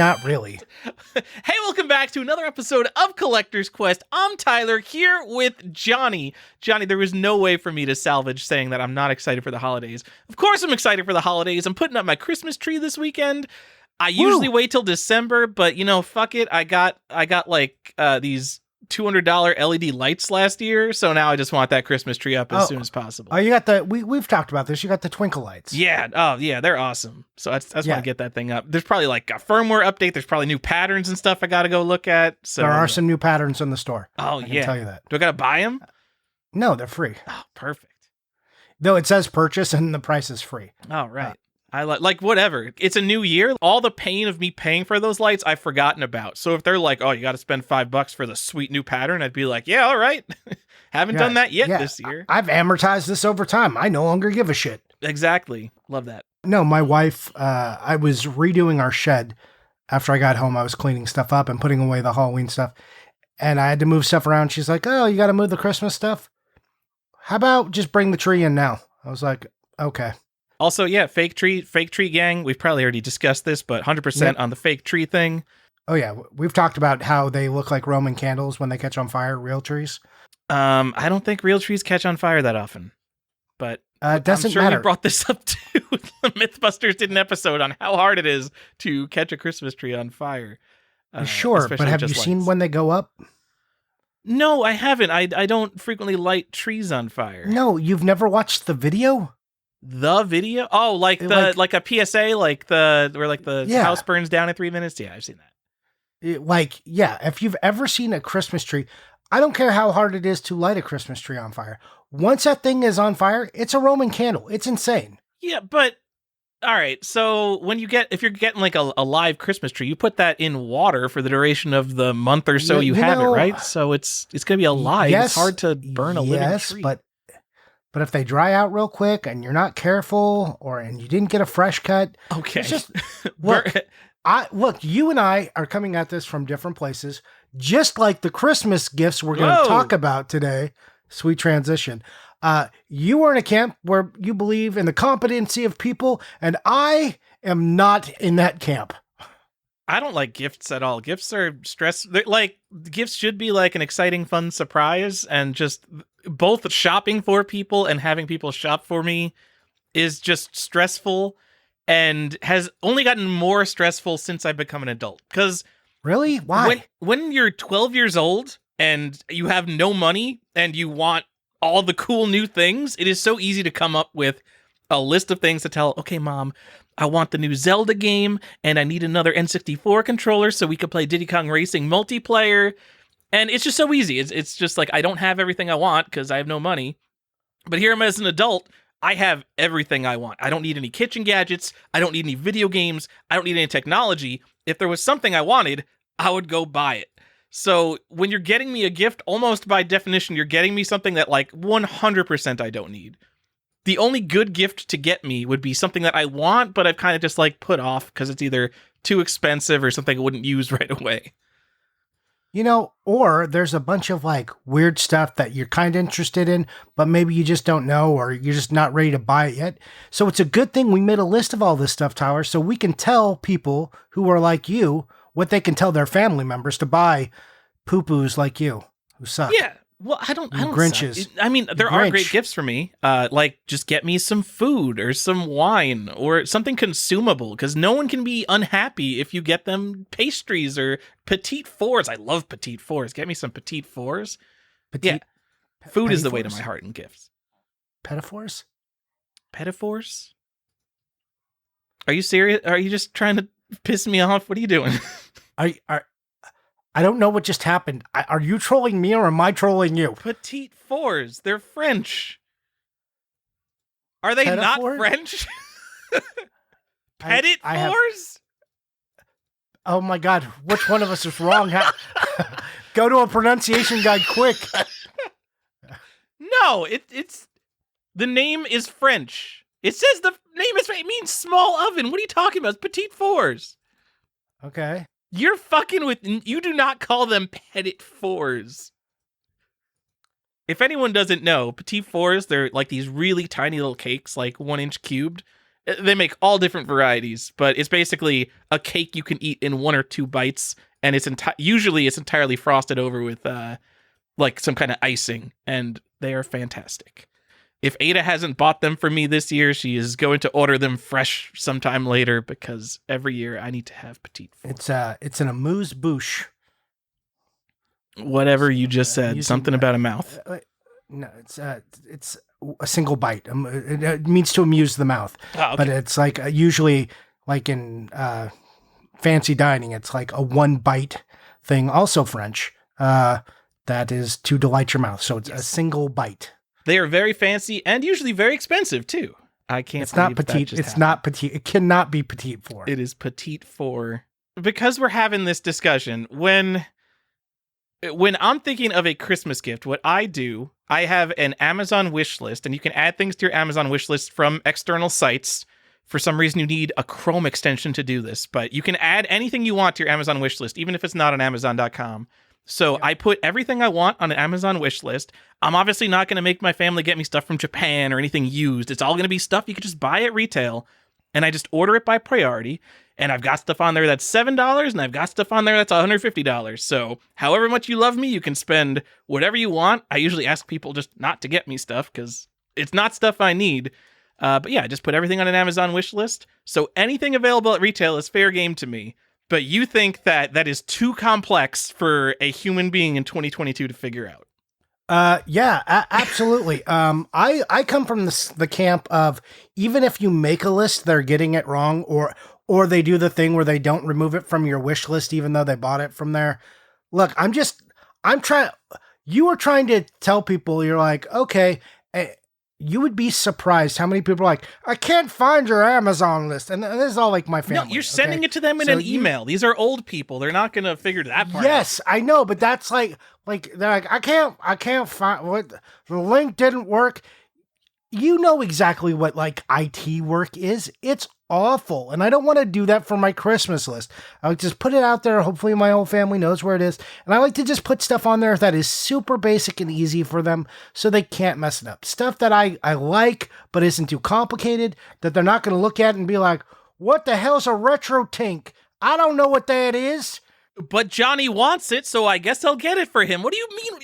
not really. Hey, welcome back to another episode of Collector's Quest. I'm Tyler, here with Johnny. Johnny, there was no way for me to salvage saying that I'm not excited for the holidays. Of course I'm excited for the holidays. I'm putting up my Christmas tree this weekend. I usually wait till December, but fuck it. I got like these $200 LED lights last year, so now I just want that Christmas tree up as soon as possible. Oh, you got the we've talked about this. You got the twinkle lights. Yeah. Oh, yeah. They're awesome. So I just want to get that thing up. There's probably like a firmware update. There's probably new patterns and stuff I got to go look at. So there are some new patterns in the store. Oh, I can tell you that. Do I got to buy them? No, they're free. Oh, perfect. Though it says purchase and the price is free. Oh, right. I like whatever. It's a new year. All the pain of me paying for those lights, I've forgotten about. So if they're like, oh, you got to spend $5 for the sweet new pattern, I'd be like, yeah, all right. Haven't done that yet this year. I've amortized this over time. I no longer give a shit. Exactly. Love that. No, my wife, I was redoing our shed after I got home. I was cleaning stuff up and putting away the Halloween stuff. And I had to move stuff around. She's like, oh, you got to move the Christmas stuff? How about just bring the tree in now? I was like, okay. Also, yeah, fake tree gang. We've probably already discussed this, but 100% on the fake tree thing. Oh, yeah. We've talked about how they look like Roman candles when they catch on fire, real trees. I don't think real trees catch on fire that often, but it doesn't I'm sure matter. we brought this up too. The Mythbusters did an episode on how hard it is to catch a Christmas tree on fire. Sure, but have you seen when they go up? No, I haven't. I don't frequently light trees on fire. No, you've never watched the video? The video? Oh, like a PSA, where the house burns down in 3 minutes? Yeah, I've seen that. If you've ever seen a Christmas tree, I don't care how hard it is to light a Christmas tree on fire. Once that thing is on fire, it's a Roman candle. It's insane. Yeah, but all right. So if you're getting like a live Christmas tree, you put that in water for the duration of the month or so you have it, right? So it's going to be alive. Yes, it's hard to burn a living tree. But if they dry out real quick and you're not careful and you didn't get a fresh cut, okay. It's just look, you and I are coming at this from different places, just like the Christmas gifts we're going to talk about today. Sweet transition. You are in a camp where you believe in the competency of people, and I am not in that camp. I don't like gifts at all. Gifts are gifts should be like an exciting, fun surprise, and just both shopping for people and having people shop for me is just stressful and has only gotten more stressful since I've become an adult. Because really? Why? When you're 12 years old and you have no money and you want all the cool new things, it is so easy to come up with a list of things to tell, okay, Mom, I want the new Zelda game, and I need another N64 controller so we could play Diddy Kong Racing multiplayer. And it's just so easy. It's just like, I don't have everything I want because I have no money. But here I am as an adult, I have everything I want. I don't need any kitchen gadgets. I don't need any video games. I don't need any technology. If there was something I wanted, I would go buy it. So when you're getting me a gift, almost by definition, you're getting me something that like 100% I don't need. The only good gift to get me would be something that I want, but I've kind of just like put off because it's either too expensive or something I wouldn't use right away. Or there's a bunch of like weird stuff that you're kind of interested in, but maybe you just don't know, or you're just not ready to buy it yet. So it's a good thing we made a list of all this stuff, Tyler, so we can tell people who are like you what they can tell their family members to buy poo-poos like you who suck. Yeah. Well, I don't Grinches. Suck. I mean, there are great gifts for me. Like just get me some food or some wine or something consumable, because no one can be unhappy if you get them pastries or petite fours. I love petite fours. Get me some petite fours. Food is the way to my heart in gifts. Pettifours? Pettifours? Are you serious? Are you just trying to piss me off? What are you doing? I don't know what just happened. Are you trolling me or am I trolling you? Petite fours. They're French. Are they not French? Petit fours? Oh my God. Which one of us is wrong? Go to a pronunciation guide quick. No, it's the name is French. It says the name is French. It means small oven. What are you talking about? It's petite fours. Okay. You're fucking with... You do not call them petit fours. If anyone doesn't know, petit fours, they're like these really tiny little cakes, like 1 inch cubed. They make all different varieties, but it's basically a cake you can eat in 1 or 2 bites, and it's usually it's entirely frosted over with like some kind of icing, and they are fantastic. If Ada hasn't bought them for me this year, she is going to order them fresh sometime later, because every year I need to have petite four. It's an amuse-bouche. Whatever you just said, something about a mouth. No, it's a single bite. It means to amuse the mouth. Oh, okay. But it's like usually like in fancy dining, it's like a 1 bite thing, also French, that is to delight your mouth. So it's a single bite. They are very fancy and usually very expensive too. I can't. It's not petite. It's not petite. It cannot be petite four. It is petite four. Because we're having this discussion, when I'm thinking of a Christmas gift, what I do, I have an Amazon wish list, and you can add things to your Amazon wish list from external sites. For some reason, you need a Chrome extension to do this, but you can add anything you want to your Amazon wish list, even if it's not on Amazon.com. So yep. I put everything I want on an Amazon wish list. I'm obviously not going to make my family get me stuff from Japan or anything used. It's all going to be stuff you can just buy at retail, and I just order it by priority. And I've got stuff on there that's $7, and I've got stuff on there that's $150. So however much you love me, you can spend whatever you want. I usually ask people just not to get me stuff because it's not stuff I need. But yeah, I just put everything on an Amazon wish list. So anything available at retail is fair game to me. But you think that is too complex for a human being in 2022 to figure out? Yeah, absolutely. I come from the camp of, even if you make a list, they're getting it wrong, or they do the thing where they don't remove it from your wish list, even though they bought it from there. Look, you were trying to tell people, you're like, okay, you would be surprised how many people are like, I can't find your Amazon list. And this is all like my family. No, you're sending it to them in an email. These are old people. They're not going to figure that part out. Yes, I know, but that's like they're like, I can't find what the link didn't work. You know exactly what like IT work is. It's awful. And I don't want to do that for my Christmas list. I would just put it out there. Hopefully my whole family knows where it is. And I like to just put stuff on there that is super basic and easy for them so they can't mess it up. Stuff that I like, but isn't too complicated, that they're not going to look at and be like, what the hell's a RetroTINK? I don't know what that is. But Johnny wants it, so I guess I'll get it for him. What do you mean?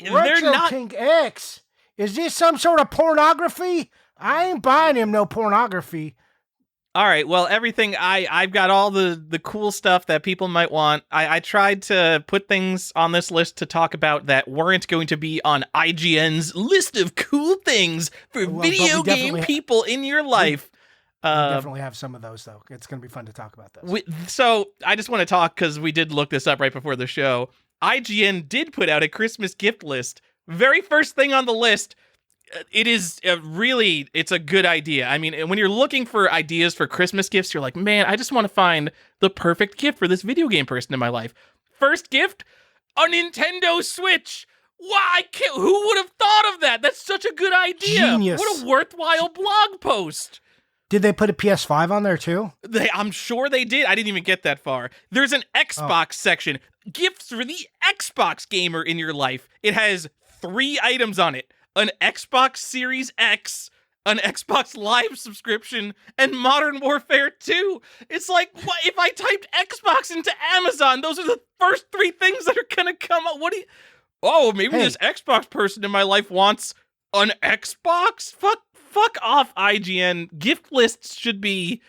RetroTINK X. Is this some sort of pornography? I ain't buying him no pornography. All right, well, everything, I've got all the cool stuff that people might want. I tried to put things on this list to talk about that weren't going to be on IGN's list of cool things for video game people in your life. We definitely have some of those, though. It's going to be fun to talk about those. So I just want to talk, because we did look this up right before the show. IGN did put out a Christmas gift list. Very first thing on the list, it is it's a good idea. I mean, when you're looking for ideas for Christmas gifts, you're like, man, I just want to find the perfect gift for this video game person in my life. First gift, a Nintendo Switch. Why? Who would have thought of that? That's such a good idea. Genius. What a worthwhile blog post. Did they put a PS5 on there too? I'm sure they did. I didn't even get that far. There's an Xbox section. Gifts for the Xbox gamer in your life. It has 3 items on it. An Xbox Series X, an Xbox Live subscription, and Modern Warfare 2. It's like, what if I typed Xbox into Amazon? Those are the first 3 things that are gonna come up. Maybe this Xbox person in my life wants an Xbox? Fuck off, IGN. Gift lists should be...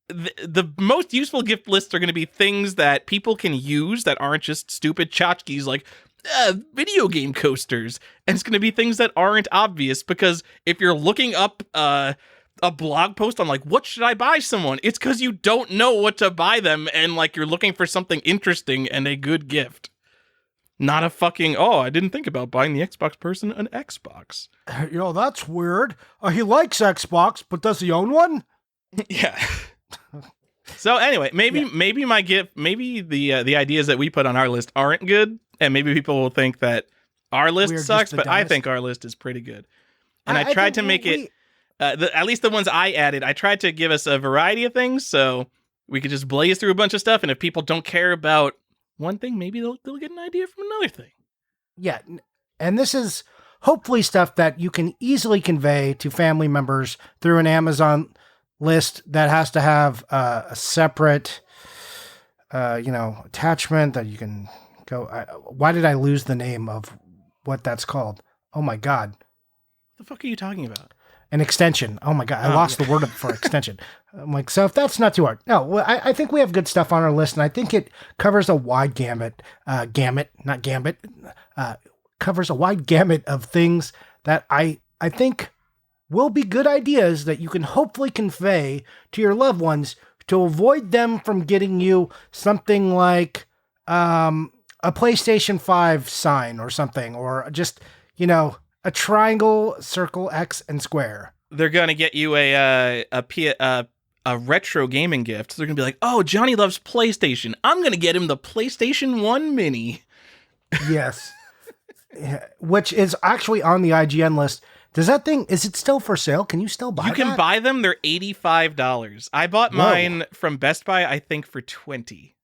The most useful gift lists are going to be things that people can use that aren't just stupid tchotchkes like video game coasters. And it's going to be things that aren't obvious, because if you're looking up a blog post on like, what should I buy someone? It's because you don't know what to buy them, and like you're looking for something interesting and a good gift. Not a fucking, I didn't think about buying the Xbox person an Xbox. That's weird. He likes Xbox, but does he own one? Yeah. So anyway, maybe my gift, maybe the ideas that we put on our list aren't good, and maybe people will think that our list sucks, but I think our list is pretty good. And I tried to make it, at least the ones I added, I tried to give us a variety of things, so we could just blaze through a bunch of stuff, and if people don't care about one thing, maybe they'll get an idea from another thing. Yeah, and this is hopefully stuff that you can easily convey to family members through an Amazon list that has to have a separate, attachment that you can go. Why did I lose the name of what that's called? Oh my God. The fuck are you talking about? An extension. Oh my God. I lost the word for extension. I'm like, so if that's not too hard. No, well, I think we have good stuff on our list, and I think it covers a wide covers a wide gamut of things that I think will be good ideas that you can hopefully convey to your loved ones to avoid them from getting you something like a PlayStation 5 sign or something, or just, a triangle, circle, X, and square. They're gonna get you a retro gaming gift. So they're gonna be like, "Oh, Johnny loves PlayStation. I'm gonna get him the PlayStation 1 Mini." Yes, which is actually on the IGN list. Is it still for sale? Can you still buy? You can buy them. They're $85. I bought mine from Best Buy, I think, for $20.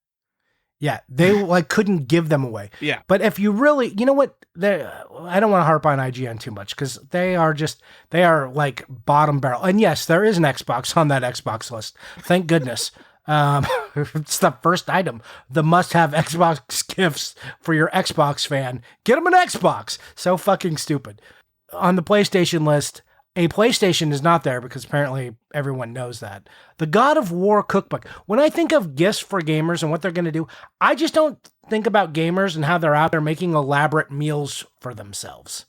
Yeah, they couldn't give them away. Yeah. But if you really, you know what, I don't want to harp on IGN too much because they are bottom barrel. And yes, there is an Xbox on that Xbox list. Thank goodness. It's the first item, the must-have Xbox gifts for your Xbox fan. Get them an Xbox. So fucking stupid. On the PlayStation list, a PlayStation is not there because apparently everyone knows that. The God of War cookbook. When I think of gifts for gamers and what they're going to do, I just don't think about gamers and how they're out there making elaborate meals for themselves.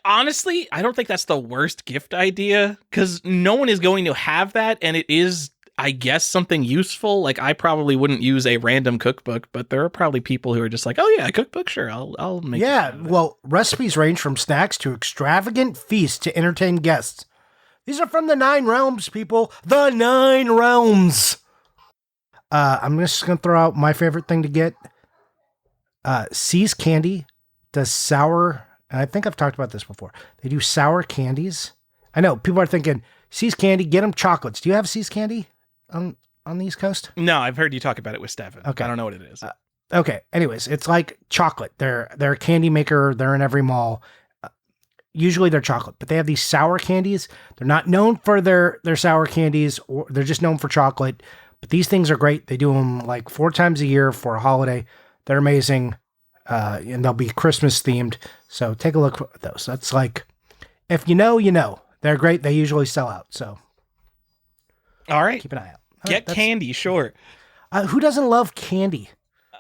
Honestly, I don't think that's the worst gift idea because no one is going to have that, and it is, I guess, something useful. Like, I probably wouldn't use a random cookbook, but there are probably people who are just like, "Oh yeah, a cookbook, sure, I'll make." Yeah, well, recipes range from snacks to extravagant feasts to entertain guests. These are from the 9 realms, people. The 9 realms. I'm just gonna throw out my favorite thing to get. See's Candy does sour, and I think I've talked about this before. They do sour candies. I know people are thinking See's Candy, get them chocolates. Do you have See's Candy on the East Coast? No, I've heard you talk about it with Stefan. Okay. I don't know what it is. Okay. Anyways, it's like chocolate. They're a candy maker. They're in every mall. Usually they're chocolate, but they have these sour candies. They're not known for their sour candies, or they're just known for chocolate. But these things are great. They do them like 4 times a year for a holiday. They're amazing. And they'll be Christmas themed. So take a look at those. That's like, if you know, you know. They're great. They usually sell out. So, all right, keep an eye out. Get candy, sure. Who doesn't love candy?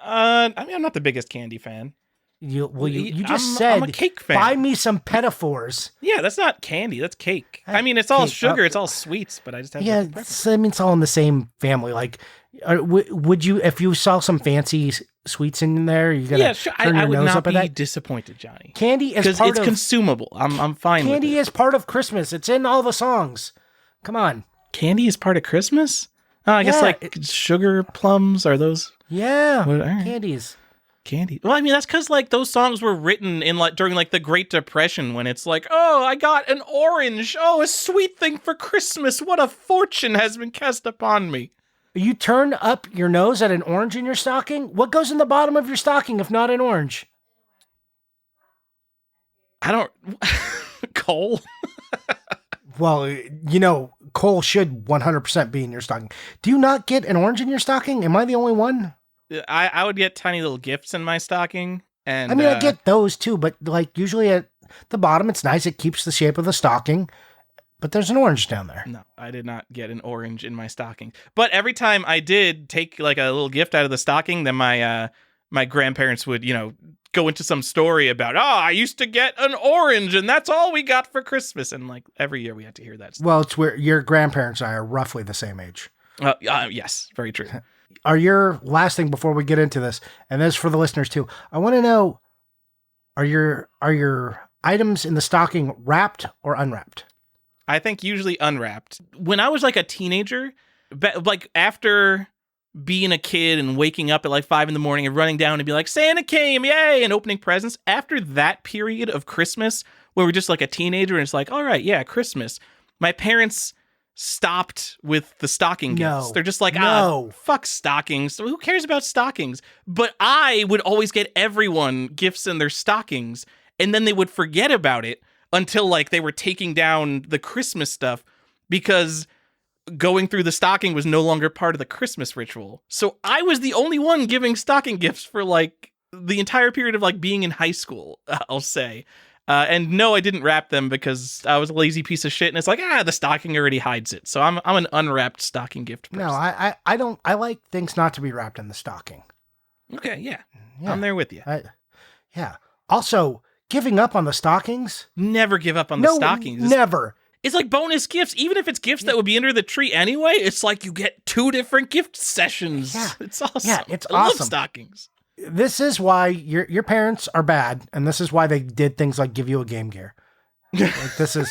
I mean, I'm not the biggest candy fan. You just said I'm a cake fan. Buy me some pedophores. Yeah, that's not candy. That's cake. I mean, it's all sugar. It's all sweets. But I just have. Yeah, I mean, it's all in the same family. Like, would you, if you saw some fancy sweets in there, you gonna sure. turn your I would nose not up at be that? disappointed, Johnny. Candy is because part it's of consumable. I'm fine. Candy with it. is part of Christmas. It's in all the songs. Come on. Candy is part of Christmas. Oh, I guess like sugar plums are those. Yeah, right. candies. Candy. Well, I mean, that's because like those songs were written in like during like the Great Depression when it's like, oh, I got an orange. Oh, a sweet thing for Christmas. What a fortune has been cast upon me. You turn up your nose at an orange in your stocking? What goes in the bottom of your stocking if not an orange? I don't... Coal? Well, coal should 100% be in your stocking. Do you not get an orange in your stocking? Am I the only one? I would get tiny little gifts in my stocking. And I mean, I get those too, but like usually at the bottom, it's nice. It keeps the shape of the stocking. But there's an orange down there. No, I did not get an orange in my stocking. But every time I did take like a little gift out of the stocking, then my grandparents would, go into some story about, I used to get an orange and that's all we got for Christmas. And like every year we had to hear that story. Well, it's where your grandparents and I are roughly the same age. Yes, very true. Are your last thing before we get into this, and this is for the listeners too, I want to know, are your items in the stocking wrapped or unwrapped? I think usually unwrapped. When I was like a teenager, like after being a kid and waking up at like 5 a.m. and running down and be like, Santa came, yay, and opening presents. After that period of Christmas, where we're just like a teenager and it's like, all right, yeah, Christmas. My parents stopped with the stocking gifts. They're just like, fuck stockings. Who cares about stockings? But I would always get everyone gifts in their stockings. and then they would forget about it until like they were taking down the Christmas stuff because going through the stocking was no longer part of the Christmas ritual. So I was the only one giving stocking gifts for like the entire period of like being in high school, I'll say. And no, I didn't wrap them because I was a lazy piece of shit. And it's like, the stocking already hides it. So I'm an unwrapped stocking gift person. No, I don't. I like things not to be wrapped in the stocking. Okay, yeah. I'm there with you. Yeah. Also, giving up on the stockings? Never give up on the stockings. Never. It's like bonus gifts. Even if it's gifts that would be under the tree anyway, it's like you get 2 different gift sessions. Yeah. It's awesome. Yeah, it's I awesome. love stockings. This is why your parents are bad, and this is why they did things like give you a Game Gear. Like, this is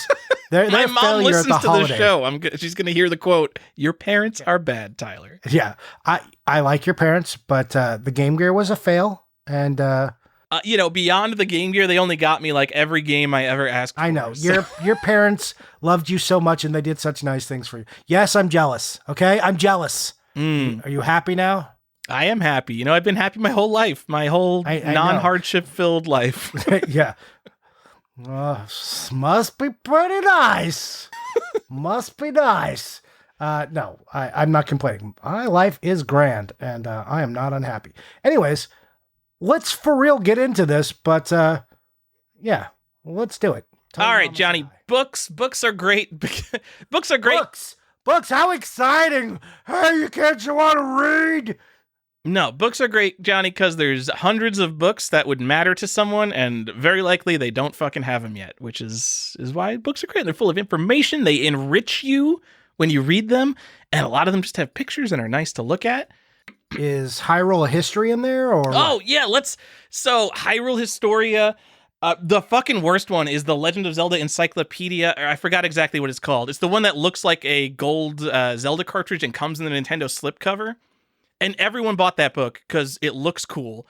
they're My mom listens to holiday. the show. She's going to hear the quote, "Your parents are bad, Tyler." Yeah, I like your parents, but the Game Gear was a fail, and beyond the Game Gear, they only got me like every game I ever asked for. I know So. your parents loved you so much, and they did such nice things for you. Yes, I'm jealous. Okay, I'm jealous. Are you happy now? I am happy. I've been happy my whole life, my whole non-hardship filled life. Yeah. Must be pretty nice. Must be nice. No, I'm not complaining. My life is grand, and I am not unhappy. Anyways, let's for real get into this, but yeah, let's do it. All right, Johnny, books are great. Books are great. Books, how exciting. Hey, you kids, you want to read? No, books are great, Johnny, because there's hundreds of books that would matter to someone, and very likely they don't fucking have them yet, which is why books are great. They're full of information. They enrich you when you read them, and a lot of them just have pictures and are nice to look at. Is Hyrule a history in there? Or yeah, so Hyrule Historia, the fucking worst one is the Legend of Zelda Encyclopedia, or I forgot exactly what it's called. It's the one that looks like a gold Zelda cartridge and comes in the Nintendo slipcover. And everyone bought that book because it looks cool.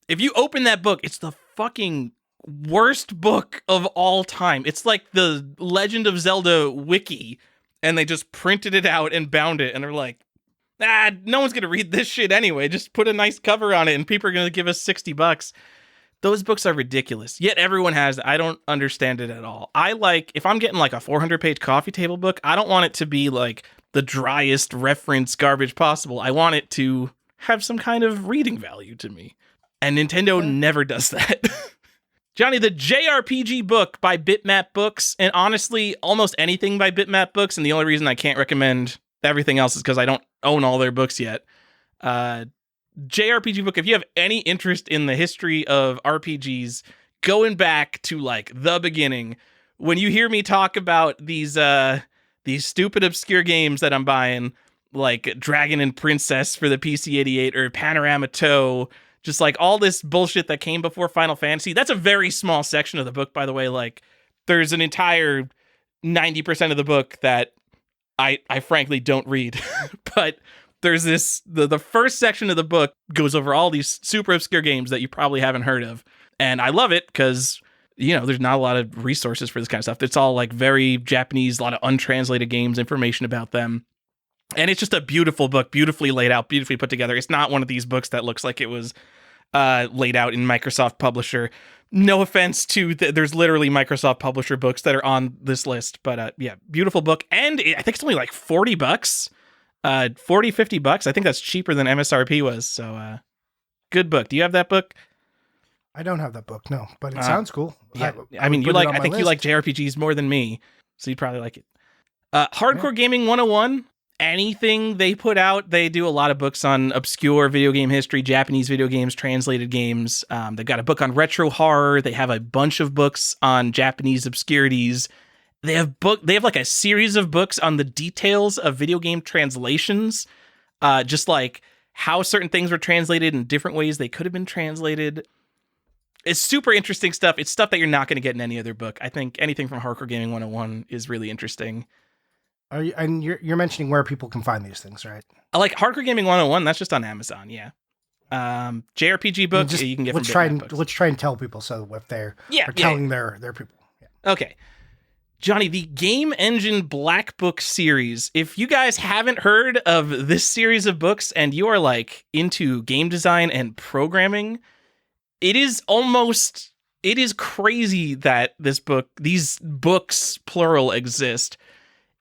If you open that book, it's the fucking worst book of all time. It's like the Legend of Zelda wiki, and they just printed it out and bound it, and they're like, no one's going to read this shit anyway. Just put a nice cover on it, and people are going to give us $60. Those books are ridiculous. Yet everyone has it. I don't understand it at all. If I'm getting like a 400-page coffee table book, I don't want it to be like the driest reference garbage possible. I want it to have some kind of reading value to me. And Nintendo never does that. Johnny, the JRPG Book by Bitmap Books, and honestly, almost anything by Bitmap Books, and the only reason I can't recommend everything else is because I don't own all their books yet. JRPG Book, if you have any interest in the history of RPGs, going back to like the beginning, when you hear me talk about these stupid obscure games that I'm buying, like Dragon and Princess for the PC-88 or Panorama Toe, just like all this bullshit that came before Final Fantasy. That's a very small section of the book, by the way. Like, there's an entire 90% of the book that I frankly don't read. But there's the first section of the book goes over all these super obscure games that you probably haven't heard of. And I love it because there's not a lot of resources for this kind of stuff. It's all like very Japanese, a lot of untranslated games, information about them. And it's just a beautiful book, beautifully laid out, beautifully put together. It's not one of these books that looks like it was laid out in Microsoft Publisher. No offense to, there's literally Microsoft Publisher books that are on this list. But yeah, beautiful book. And I think it's only like $40, $50. I think that's cheaper than MSRP was. So good book. Do you have that book? I don't have that book, no, but it sounds cool. Yeah, I mean, you like JRPGs more than me, so you'd probably like it. Hardcore Gaming 101. Anything they put out, they do a lot of books on obscure video game history, Japanese video games, translated games. They've got a book on retro horror. They have a bunch of books on Japanese obscurities. They have like a series of books on the details of video game translations, just like how certain things were translated in different ways they could have been translated. It's super interesting stuff. It's stuff that you're not going to get in any other book. I think anything from Hardcore Gaming 101 is really interesting. And you're mentioning where people can find these things, right? I like Hardcore Gaming 101. That's just on Amazon, yeah. JRPG Book, you can get from Bitmap Books. Let's try and tell people so if they're telling their people. Yeah. Okay. Johnny, the Game Engine Black Book series. If you guys haven't heard of this series of books and you are like into game design and programming, it is almost It is crazy that these books, plural, exist.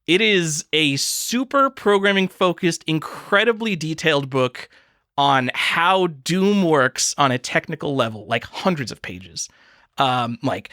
It is a super programming focused, incredibly detailed book on how Doom works on a technical level, like hundreds of pages. Like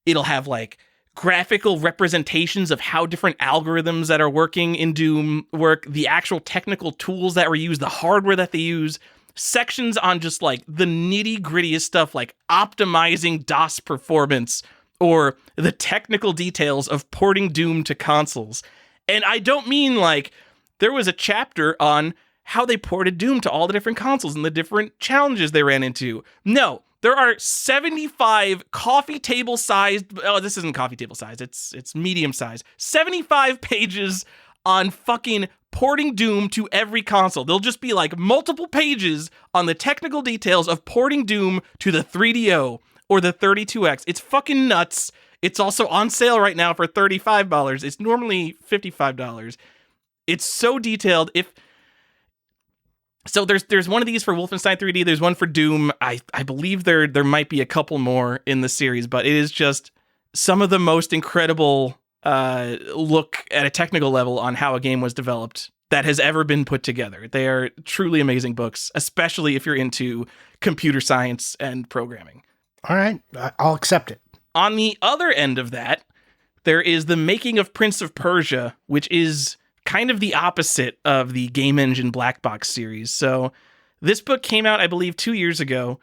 it'll have like graphical representations of how different algorithms that are working in Doom work, the actual technical tools that were used, the hardware that they use, sections on just like the nitty grittiest stuff like optimizing DOS performance or the technical details of porting Doom to consoles. And I don't mean like there was a chapter on how they ported Doom to all the different consoles and the different challenges they ran into. No, there are 75 coffee table sized, oh, this isn't coffee table size, it's medium size, 75 pages on fucking porting Doom to every console. There'll just be like multiple pages on the technical details of porting Doom to the 3DO or the 32X. It's fucking nuts. It's also on sale right now for $35. It's normally $55. It's so detailed. So there's one of these for Wolfenstein 3D. There's one for Doom. I believe there might be a couple more in the series, but it is just some of the most incredible look at a technical level on how a game was developed that has ever been put together. They are truly amazing books, especially if you're into computer science and programming. All right, I'll accept it. On the other end of that, there is The Making of Prince of Persia, which is kind of the opposite of the Game Engine Black Box series. So this book came out, I believe, 2 years ago,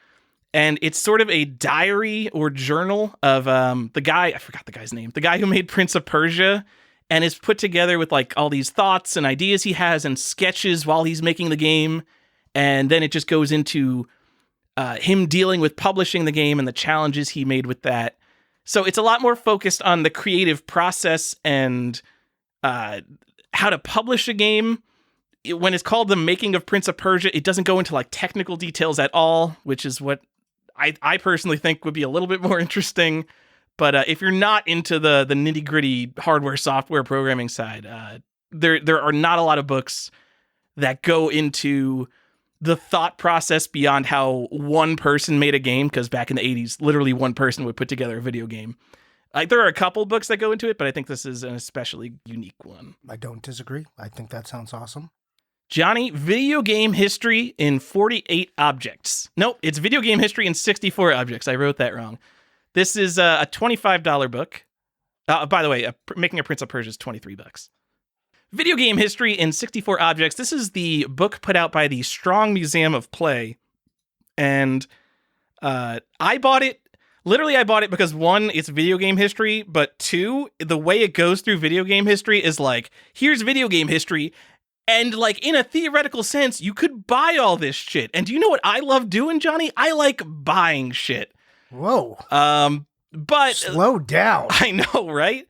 and it's sort of a diary or journal of the guy, I forgot the guy's name, the guy who made Prince of Persia, and is put together with like all these thoughts and ideas he has and sketches while he's making the game. And then it just goes into him dealing with publishing the game and the challenges he made with that. So it's a lot more focused on the creative process and how to publish a game. When it's called The Making of Prince of Persia, it doesn't go into like technical details at all, which is what I personally think would be a little bit more interesting. But if you're not into the nitty gritty hardware, software programming side, there are not a lot of books that go into the thought process beyond how one person made a game. Because back in the 80s, literally one person would put together a video game. Like there are a couple books that go into it, but I think this is an especially unique one. I don't disagree. I think that sounds awesome. Johnny, video game history in 48 objects. Nope, it's video game history in 64 objects. I wrote that wrong. This is a $25 book. By the way, Making a Prince of Persia is $23. Video game history in 64 objects. This is the book put out by the Strong Museum of Play. And I bought it. Literally, I bought it because one, it's video game history, but two, the way it goes through video game history is like, here's video game history. And like in a theoretical sense, you could buy all this shit. And do you know what I love doing, Johnny? I like buying shit. Whoa. But slow down. I know, right?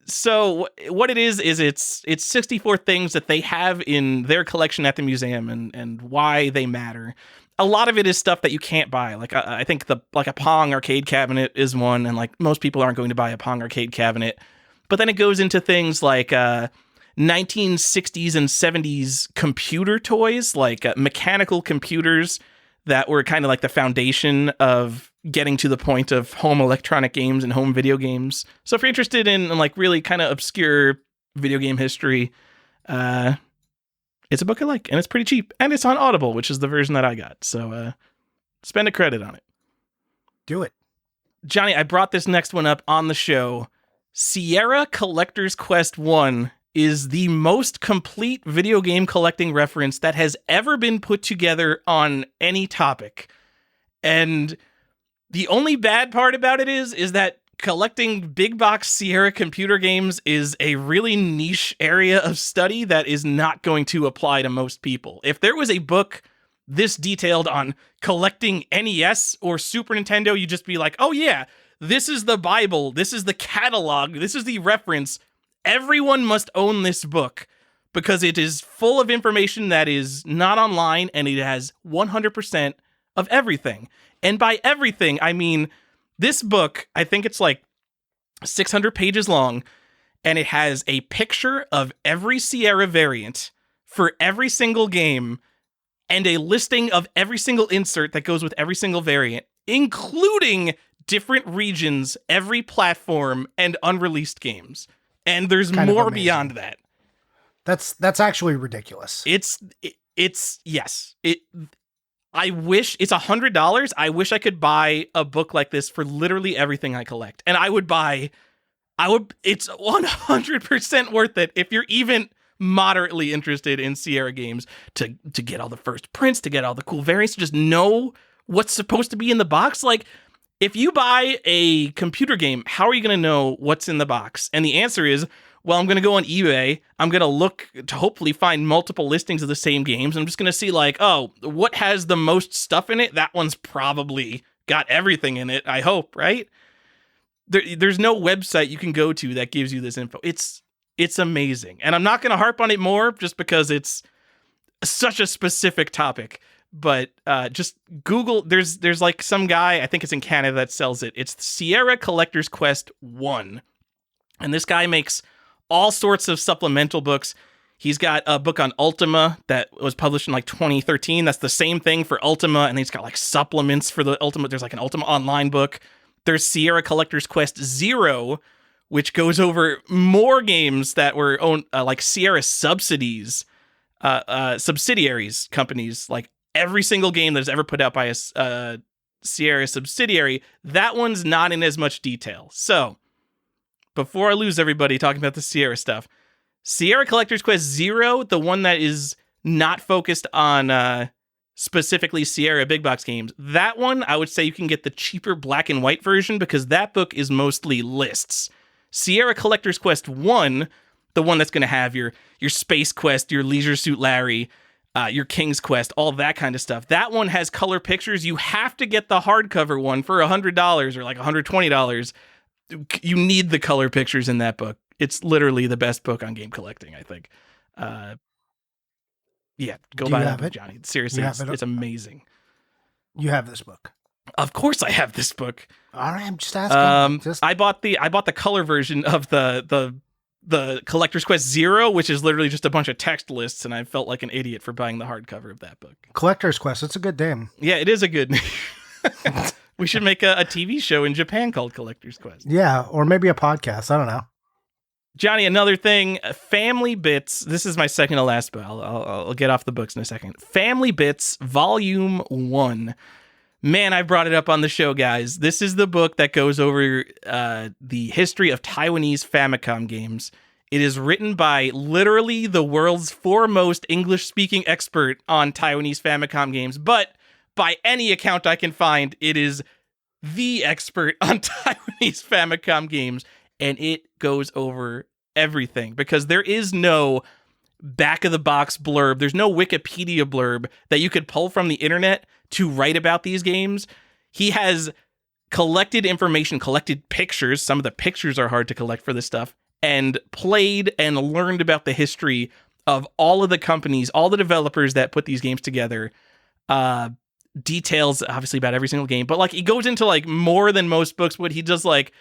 So what it is it's 64 things that they have in their collection at the museum and why they matter. A lot of it is stuff that you can't buy. Like I think a Pong arcade cabinet is one, and like most people aren't going to buy a Pong arcade cabinet. But then it goes into things like 1960s and 70s computer toys, like mechanical computers that were kind of like the foundation of getting to the point of home electronic games and home video games. So if you're interested in like really kind of obscure video game history, it's a book I like, and it's pretty cheap, and it's on Audible, which is the version that I got. So spend a credit on it. Do it. Johnny, I brought this next one up on the show. Sierra Collector's Quest 1 is the most complete video game collecting reference that has ever been put together on any topic. And the only bad part about it is that collecting big box Sierra computer games is a really niche area of study that is not going to apply to most people. If there was a book this detailed on collecting NES or Super Nintendo, you'd just be like, oh yeah, this is the Bible, this is the catalog, this is the reference. Everyone must own this book because it is full of information that is not online, and it has 100% of everything. And by everything, I mean this book, I think it's like 600 pages long, and it has a picture of every Sierra variant for every single game and a listing of every single insert that goes with every single variant, including different regions, every platform, and unreleased games. And there's Kind of more amazing. beyond that. That's actually ridiculous. I wish it's $100. I wish I could buy a book like this for literally everything I collect. And it's 100% worth it if you're even moderately interested in Sierra games to get all the first prints, to get all the cool variants, to just know what's supposed to be in the box. Like, if you buy a computer game, how are you going to know what's in the box? And the answer is, well, I'm going to go on eBay. I'm going to look to hopefully find multiple listings of the same games. I'm just going to see like, oh, what has the most stuff in it? That one's probably got everything in it, I hope, right? There's no website you can go to that gives you this info. It's amazing. And I'm not going to harp on it more just because it's such a specific topic. But just Google, there's like some guy, I think it's in Canada, that sells it. It's Sierra Collector's Quest 1. And this guy makes all sorts of supplemental books. He's got a book on Ultima that was published in like 2013. That's the same thing for Ultima. And he's got like supplements for the Ultima. There's like an Ultima online book. There's Sierra Collector's Quest 0, which goes over more games that were owned, like Sierra subsidiaries companies, like every single game that's ever put out by a Sierra subsidiary. That one's not in as much detail. So, before I lose everybody talking about the Sierra stuff, Sierra Collector's Quest 0, the one that is not focused on specifically Sierra big box games, that one, I would say you can get the cheaper black and white version because that book is mostly lists. Sierra Collector's Quest 1, the one that's going to have your Space Quest, your Leisure Suit Larry, your King's Quest, all that kind of stuff. That one has color pictures. You have to get the hardcover one for $100 or like $120. You need the color pictures in that book. It's literally the best book on game collecting, I think. Yeah, go buy that book, Johnny. Seriously, it's amazing. You have this book. Of course I have this book. All right, I'm just asking. I bought the color version of the Collector's Quest 0, which is literally just a bunch of text lists, and I felt like an idiot for buying the hardcover of that book. Collector's Quest, it's a good name. Yeah, it is a good name. We should make a TV show in Japan called Collector's Quest. Yeah, or maybe a podcast. I don't know. Johnny, another thing, Family Bits. This is my second to last book. I'll get off the books in a second. Family Bits, Volume 1. Man, I brought it up on the show, guys. This is the book that goes over the history of Taiwanese Famicom games. It is written by literally the world's foremost English-speaking expert on Taiwanese Famicom games, but by any account I can find, it is the expert on Taiwanese Famicom games, and it goes over everything because there is no back-of-the-box blurb. There's no Wikipedia blurb that you could pull from the internet to write about these games. He has collected information, collected pictures. Some of the pictures are hard to collect for this stuff, and played and learned about the history of all of the companies, all the developers that put these games together. Details obviously about every single game, but like he goes into like more than most books. What he does, like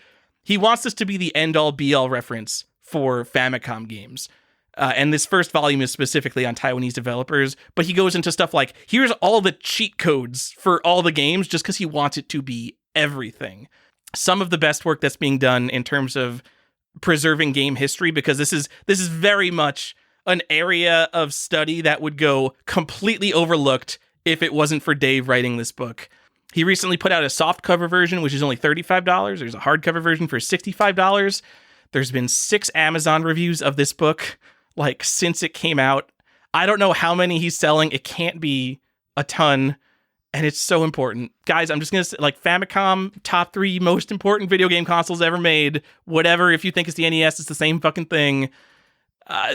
he wants this to be the end all be all reference for Famicom games. And this first volume is specifically on Taiwanese developers, but he goes into stuff like here's all the cheat codes for all the games just because he wants it to be everything. Some of the best work that's being done in terms of preserving game history, because this is very much an area of study that would go completely overlooked if it wasn't for Dave writing this book. He recently put out a softcover version, which is only $35. There's a hardcover version for $65. There's been 6 Amazon reviews of this book, like, since it came out. I don't know how many he's selling. It can't be a ton, and it's so important. Guys, I'm just going to say, like, Famicom, top 3 most important video game consoles ever made. Whatever, if you think it's the NES, it's the same fucking thing.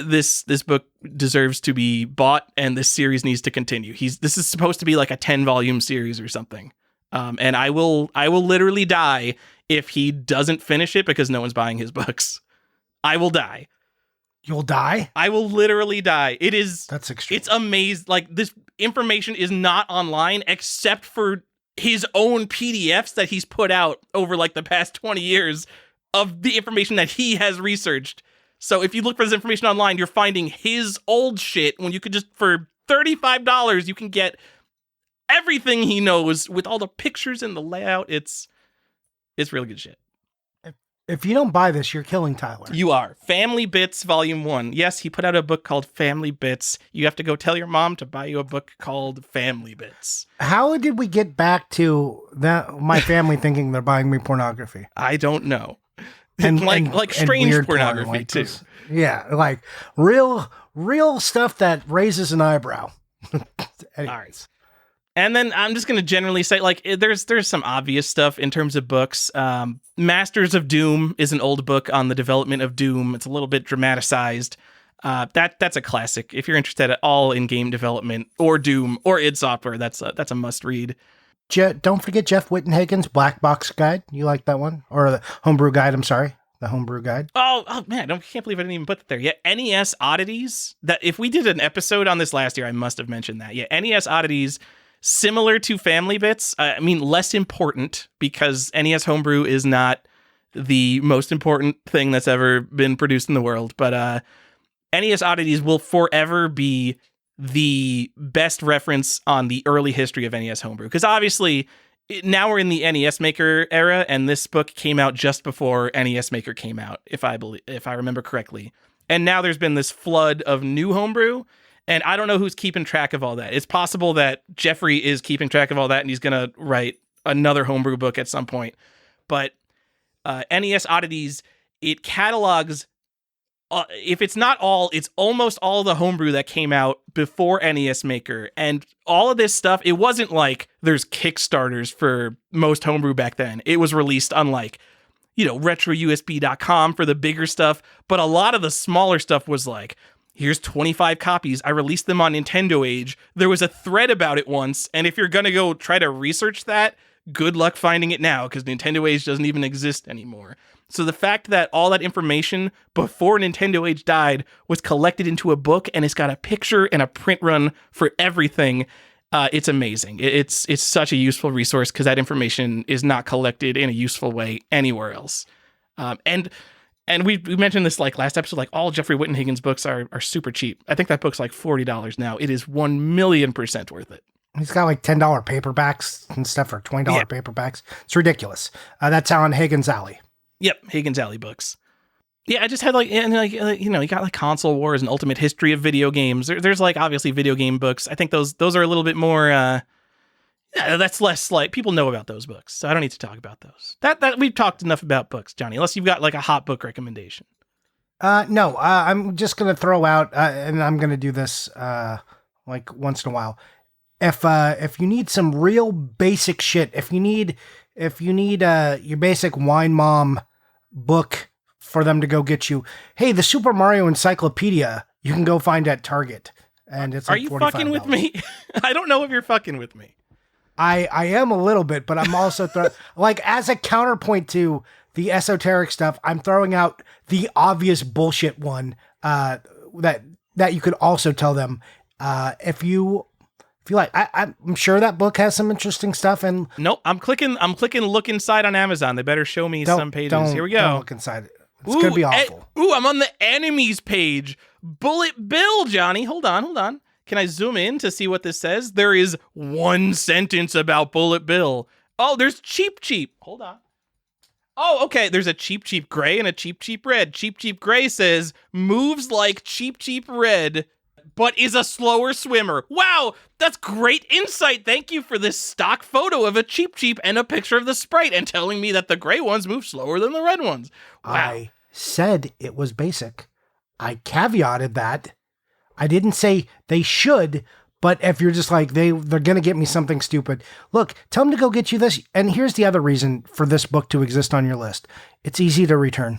This book deserves to be bought, and this series needs to continue. This is supposed to be like a 10-volume series or something. And I will literally die if he doesn't finish it because no one's buying his books. I will die. You'll die? I will literally die. That's extreme. It's amazing. Like, this information is not online except for his own PDFs that he's put out over like the past 20 years of the information that he has researched. So if you look for this information online, you're finding his old shit when you could just, for $35, you can get everything he knows with all the pictures and the layout. It's It's really good shit. If you don't buy this, you're killing Tyler. You are. Family Bits Volume 1. Yes, he put out a book called Family Bits. You have to go tell your mom to buy you a book called Family Bits. How did we get back to that? My family thinking they're buying me pornography. I don't know. And like strange pornography like too. This. Yeah, like real stuff that raises an eyebrow. All right. And then I'm just going to generally say, like, there's some obvious stuff in terms of books. Masters of Doom is an old book on the development of Doom. It's a little bit dramatized. That's a classic. If you're interested at all in game development or Doom or id Software, that's a must read. Don't forget Jeff Wittenhagen's Black Box Guide. You like that one? Or the Homebrew Guide, I'm sorry. The Homebrew Guide. Oh man, I can't believe I didn't even put that there. Yeah, NES Oddities. That if we did an episode on this last year, I must have mentioned that. Yeah, NES Oddities. Similar to Family Bits, I mean, less important because NES Homebrew is not the most important thing that's ever been produced in the world. But NES Oddities will forever be the best reference on the early history of NES Homebrew. Because obviously, now we're in the NESMaker era, and this book came out just before NESMaker came out, if I remember correctly. And now there's been this flood of new Homebrew. And I don't know who's keeping track of all that. It's possible that Jeffrey is keeping track of all that and he's going to write another homebrew book at some point. But NES Oddities, it catalogs, if it's not all, it's almost all the homebrew that came out before NESMaker. And all of this stuff, it wasn't like there's Kickstarters for most homebrew back then. It was released on like, retrousb.com for the bigger stuff. But a lot of the smaller stuff was like, here's 25 copies. I released them on Nintendo Age. There was a thread about it once, and if you're going to go try to research that, good luck finding it now, because Nintendo Age doesn't even exist anymore. So the fact that all that information before Nintendo Age died was collected into a book, and it's got a picture and a print run for everything, it's amazing. It's such a useful resource, because that information is not collected in a useful way anywhere else. And we mentioned this like last episode, like all Jeffrey Wittenhagen's books are super cheap. I think that book's like $40 now. It is 1,000,000% worth it. He's got like $10 paperbacks and stuff for $20 paperbacks. It's ridiculous. That's on Hagen's Alley. Yep, Hagen's Alley books. Yeah, I just had you got like Console Wars and Ultimate History of Video Games. There's like obviously video game books. I think those are a little bit more. That's less like people know about those books, so I don't need to talk about those. That we've talked enough about books, Johnny. Unless you've got like a hot book recommendation. No, I'm just gonna throw out, and I'm gonna do this like once in a while. If you need some real basic shit, if you need your basic wine mom book for them to go get you, hey, the Super Mario Encyclopedia you can go find at Target, and it's like Are you fucking with me? I don't know if you're fucking with me. I am a little bit, but I'm also like as a counterpoint to the esoteric stuff, I'm throwing out the obvious bullshit one that you could also tell them if you like. I'm sure that book has some interesting stuff. And nope, I'm clicking look inside on Amazon. They better show me some pages. Here we go. Don't look inside. It's gonna be awful. I'm on the enemies page. Bullet Bill, Johnny. Hold on. Can I zoom in to see what this says? There is one sentence about Bullet Bill. Oh, there's Cheap. Hold on. Oh, okay. There's a Cheap Gray and a Cheap Red. Cheap Gray says, moves like Cheap Red, but is a slower swimmer. Wow, that's great insight. Thank you for this stock photo of a Cheap and a picture of the sprite and telling me that the gray ones move slower than the red ones. Wow. I said it was basic. I caveated that. I didn't say they should, but if you're just like, they're going to get me something stupid. Look, tell them to go get you this. And here's the other reason for this book to exist on your list. It's easy to return.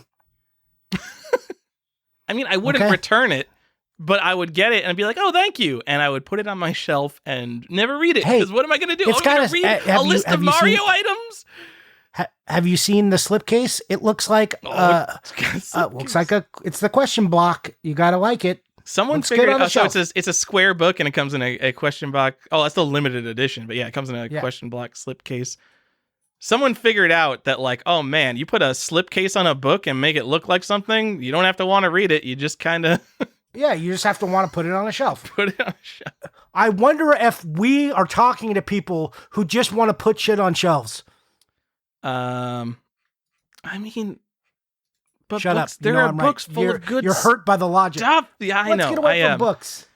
I mean, I wouldn't return it, but I would get it and be like, oh, thank you. And I would put it on my shelf and never read it. Because what am I going to do? I'm going to read a list of Mario items? Have you seen the slipcase? It looks like, it's the question block. You got to like it. Someone figured it out. So it's a square book and it comes in a question block. Oh, that's the limited edition, but yeah, it comes in a question block slipcase. Someone figured out that like, oh man, you put a slipcase on a book and make it look like something. You don't have to want to read it. You just kind of. Yeah, you just have to want to put it on a shelf. I wonder if we are talking to people who just want to put shit on shelves. I mean, but Shut books, up. there are books full of good You're hurt by the logic. stuff. Yeah, I know. Let's get away from books.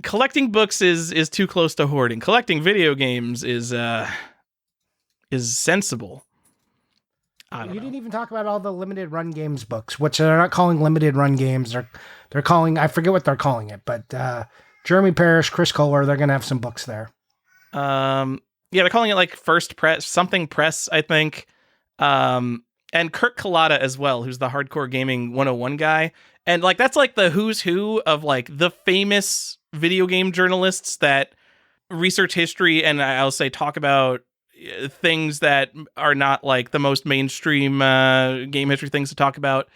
Collecting books is too close to hoarding. Collecting video games is sensible. You didn't even talk about all the limited run games books, which they're not calling limited run games. They're calling, I forget what they're calling it, but Jeremy Parrish, Chris Kohler, they're going to have some books there. Yeah, they're calling it like First Press, something press, I think. And Kurt Kalata as well, who's the Hardcore Gaming 101 guy. And like that's like the who's who of like the famous video game journalists that research history and I'll say talk about things that are not like the most mainstream game history things to talk about.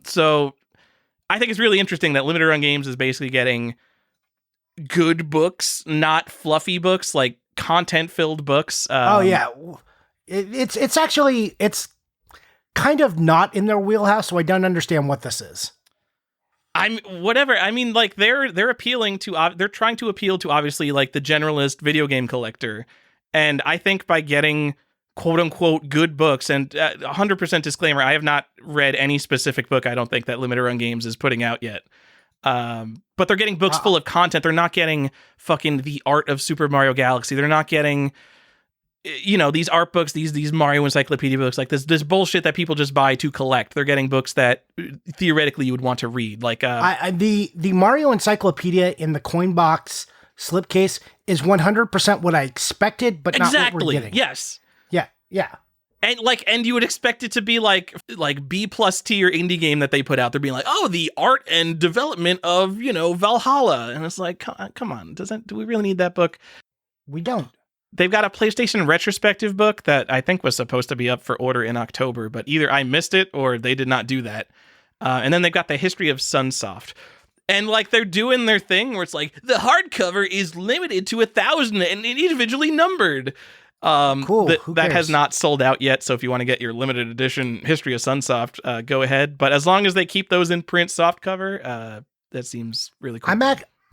So I think it's really interesting that Limited Run Games is basically getting good books, not fluffy books, like content-filled books. Oh yeah, it's actually kind of not in their wheelhouse, so I don't understand what this is. Whatever. I mean, like they're appealing to they're trying to appeal to obviously like the generalist video game collector. And I think by getting quote unquote good books, and 100% disclaimer, I have not read any specific book I don't think that Limited Run Games is putting out yet. But they're getting books full of content. They're not getting fucking the art of Super Mario Galaxy. They're not getting, these art books, these Mario Encyclopedia books, like this bullshit that people just buy to collect. They're getting books that theoretically you would want to read. Like the Mario Encyclopedia in the coin box slipcase is 100% what I expected, but not what we're getting. Yes. Yeah. And you would expect it to be like B+ tier indie game that they put out. They're being like, oh, the art and development of, Valhalla. And it's like, come on, do we really need that book? We don't. They've got a PlayStation retrospective book that I think was supposed to be up for order in October, but either I missed it or they did not do that. And then they've got the History of Sunsoft. And like they're doing their thing where it's like the hardcover is limited to 1,000 and individually numbered. Cool. That has not sold out yet. So if you want to get your limited edition History of Sunsoft, go ahead. But as long as they keep those in print soft cover, that seems really cool.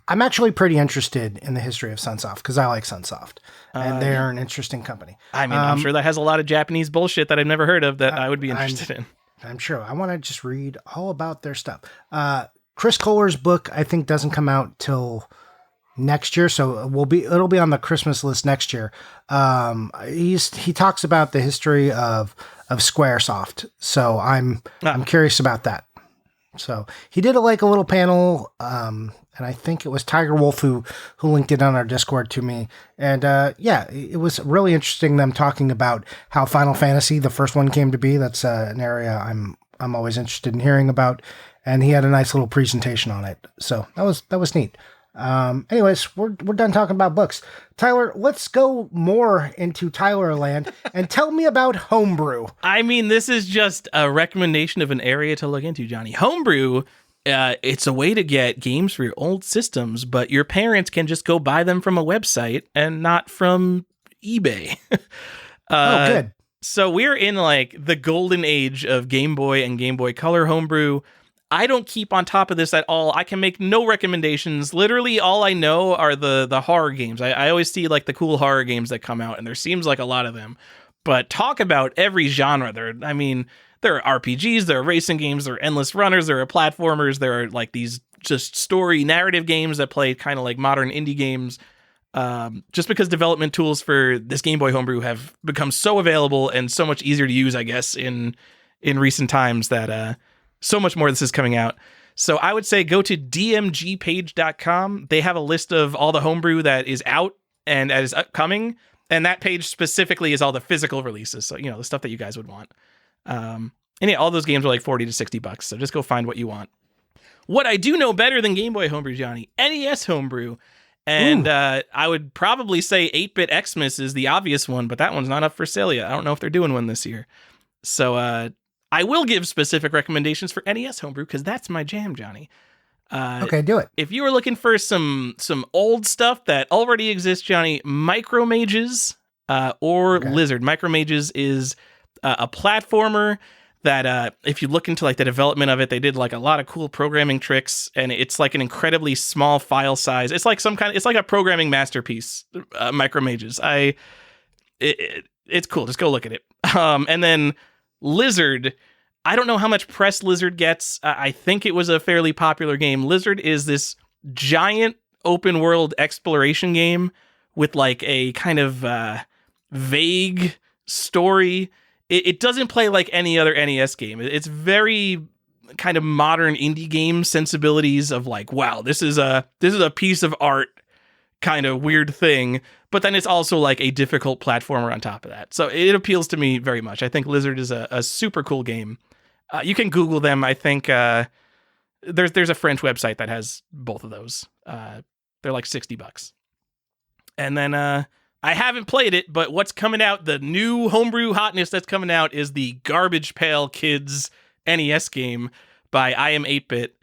I'm actually pretty interested in the History of Sunsoft because I like Sunsoft and they're an interesting company. I mean, I'm sure that has a lot of Japanese bullshit that I've never heard of that I would be interested in. I'm sure. I want to just read all about their stuff. Chris Kohler's book, I think, doesn't come out till next year, so it'll be on the Christmas list next year. He talks about the history of Squaresoft, so I'm curious about that. So he did a little panel, and I think it was Tiger Wolf who linked it on our Discord to me. And it was really interesting them talking about how Final Fantasy, the first one, came to be. That's an area I'm always interested in hearing about. And he had a nice little presentation on it. So that was neat. Anyways, we're done talking about books. Tyler, let's go more into Tyler land and tell me about Homebrew. I mean, this is just a recommendation of an area to look into, Johnny. Homebrew, it's a way to get games for your old systems, but your parents can just go buy them from a website and not from eBay. Good. So we're in the golden age of Game Boy and Game Boy Color Homebrew. I don't keep on top of this at all. I can make no recommendations. Literally, all I know are the horror games. I always see the cool horror games that come out, and there seems like a lot of them. But talk about every genre. There are RPGs, there are racing games, there are endless runners, there are platformers, there are these just story narrative games that play kind of like modern indie games. Just because development tools for this Game Boy Homebrew have become so available and so much easier to use, I guess, in recent times that so much more of this is coming out. So I would say go to dmgpage.com. They have a list of all the homebrew that is out and that is upcoming. And that page specifically is all the physical releases. So, the stuff that you guys would want. All those games are like $40 to $60. So just go find what you want. What I do know better than Game Boy Homebrew, Johnny, NES Homebrew. And I would probably say 8-Bit Xmas is the obvious one, but that one's not up for sale yet. I don't know if they're doing one this year. So I will give specific recommendations for NES Homebrew because that's my jam, Johnny. Okay, do it. If you were looking for some old stuff that already exists, Johnny, Micromages or Lizard. Micromages is a platformer that if you look into the development of it, they did a lot of cool programming tricks, and it's an incredibly small file size. It's it's like a programming masterpiece. Micromages. It's cool. Just go look at it. And then Lizard. I don't know how much press Lizard gets. I think it was a fairly popular game. Lizard is this giant open world exploration game with like a kind of vague story. It doesn't play like any other NES game. It's very kind of modern indie game sensibilities of like, wow, this is a piece of art kind of weird thing. But then it's also like a difficult platformer on top of that. So it appeals to me very much. I think Lizard is a super cool game. You can Google them. I think there's a French website that has both of those. They're like $60. And then I haven't played it, but what's coming out, the new homebrew hotness that's coming out is the Garbage Pail Kids NES game by I Am 8-Bit.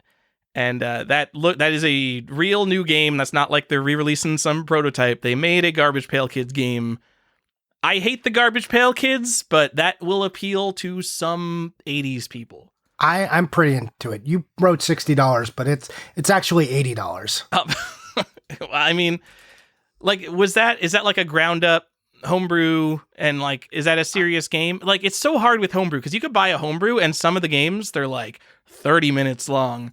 And that is a real new game. That's not like they're re-releasing some prototype. They made a Garbage Pail Kids game. I hate the Garbage Pail Kids, but that will appeal to some 80s people. I'm pretty into it. You wrote $60, but it's actually $80. I mean, like, is that like a ground up homebrew, and like, is that a serious game? Like, it's so hard with homebrew because you could buy a homebrew and some of the games, they're like 30 minutes long.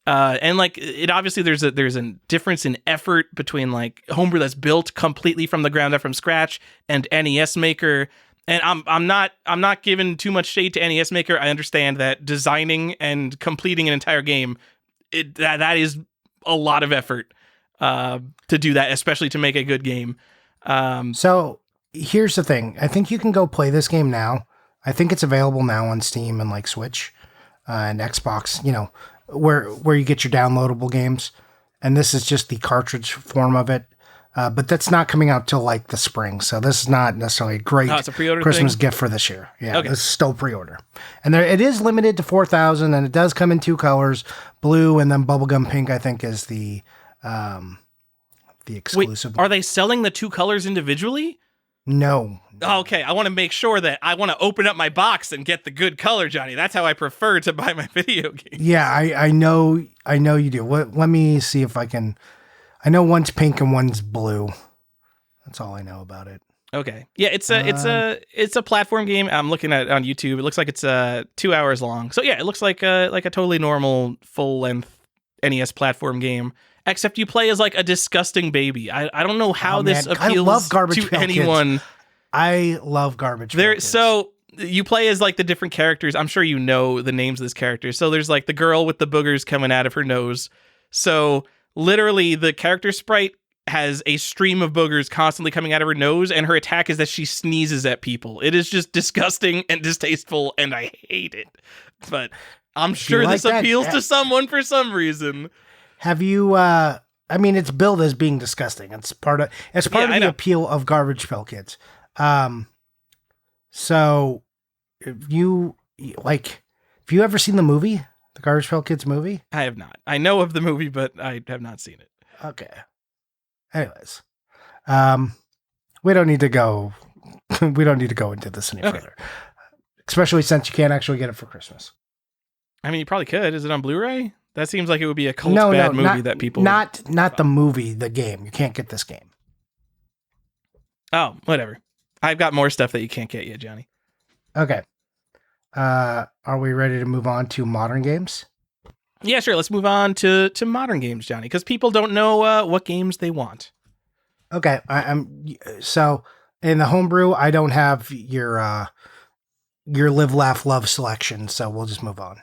And like, it obviously there's a difference in effort between like homebrew that's built completely from the ground up from scratch and NESMaker. And I'm not giving too much shade to NESMaker. I understand that designing and completing an entire game, that is a lot of effort to do that, especially to make a good game. So here's the thing. I think you can go play this game now. I think it's available now on Steam and like Switch and Xbox, you know, where you get your downloadable games. And this is just the cartridge form of it. But that's not coming out till like the spring. So this is not necessarily a great it's a pre-order Christmas thing? gift for this year. Yeah, Okay. This is still pre-order. And it is limited to 4,000 and it does come in 2 colors, blue and then bubblegum pink, I think is the exclusive. Wait, are they selling the 2 colors individually? No. Okay, I want to make sure that I want to open up my box and get the good color, Johnny. That's how I prefer to buy my video games. Yeah, I know you do. Let me see if I can. I know one's pink and one's blue. That's all I know about it. Okay. Yeah, it's a platform game. I'm looking at it on YouTube. It looks like it's 2 hours long. So yeah, it looks like a totally normal full length NES platform game. Except you play as like a disgusting baby. I don't know how this appeals to anyone. Kids. I love Garbage Pail Kids. So you play as like the different characters. I'm sure you know the names of this character. So there's like the girl with the boogers coming out of her nose. So literally the character sprite has a stream of boogers constantly coming out of her nose, and her attack is that she sneezes at people. It is just disgusting and distasteful, and I hate it. But I'm sure this appeals to someone for some reason. Have you I mean, it's billed as being disgusting. It's part of the appeal of Garbage Pail Kids. So if you ever seen the movie, the Garbage Pail Kids movie? I have not. I know of the movie, but I have not seen it. Okay. Anyways, we don't need to go into this any further, especially since you can't actually get it for Christmas. I mean, you probably could. Is it on Blu-ray? That seems like it would be a cult bad movie that people not the movie, the game. You can't get this game. Oh, whatever. I've got more stuff that you can't get yet, Johnny. Okay. Are we ready to move on to modern games? Yeah, sure. Let's move on to modern games, Johnny, because people don't know what games they want. Okay. So in the homebrew, I don't have your live, laugh, love selection, so we'll just move on.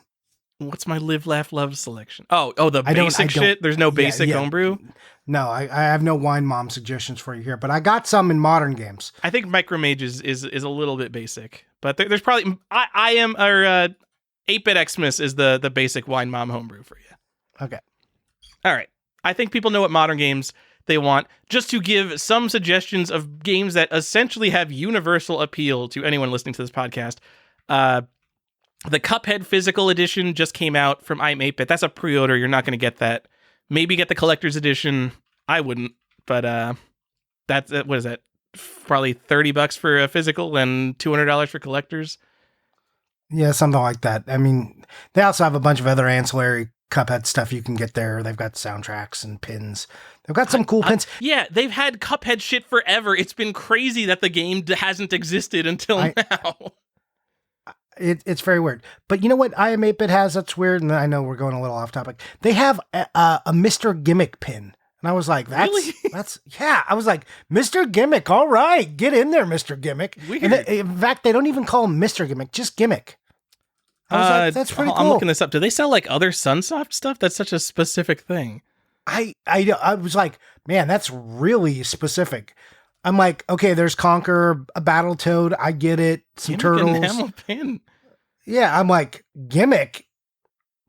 What's my live, laugh, love selection? Oh, the basic shit? There's no basic homebrew? No, I have no wine mom suggestions for you here, but I got some in modern games. I think Micromage is a little bit basic, but there's probably 8-Bit Xmas is the basic wine mom homebrew for you. Okay. All right. I think people know what modern games they want. Just to give some suggestions of games that essentially have universal appeal to anyone listening to this podcast. The Cuphead physical edition just came out from I'm 8-Bit. That's a pre-order. You're not going to get that. Maybe get the collector's edition. I wouldn't, but that's what is that? Probably $30 for a physical and $200 for collectors. Yeah, something like that. I mean, they also have a bunch of other ancillary Cuphead stuff you can get there. They've got soundtracks and pins. They've got some cool pins. Yeah, they've had Cuphead shit forever. It's been crazy that the game hasn't existed until now. It's very weird. But you know what I Am 8-Bit has that's weird? And I know we're going a little off topic. They have a Mr. Gimmick pin. And I was like, Really? yeah. I was like, Mr. Gimmick, all right. Get in there, Mr. Gimmick. Weird. And in fact, they don't even call him Mr. Gimmick, just Gimmick. I was like, that's pretty cool. I'm looking this up. Do they sell like other Sunsoft stuff? That's such a specific thing. I was like, man, that's really specific. I'm like, okay, there's Conquer, a Battletoad. I get it. Some Gimmick turtles. enamel pin. Yeah, I'm like, Gimmick.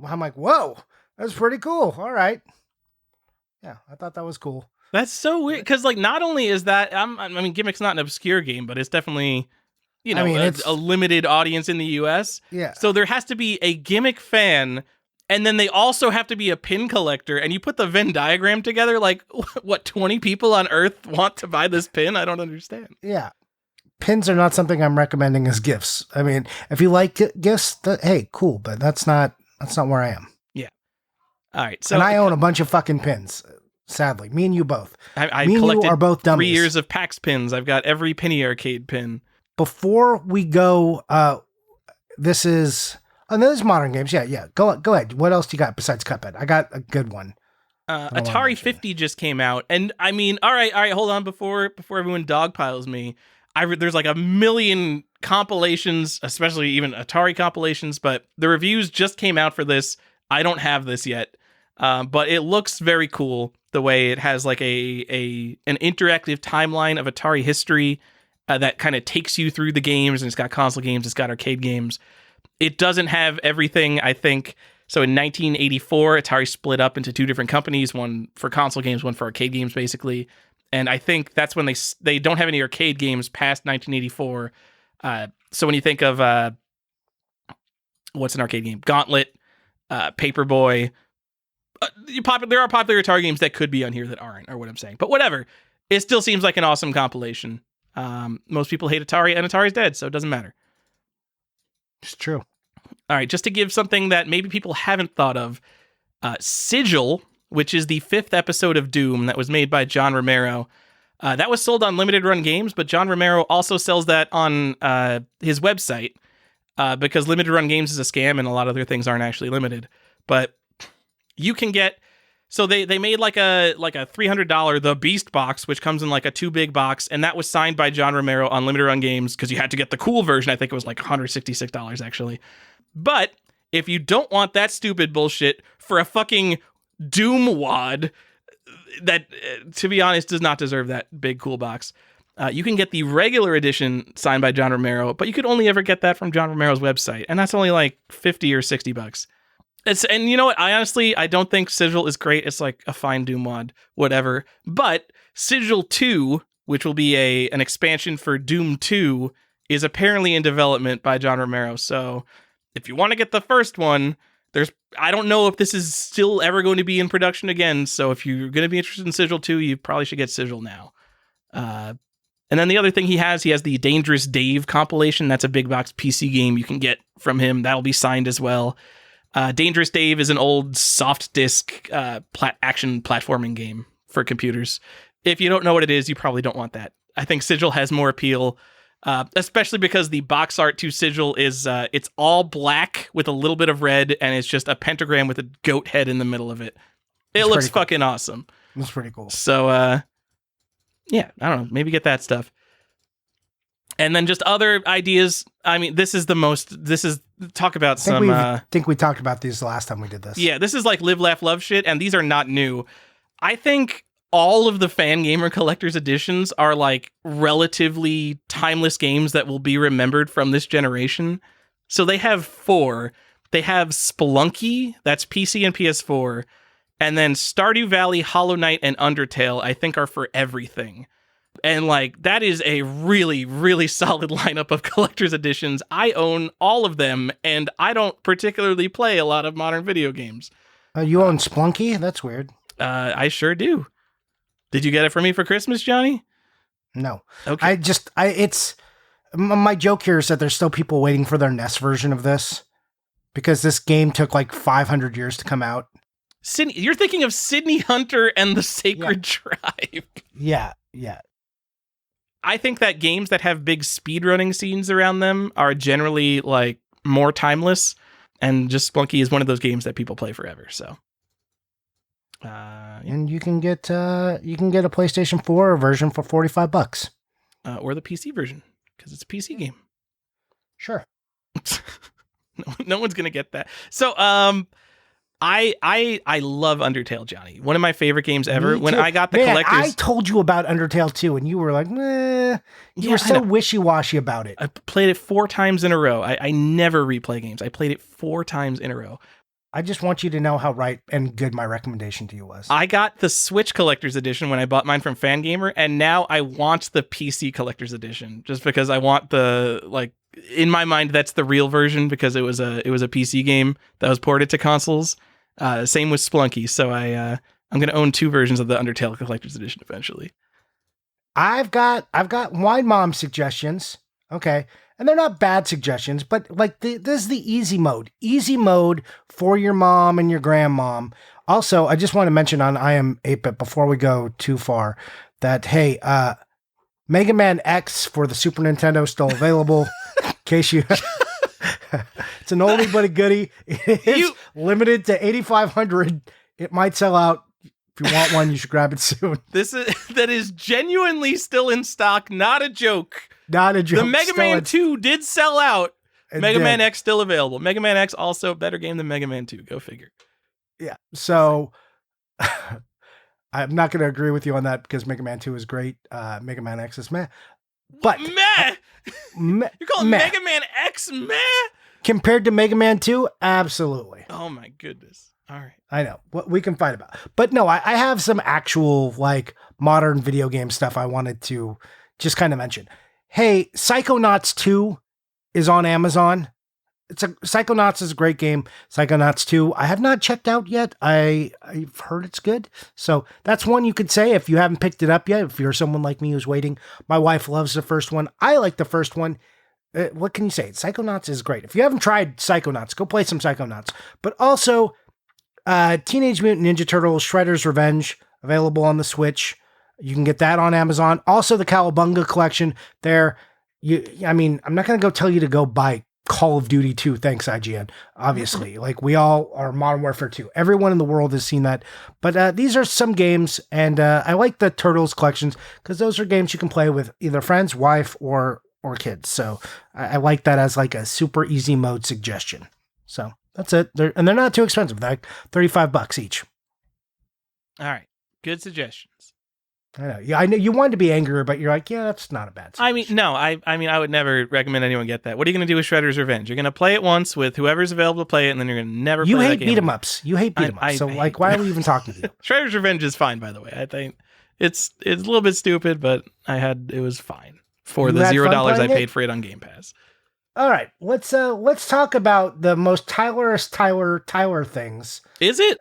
I'm like, whoa, that's pretty cool. All right. Yeah, I thought that was cool. That's so weird. Because like, not only is that, I mean, Gimmick's not an obscure game, but it's definitely, you know, it's a limited audience in the US. Yeah. So there has to be a Gimmick fan, and then they also have to be a pin collector. And you put the Venn diagram together, like, what, 20 people on Earth want to buy this pin? I don't understand. Yeah. Pins are not something I'm recommending as gifts. I mean, if you like gifts, hey, cool, but that's not where I am. Yeah. All right. So, and I own a bunch of fucking pins. Sadly, me and you both. I me and collected you are both dummies. 3 years of PAX pins. I've got every Penny Arcade pin. Before we go, this is modern games. Yeah. Go ahead. What else do you got besides Cuphead? I got a good one. Atari 50 just came out, and I mean, all right. Hold on, before everyone dogpiles me, there's like a million compilations, especially even Atari compilations, but the reviews just came out for this. I don't have this yet, but it looks very cool. The way it has like an interactive timeline of Atari history that kind of takes you through the games, and it's got console games, it's got arcade games. It doesn't have everything, I think. So in 1984, Atari split up into two different companies, one for console games, one for arcade games, basically. And I think that's when they don't have any arcade games past 1984. So when you think of what's an arcade game? Gauntlet, Paperboy. There are popular Atari games that could be on here that aren't, or what I'm saying. But whatever. It still seems like an awesome compilation. Most people hate Atari, and Atari's dead, so it doesn't matter. It's true. All right, just to give something that maybe people haven't thought of, Sigil, which is the 5th episode of Doom that was made by John Romero. That was sold on Limited Run Games, but John Romero also sells that on his website because Limited Run Games is a scam and a lot of other things aren't actually limited. But you can get... So they made like a $300 The Beast box, which comes in like a 2 big box, and that was signed by John Romero on Limited Run Games because you had to get the cool version. I think it was like $166 actually. But if you don't want that stupid bullshit for a fucking Doom wad that, to be honest, does not deserve that big cool box, you can get the regular edition signed by John Romero, but you could only ever get that from John Romero's website, and that's only like $50 or $60. And you know what? I don't think Sigil is great. It's like a fine Doom wad, whatever. But Sigil 2, which will be an expansion for Doom 2, is apparently in development by John Romero. So if you want to get the first one, I don't know if this is still ever going to be in production again. So if you're going to be interested in Sigil 2, you probably should get Sigil now. And then the other thing he has the Dangerous Dave compilation. That's a big box PC game you can get from him. That'll be signed as well. Dangerous Dave is an old soft disk action platforming game for computers. If you don't know what it is, you probably don't want that. I think Sigil has more appeal, especially because the box art to Sigil is it's all black with a little bit of red, and it's just a pentagram with a goat head in the middle of it. It looks fucking awesome. It's pretty cool. So, yeah, I don't know. Maybe get that stuff. And then just other ideas. I mean, talk about some... I think we talked about these the last time we did this. Yeah, this is like live, laugh, love shit, and these are not new. I think all of the FanGamer Collector's Editions are like relatively timeless games that will be remembered from this generation. So they have 4. They have Spelunky, that's PC and PS4, and then Stardew Valley, Hollow Knight, and Undertale, I think are for everything. And like, that is a really, really solid lineup of collector's editions. I own all of them, and I don't particularly play a lot of modern video games. You own Spelunky? That's weird. I sure do. Did you get it for me for Christmas, Johnny? No. Okay. My joke here is that there's still people waiting for their NES version of this because this game took like 500 years to come out. You're thinking of Sydney Hunter and the Sacred Tribe. Yeah. I think that games that have big speedrunning scenes around them are generally like more timeless, and just Spelunky is one of those games that people play forever. So, and you can get a PlayStation 4 version for $45, or the PC version because it's a PC game. Sure. No one's gonna get that. So, I love Undertale, Johnny. One of my favorite games ever. When I got the collector's, I told you about Undertale too, and you were like, "Meh." You were so wishy-washy about it. I played it 4 times in a row. I never replay games. I played it 4 times in a row. I just want you to know how right and good my recommendation to you was. I got the Switch Collector's Edition when I bought mine from FanGamer, and now I want the PC Collector's Edition just because I want in my mind, that's the real version because it was a PC game that was ported to consoles. Same with Spelunky. So I'm going to own 2 versions of the Undertale Collector's Edition eventually. I've got Wine Mom suggestions. Okay. And they're not bad suggestions, but this is the easy mode for your mom and your grandmom. Also, I just want to mention on I Am 8-Bit before we go too far that, hey, Mega Man X for the Super Nintendo is still available. In case you, it's an oldie but a goodie. It is limited to 8,500. It might sell out. If you want one, you should grab it soon. That is genuinely still in stock. Not a joke. Not a joke. The Mega Man 2 did sell out. Mega Man X still available. Mega Man X also a better game than Mega Man 2. Go figure. Yeah. So I'm not going to agree with you on that because Mega Man 2 is great. Mega Man X is meh. But meh. You're calling Mega Man X meh? Compared to Mega Man 2? Absolutely. Oh my goodness. All right. I know. What we can fight about. But no, I have some actual modern video game stuff I wanted to just kind of mention. Hey, Psychonauts 2 is on Amazon. Psychonauts is a great game. Psychonauts 2, I have not checked out yet. I've heard it's good. So that's one you could say if you haven't picked it up yet, if you're someone like me who's waiting. My wife loves the first one. I like the first one. What can you say? Psychonauts is great. If you haven't tried Psychonauts, go play some Psychonauts. But also, Teenage Mutant Ninja Turtles Shredder's Revenge, available on the Switch. You can get that on Amazon. Also, the Cowabunga collection there. I'm not going to go tell you to go buy Call of Duty 2. Thanks, IGN. Obviously, we all are Modern Warfare 2. Everyone in the world has seen that. But these are some games, and I like the Turtles collections because those are games you can play with either friends, wife, or kids. So I like that as a super easy mode suggestion. So that's it. They're not too expensive. They're $35 each. All right. Good suggestions. I know. Yeah, I know you wanted to be angrier, but you're like, yeah, that's not a bad suggestion. I would never recommend anyone get that. What are you going to do with Shredder's Revenge? You're going to play it once with whoever's available to play it, and then you're going to never play that game. You hate beat 'em ups. You hate beat 'em ups. So why are we even talking to you? Shredder's Revenge is fine, by the way. I think it's a little bit stupid, but it was fine for the $0 I paid for it on Game Pass. All right, let's talk about the most Tyler things. Is it?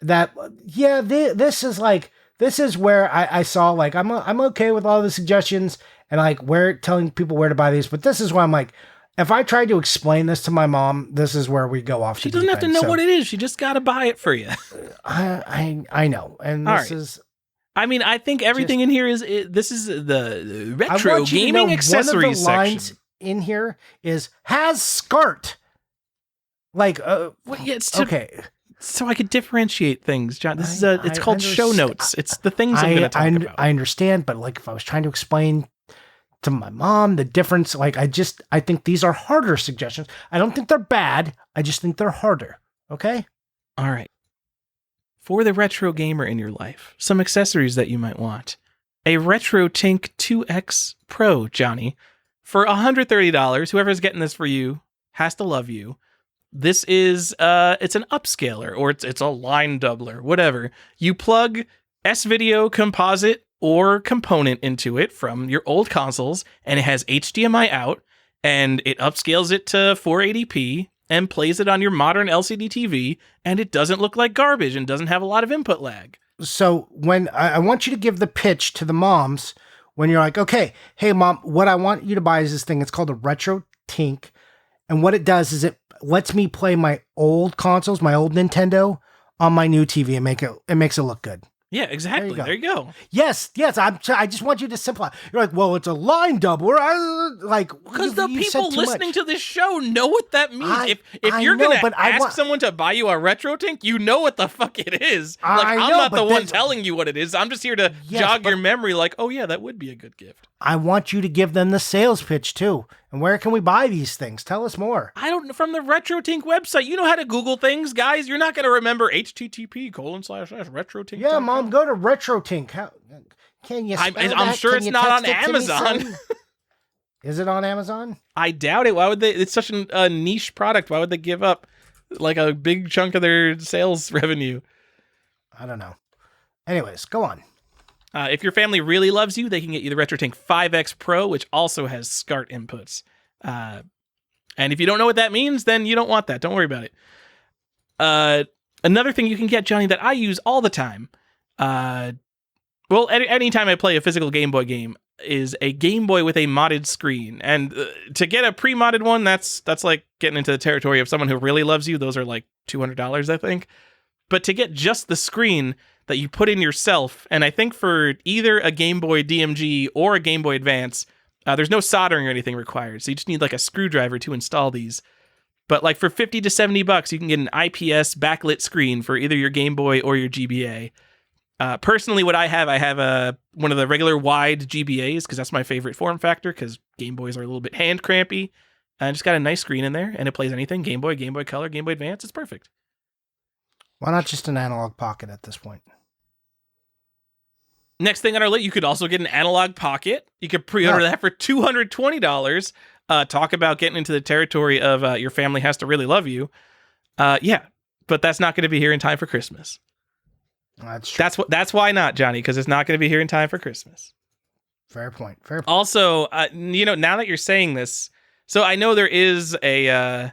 This is where I saw I'm okay with all the suggestions and where telling people where to buy these, but this is why I'm if I tried to explain this to my mom, this is where we go off. She doesn't have to know what it is. She just got to buy it for you. I know, and this is. I think everything in here this is the retro gaming accessories section. In here has SCART. It's okay. So I could differentiate things, John. This it's called show notes. It's the things I'm going to talk about. I understand, but if I was trying to explain to my mom the difference, I think these are harder suggestions. I don't think they're bad. I just think they're harder. Okay? All right. For the retro gamer in your life, some accessories that you might want. A RetroTINK 2X Pro, Johnny. For $130, whoever's getting this for you has to love you. This is it's an upscaler, or it's a line doubler, whatever. You plug S-Video composite or component into it from your old consoles, and it has HDMI out, and it upscales it to 480p and plays it on your modern LCD TV, and it doesn't look like garbage and doesn't have a lot of input lag. So when I want you to give the pitch to the moms, when you're okay, hey mom, what I want you to buy is this thing. It's called a RetroTINK, and what it does is it lets me play my old consoles, my old Nintendo, on my new TV and it makes it look good. Yeah, exactly. There you go. Yes. I just want you to simplify. You're like, well, it's a line doubler. Because the people listening to this show know what that means. If you're going to ask someone to buy you a RetroTINK, you know what the fuck it is. I'm not the one telling you what it is. I'm just here to jog your memory like, oh yeah, that would be a good gift. I want you to give them the sales pitch too. And where can we buy these things? Tell us more. I don't know. From the RetroTINK website. You know how to Google things, guys. You're not going to remember http://RetroTINK. Yeah, Mom, go to RetroTINK. How can you spell that? I'm sure it's not on Amazon. Is it on Amazon? I doubt it. Why would they? It's such a niche product. Why would they give up like a big chunk of their sales revenue? I don't know. Anyways, go on. If your family really loves you, they can get you the RetroTINK 5X Pro, which also has SCART inputs. And if you don't know what that means, then you don't want that. Don't worry about it. Another thing you can get, Johnny, that I use all the time, anytime I play a physical Game Boy game, is a Game Boy with a modded screen. And to get a pre-modded one, that's like getting into the territory of someone who really loves you. Those are like $200, I think. But to get just the screen that you put in yourself, and I think for either a Game Boy DMG or a Game Boy Advance, there's no soldering or anything required, so you just need like a screwdriver to install these. But like for $50 to $70, you can get an IPS backlit screen for either your Game Boy or your GBA. Personally, what I have one of the regular wide GBAs, because that's my favorite form factor, because Game Boys are a little bit hand crampy. I just got a nice screen in there, and it plays anything. Game Boy, Game Boy Color, Game Boy Advance, it's perfect. Why not just an analog pocket at this point? Next thing on our list, you could also get an analog pocket. You could pre-order that for $220. Talk about getting into the territory of your family has to really love you. Yeah, but that's not going to be here in time for Christmas. That's true. That's why not, Johnny, because it's not going to be here in time for Christmas. Fair point. Also, now that you're saying this, so I know there is a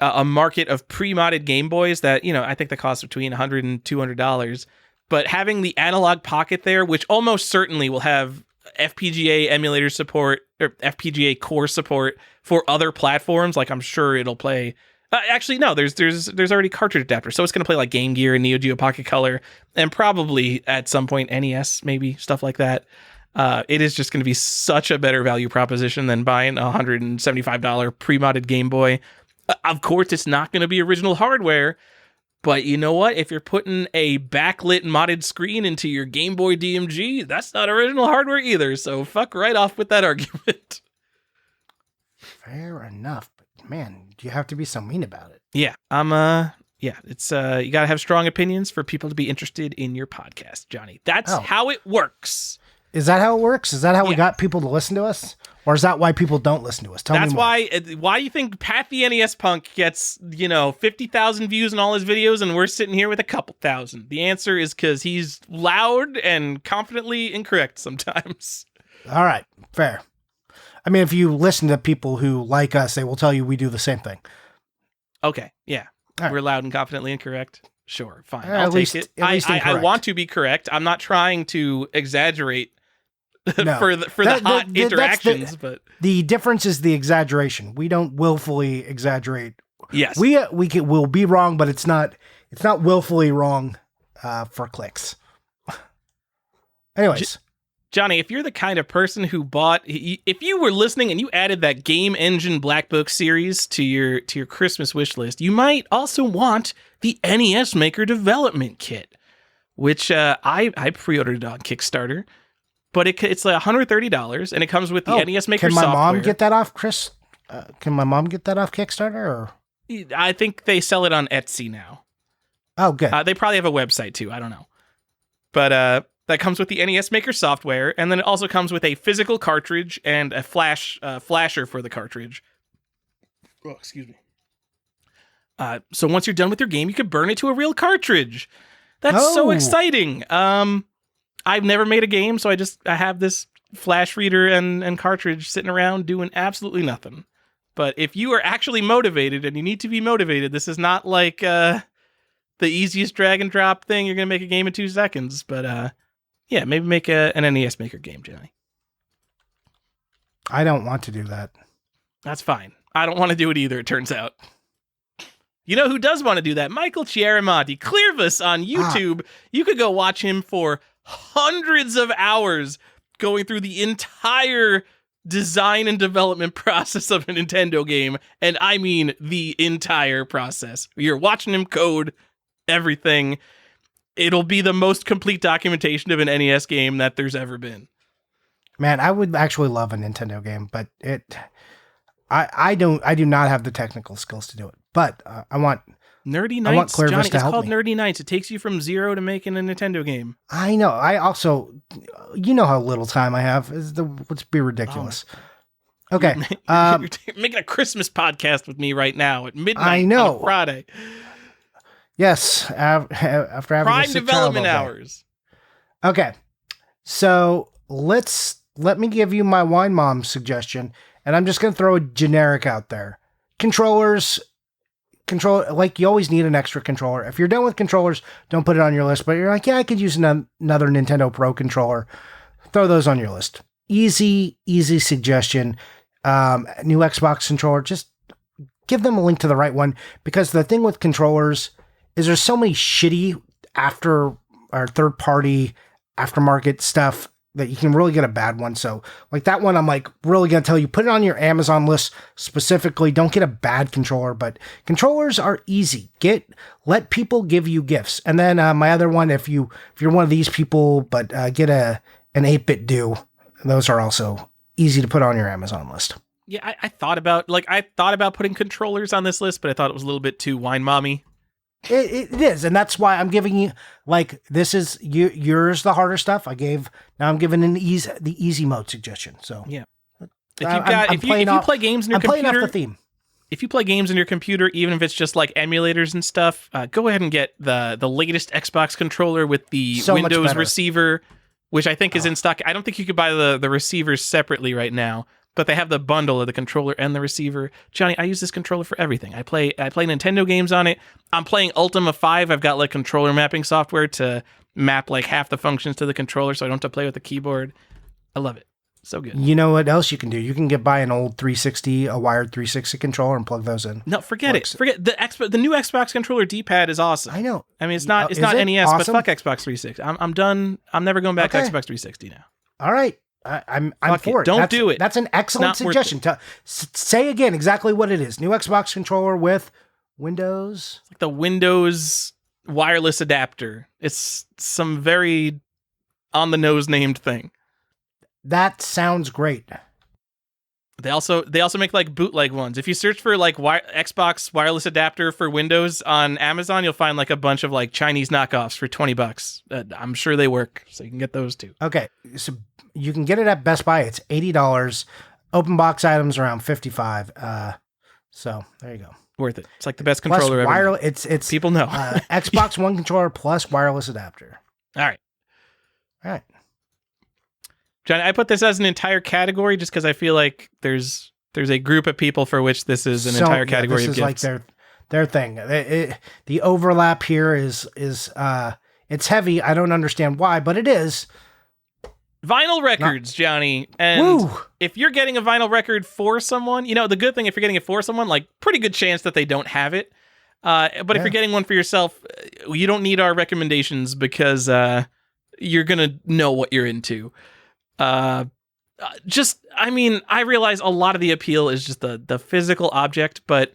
market of pre-modded Game Boys that, I think the cost between $100 and $200. But having the analog pocket there, which almost certainly will have FPGA emulator support or FPGA core support for other platforms, like I'm sure it'll play. Actually, no, there's already cartridge adapters, so it's going to play like Game Gear and Neo Geo Pocket Color, and probably at some point NES, maybe stuff like that. It is just going to be such a better value proposition than buying a $175 pre-modded Game Boy. Of course, it's not going to be original hardware. But you know what? If you're putting a backlit modded screen into your Game Boy DMG, that's not original hardware either. So fuck right off with that argument. Fair enough. But man, you have to be so mean about it. Yeah. It's you got to have strong opinions for people to be interested in your podcast, Johnny. That's how it works. Is that how it works? Is that how we got people to listen to us? Or is that why people don't listen to us? Tell me more. That's why you think Pat the NES Punk gets, 50,000 views in all his videos and we're sitting here with a couple thousand. The answer is because he's loud and confidently incorrect sometimes. All right. Fair. I mean, if you listen to people who like us, they will tell you we do the same thing. Okay. Yeah. Right. We're loud and confidently incorrect. Sure. Fine. I'll take it. I want to be correct. I'm not trying to exaggerate. No. for the hot interactions, but the difference is the exaggeration. We don't willfully exaggerate. Yes, we'll be wrong, but it's not willfully wrong for clicks. Anyways, Johnny, if you're the kind of person who if you were listening and you added that Game Engine Black Book series to your Christmas wish list, you might also want the NESMaker Development Kit, which I pre-ordered on Kickstarter. But it's like $130, and it comes with the NESMaker software. Can my mom get that off, Chris? Can my mom get that off Kickstarter? Or? I think they sell it on Etsy now. Oh, good. They probably have a website, too. I don't know. But that comes with the NESMaker software, and then it also comes with a physical cartridge and a flasher for the cartridge. Oh, excuse me. So once you're done with your game, you can burn it to a real cartridge. That's so exciting. I've never made a game, so I have this flash reader and cartridge sitting around doing absolutely nothing. But if you are actually motivated, and you need to be motivated, this is not like the easiest drag and drop thing. You're going to make a game in 2 seconds. But maybe make an NESMaker game, Johnny. I don't want to do that. That's fine. I don't want to do it either, it turns out. You know who does want to do that? Michael Chiaramonti. Clearvis on YouTube. You could go watch him for hundreds of hours going through the entire design and development process of a Nintendo game. And I mean the entire process. You're watching him code everything. It'll be the most complete documentation of an NES game that there's ever been. Man, I would actually love a Nintendo game, but I do not have the technical skills to do it. But I want Nerdy Nights, Johnny. It's called Nerdy Nights. It takes you from zero to making a Nintendo game. I know. I also, you know how little time I have. Let's be ridiculous. Okay, you're making a Christmas podcast with me right now at midnight. I know. On a Friday. Yes, after having Prime development hours. Okay, so let me give you my wine mom suggestion, and I'm just going to throw a generic out there. Controllers, like you always need an extra controller. If you're done with controllers, don't put it on your list, but you're like, yeah, I could use another Nintendo Pro controller. Throw those on your list. Easy suggestion. New Xbox controller, just give them a link to the right one, because the thing with controllers is there's so many shitty third-party aftermarket stuff that you can really get a bad one. So like that one, I'm like really going to tell you, put it on your Amazon list specifically. Don't get a bad controller, but controllers are easy. Let people give you gifts. And then my other one, if you're one of these people, but get an 8-bit do. Those are also easy to put on your Amazon list. Yeah, I thought about putting controllers on this list, but I thought it was a little bit too wine mommy. It is, and that's why I'm giving you, like, this is yours the harder stuff. Now I'm giving the easy mode suggestion. So yeah, if you play games in your computer, playing off the theme. If you play games in your computer, even if it's just like emulators and stuff, go ahead and get the latest Xbox controller with the Windows receiver, which I think is in stock. I don't think you could buy the receivers separately right now, but they have the bundle of the controller and the receiver. Johnny, I use this controller for everything. I play Nintendo games on it. I'm playing Ultima 5. I've got like controller mapping software to map like half the functions to the controller so I don't have to play with the keyboard. I love it. So good. You know what else you can do? You can buy an old 360, a wired 360 controller and plug those in. No, forget it. Forget the new Xbox controller D-pad is awesome. I know. I mean, it's not NES, awesome? But fuck Xbox 360. I'm done. I'm never going back to Xbox 360 now. All right. I'm for it. Don't do it. That's an excellent suggestion. Say again exactly what it is. New Xbox controller with Windows. It's like the Windows wireless adapter. It's some very on the nose named thing. That sounds great. They also make like bootleg ones. If you search for like Xbox wireless adapter for Windows on Amazon, you'll find like a bunch of like Chinese knockoffs for $20. I'm sure they work, so you can get those too. Okay, so you can get it at Best Buy. It's $80. Open box items around $55. So there you go. Worth it. It's like the best controller ever. It's people know. Xbox One controller plus wireless adapter. All right. Johnny, I put this as an entire category just because I feel like there's a group of people for which this is an entire category of gifts. This is like their thing. The overlap here is it's heavy. I don't understand why, but it is. Vinyl records, Johnny. And if you're getting a vinyl record for someone, the good thing if you're getting it for someone, like pretty good chance that they don't have it. But if you're getting one for yourself, you don't need our recommendations because you're going to know what you're into. I realize a lot of the appeal is just the physical object, but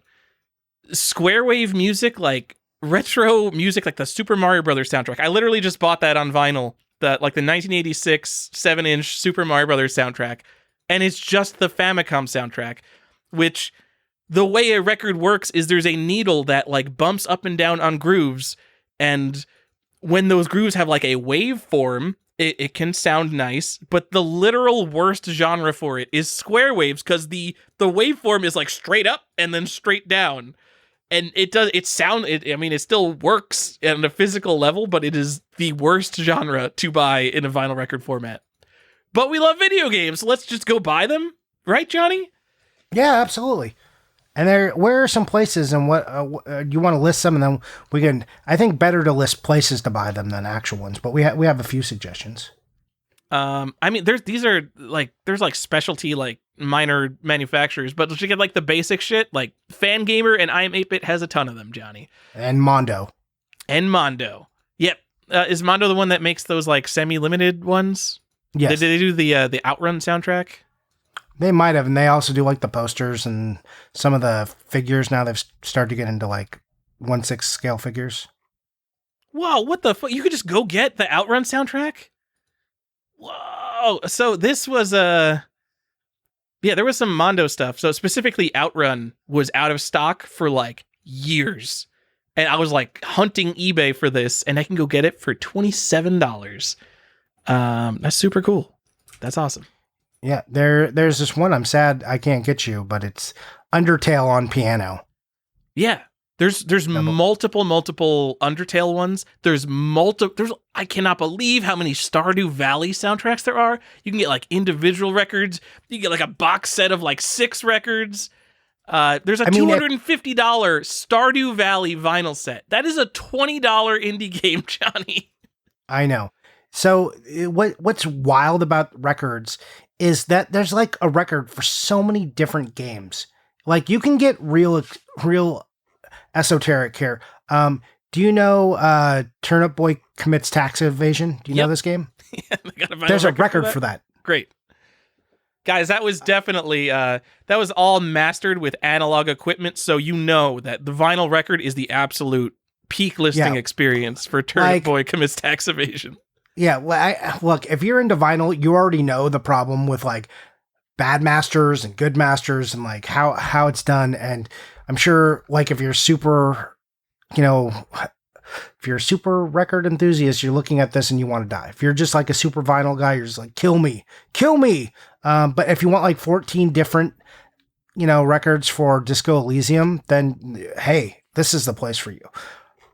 square wave music, like retro music, like the Super Mario Brothers soundtrack. I literally just bought that on vinyl, the 1986 7-inch Super Mario Brothers soundtrack, and it's just the Famicom soundtrack, which the way a record works is there's a needle that like bumps up and down on grooves, and when those grooves have like a waveform, it can sound nice, but the literal worst genre for it is square waves because the waveform is like straight up and then straight down. And it still works at a physical level, but it is the worst genre to buy in a vinyl record format. But we love video games, so let's just go buy them. Right, Johnny? Yeah, absolutely. And where are some places, and what you want to list some of them? We can. I think better to list places to buy them than actual ones, but we have a few suggestions. I mean, there's like specialty like minor manufacturers, but you get like the basic shit. Like FanGamer and I Am 8-Bit has a ton of them, Johnny. And Mondo. Yep. Is Mondo the one that makes those like semi-limited ones? Yes. Did they do the Outrun soundtrack? They might have, and they also do like the posters and some of the figures. Now they've started to get into like 1/6 scale figures. Whoa, what the fuck? You could just go get the Outrun soundtrack? Whoa. So this was there was some Mondo stuff. So specifically Outrun was out of stock for like years. And I was like hunting eBay for this, and I can go get it for $27. That's super cool. That's awesome. Yeah, there's this one I'm sad I can't get you, but it's Undertale on piano. Yeah. There's multiple Undertale ones. I cannot believe how many Stardew Valley soundtracks there are. You can get like individual records. You can get like a box set of like 6 records. There's a $250 Stardew Valley vinyl set. That is a $20 indie game, Johnny. I know. So what's wild about records is that there's like a record for so many different games. Like you can get real esoteric here. Do you know Turnip Boy Commits Tax Evasion? Do you know this game? Yeah, there's a record for that. Great. Guys, that was definitely, that was all mastered with analog equipment, so you know that the vinyl record is the absolute peak listening experience for Turnip Boy Commits Tax Evasion. Yeah, well, look, if you're into vinyl, you already know the problem with like bad masters and good masters and like how it's done. And I'm sure like if you're super, if you're a super record enthusiast, you're looking at this and you want to die. If you're just like a super vinyl guy, you're just like, kill me. But if you want like 14 different, records for Disco Elysium, then hey, this is the place for you.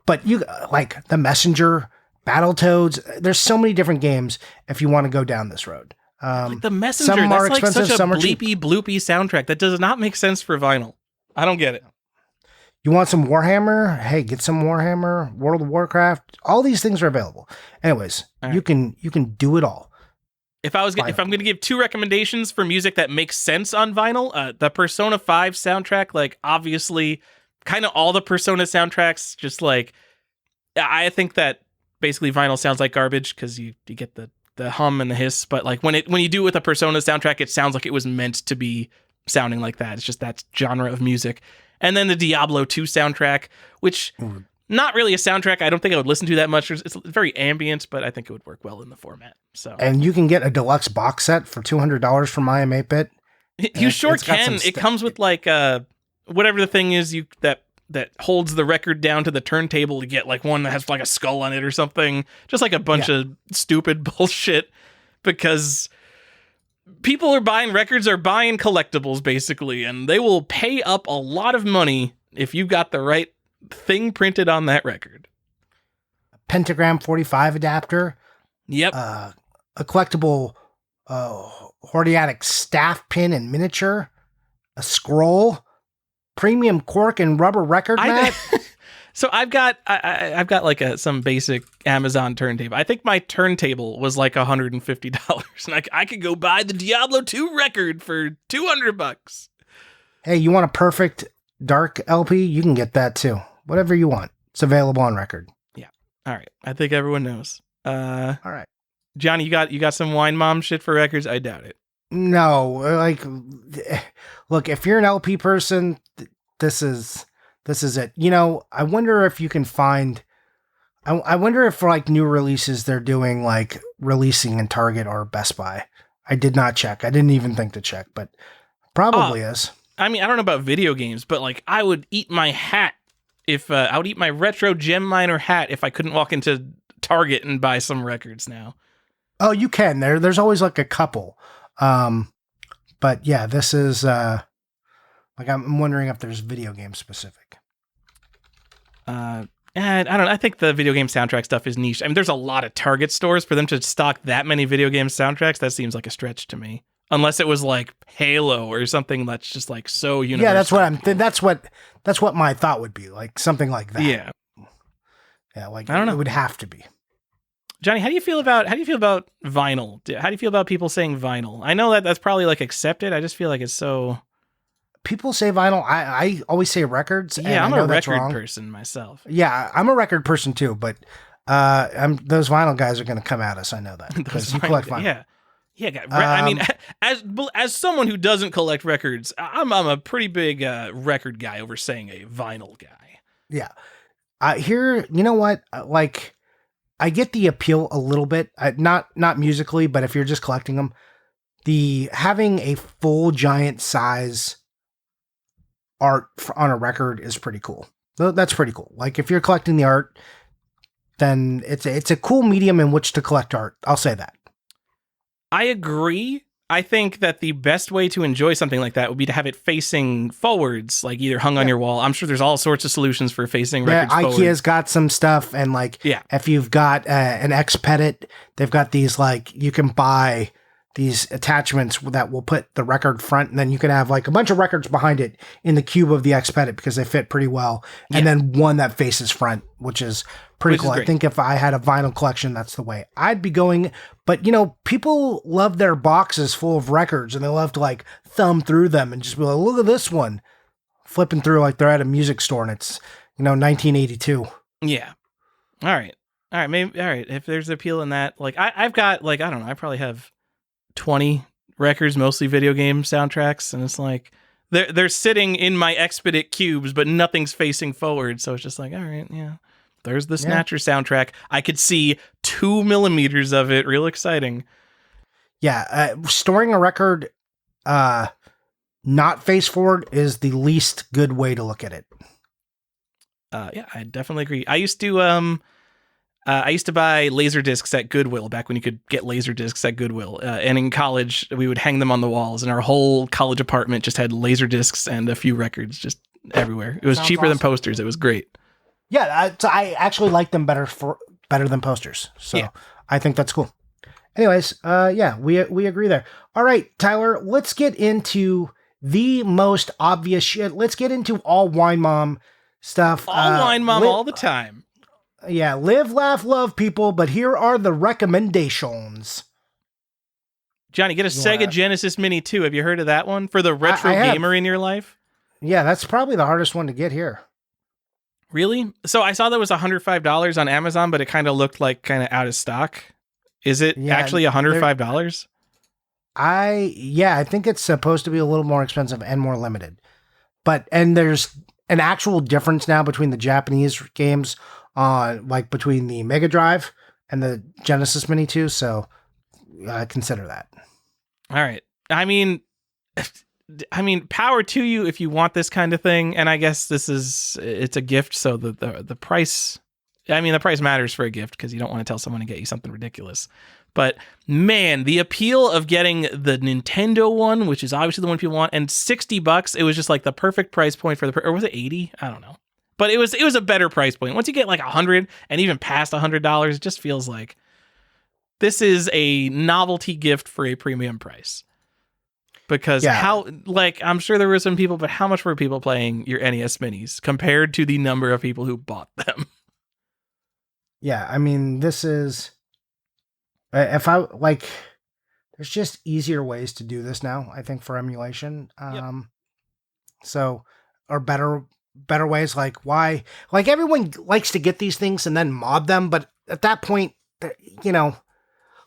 But you like The Messenger, Battletoads, there's so many different games if you want to go down this road. Like The Messenger, that's like such a bleepy bloopy soundtrack that does not make sense for vinyl. I don't get it. You want some Warhammer? Hey, get some Warhammer, World of Warcraft. All these things are available. Anyways, all right. You can do it all. If I'm going to give 2 recommendations for music that makes sense on vinyl, the Persona 5 soundtrack, like obviously kind of all the Persona soundtracks, just like I think that basically vinyl sounds like garbage because you get the hum and the hiss, but like when you do it with a Persona soundtrack, it sounds like it was meant to be sounding like that. It's just that genre of music. And then the Diablo 2 soundtrack, which not really a soundtrack I don't think I would listen to that much. It's very ambient, but I think it would work well in the format. So, and you can get a deluxe box set for $200 from I Am 8-Bit. You sure can. It comes with like whatever the thing is that holds the record down to the turntable to get like one that has like a skull on it or something. Just like a bunch of stupid bullshit because people are buying records are buying collectibles basically, and they will pay up a lot of money if you got the right thing printed on that record. A Pentagram 45 adapter. Yep. A collectible Hordiatic staff pin and miniature. A scroll. Premium cork and rubber record mat. So I've got like some basic Amazon turntable. I think my turntable was like $150, and I could go buy the Diablo 2 record for $200. Hey, you want a perfect dark LP? You can get that too. Whatever you want, it's available on record. Yeah. All right. I think everyone knows. All right, Johnny, you got some wine mom shit for records? I doubt it. No, like, look, if you're an LP person, this is it. I wonder if you can find, I wonder if for like new releases, they're doing like releasing in Target or Best Buy. I did not check. I didn't even think to check, but probably is. I mean, I don't know about video games, but like I would eat my hat if I would eat my retro gem miner hat if I couldn't walk into Target and buy some records now. Oh, you can. There's always like a couple. But yeah, this is like I'm wondering if there's video game specific. And I don't know. I think the video game soundtrack stuff is niche. I mean, there's a lot of Target stores for them to stock that many video game soundtracks. That seems like a stretch to me. Unless it was like Halo or something that's just like so universal. Yeah, that's what my thought would be, like something like that. Yeah. Yeah, like I don't know. It would have to be. Johnny, how do you feel about vinyl? How do you feel about people saying vinyl? I know that that's probably like accepted. I just feel like it's so. People say vinyl. I always say records. Yeah, and I'm I know a that's record wrong. person myself. Yeah, I'm a record person too, but those vinyl guys are going to come at us. I know that because you collect vinyl. Yeah. I mean, as someone who doesn't collect records, I'm a pretty big record guy over saying a vinyl guy. Yeah. Here, you know what? Like, I get the appeal a little bit, not musically, but if you're just collecting them, having a full giant size art on a record is pretty cool. That's pretty cool. Like, if you're collecting the art, then it's a cool medium in which to collect art. I'll say that. I agree. I think that the best way to enjoy something like that would be to have it facing forwards, like either hung on your wall. I'm sure there's all sorts of solutions for facing records forward. IKEA's got some stuff, and like, if you've got an Expedit, they've got these, like, you can buy these attachments that will put the record front, and then you can have like a bunch of records behind it in the cube of the Expedit because they fit pretty well, and then one that faces front, which is pretty cool. I think if I had a vinyl collection, that's the way I'd be going. But, you know, people love their boxes full of records, and they love to like thumb through them and just be like, look at this one, flipping through like they're at a music store and it's, 1982. Yeah. All right. Maybe. All right. If there's appeal in that, like I've got like, I don't know, I probably have 20 records, mostly video game soundtracks, and it's like they're sitting in my Expedit cubes, but nothing's facing forward. So it's just like, all right, yeah. There's the Snatcher soundtrack. I could see 2 millimeters of it. Real exciting. Yeah. Storing a record not face forward is the least good way to look at it. Yeah, I definitely agree. I used to buy laser discs at Goodwill back when you could get laser discs at Goodwill. And in college, we would hang them on the walls, and our whole college apartment just had laser discs and a few records just everywhere. It was cheaper than posters. It was great. Yeah, I actually like them better than posters. So I think that's cool. Anyways, we agree there. All right, Tyler, let's get into the most obvious shit. Let's get into all Wine Mom stuff. All Wine Mom all the time. Yeah, live, laugh, love, people, but here are the recommendations. Johnny, get a Sega Genesis Mini 2. Have you heard of that one? For the retro gamer in your life? Yeah, that's probably the hardest one to get here. Really? So I saw that was $105 on Amazon, but it kind of looked like kind of out of stock. Is it actually $105? I think it's supposed to be a little more expensive and more limited. And there's an actual difference now between the Japanese games like between the Mega Drive and the Genesis Mini 2, so consider that. All right. I mean, power to you if you want this kind of thing, and I guess it's a gift, so the price, the price matters for a gift because you don't want to tell someone to get you something ridiculous. But man, the appeal of getting the Nintendo one, which is obviously the one people want, and $60, it was just like the perfect price point for or was it 80? I don't know. But it was a better price point. Once you get like 100 and even past $100, it just feels like this is a novelty gift for a premium price. Because I'm sure there were some people, but how much were people playing your NES Minis compared to the number of people who bought them? Yeah, this is, there's just easier ways to do this now, I think, for emulation. Or better ways, like why, like everyone likes to get these things and then mod them, but at that point,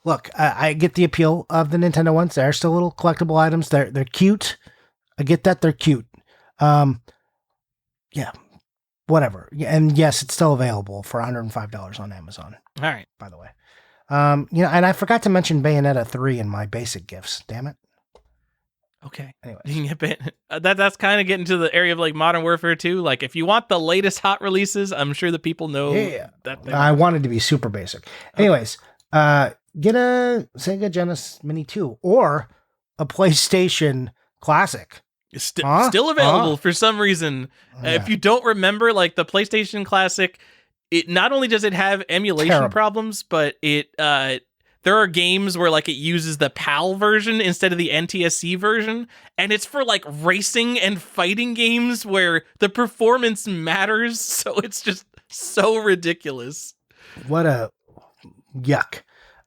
look, I get the appeal of the Nintendo ones. They're still little collectible items. They're cute. I get that they're cute. Whatever. And yes, it's still available for $105 on Amazon. All right. By the way, and I forgot to mention Bayonetta 3 in my basic gifts. Damn it. Okay. Anyway, that's kind of getting to the area of like Modern Warfare 2. Like, if you want the latest hot releases, I'm sure the people know that. I wanted to be super basic. Anyways, get a Sega Genesis Mini 2 or a PlayStation Classic. Still available for some reason. If you don't remember, like the PlayStation Classic, it not only does it have emulation problems, but there are games where like it uses the PAL version instead of the NTSC version, and it's for like racing and fighting games where the performance matters. So it's just so ridiculous. What a Yuck.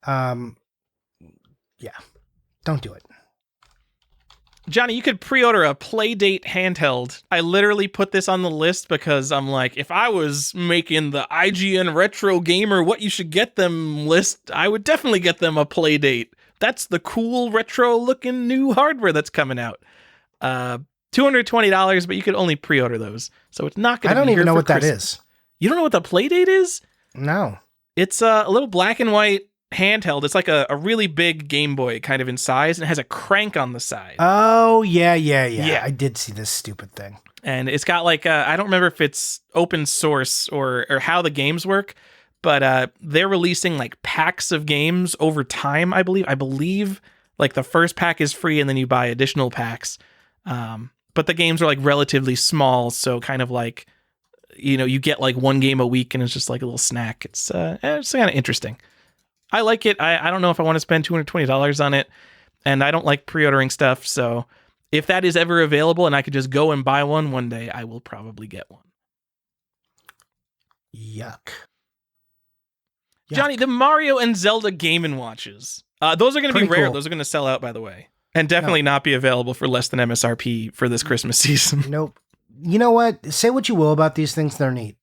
Yeah, don't do it. Johnny, you could pre-order a Playdate handheld. I literally put this on the list because I'm like, if I was making the IGN Retro Gamer What You Should Get Them list, I would definitely get them a Playdate. That's the cool retro-looking new hardware that's coming out. $220, but you could only pre-order those, so it's not going to be. I don't even know what that is. You don't know what the Playdate is? No. It's a little black and white handheld. It's like a really big Game Boy kind of in size, and it has a crank on the side. Oh, yeah. I did see this stupid thing. And it's got like, I don't remember if it's open source or how the games work, but they're releasing like packs of games over time, I believe. I believe like the first pack is free and then you buy additional packs. But the games are like relatively small, so kind of like, you get like one game a week and it's just like a little snack. It's kind of interesting. I like it. I don't know if I want to spend $220 on it, and I don't like pre-ordering stuff, so if that is ever available and I could just go and buy one day, I will probably get one. Yuck. Johnny, the Mario and Zelda Game & Watches. Those are going to be rare. Cool. Those are going to sell out, by the way, and definitely not be available for less than MSRP for this Christmas season. Nope. You know what? Say what you will about these things, they're neat.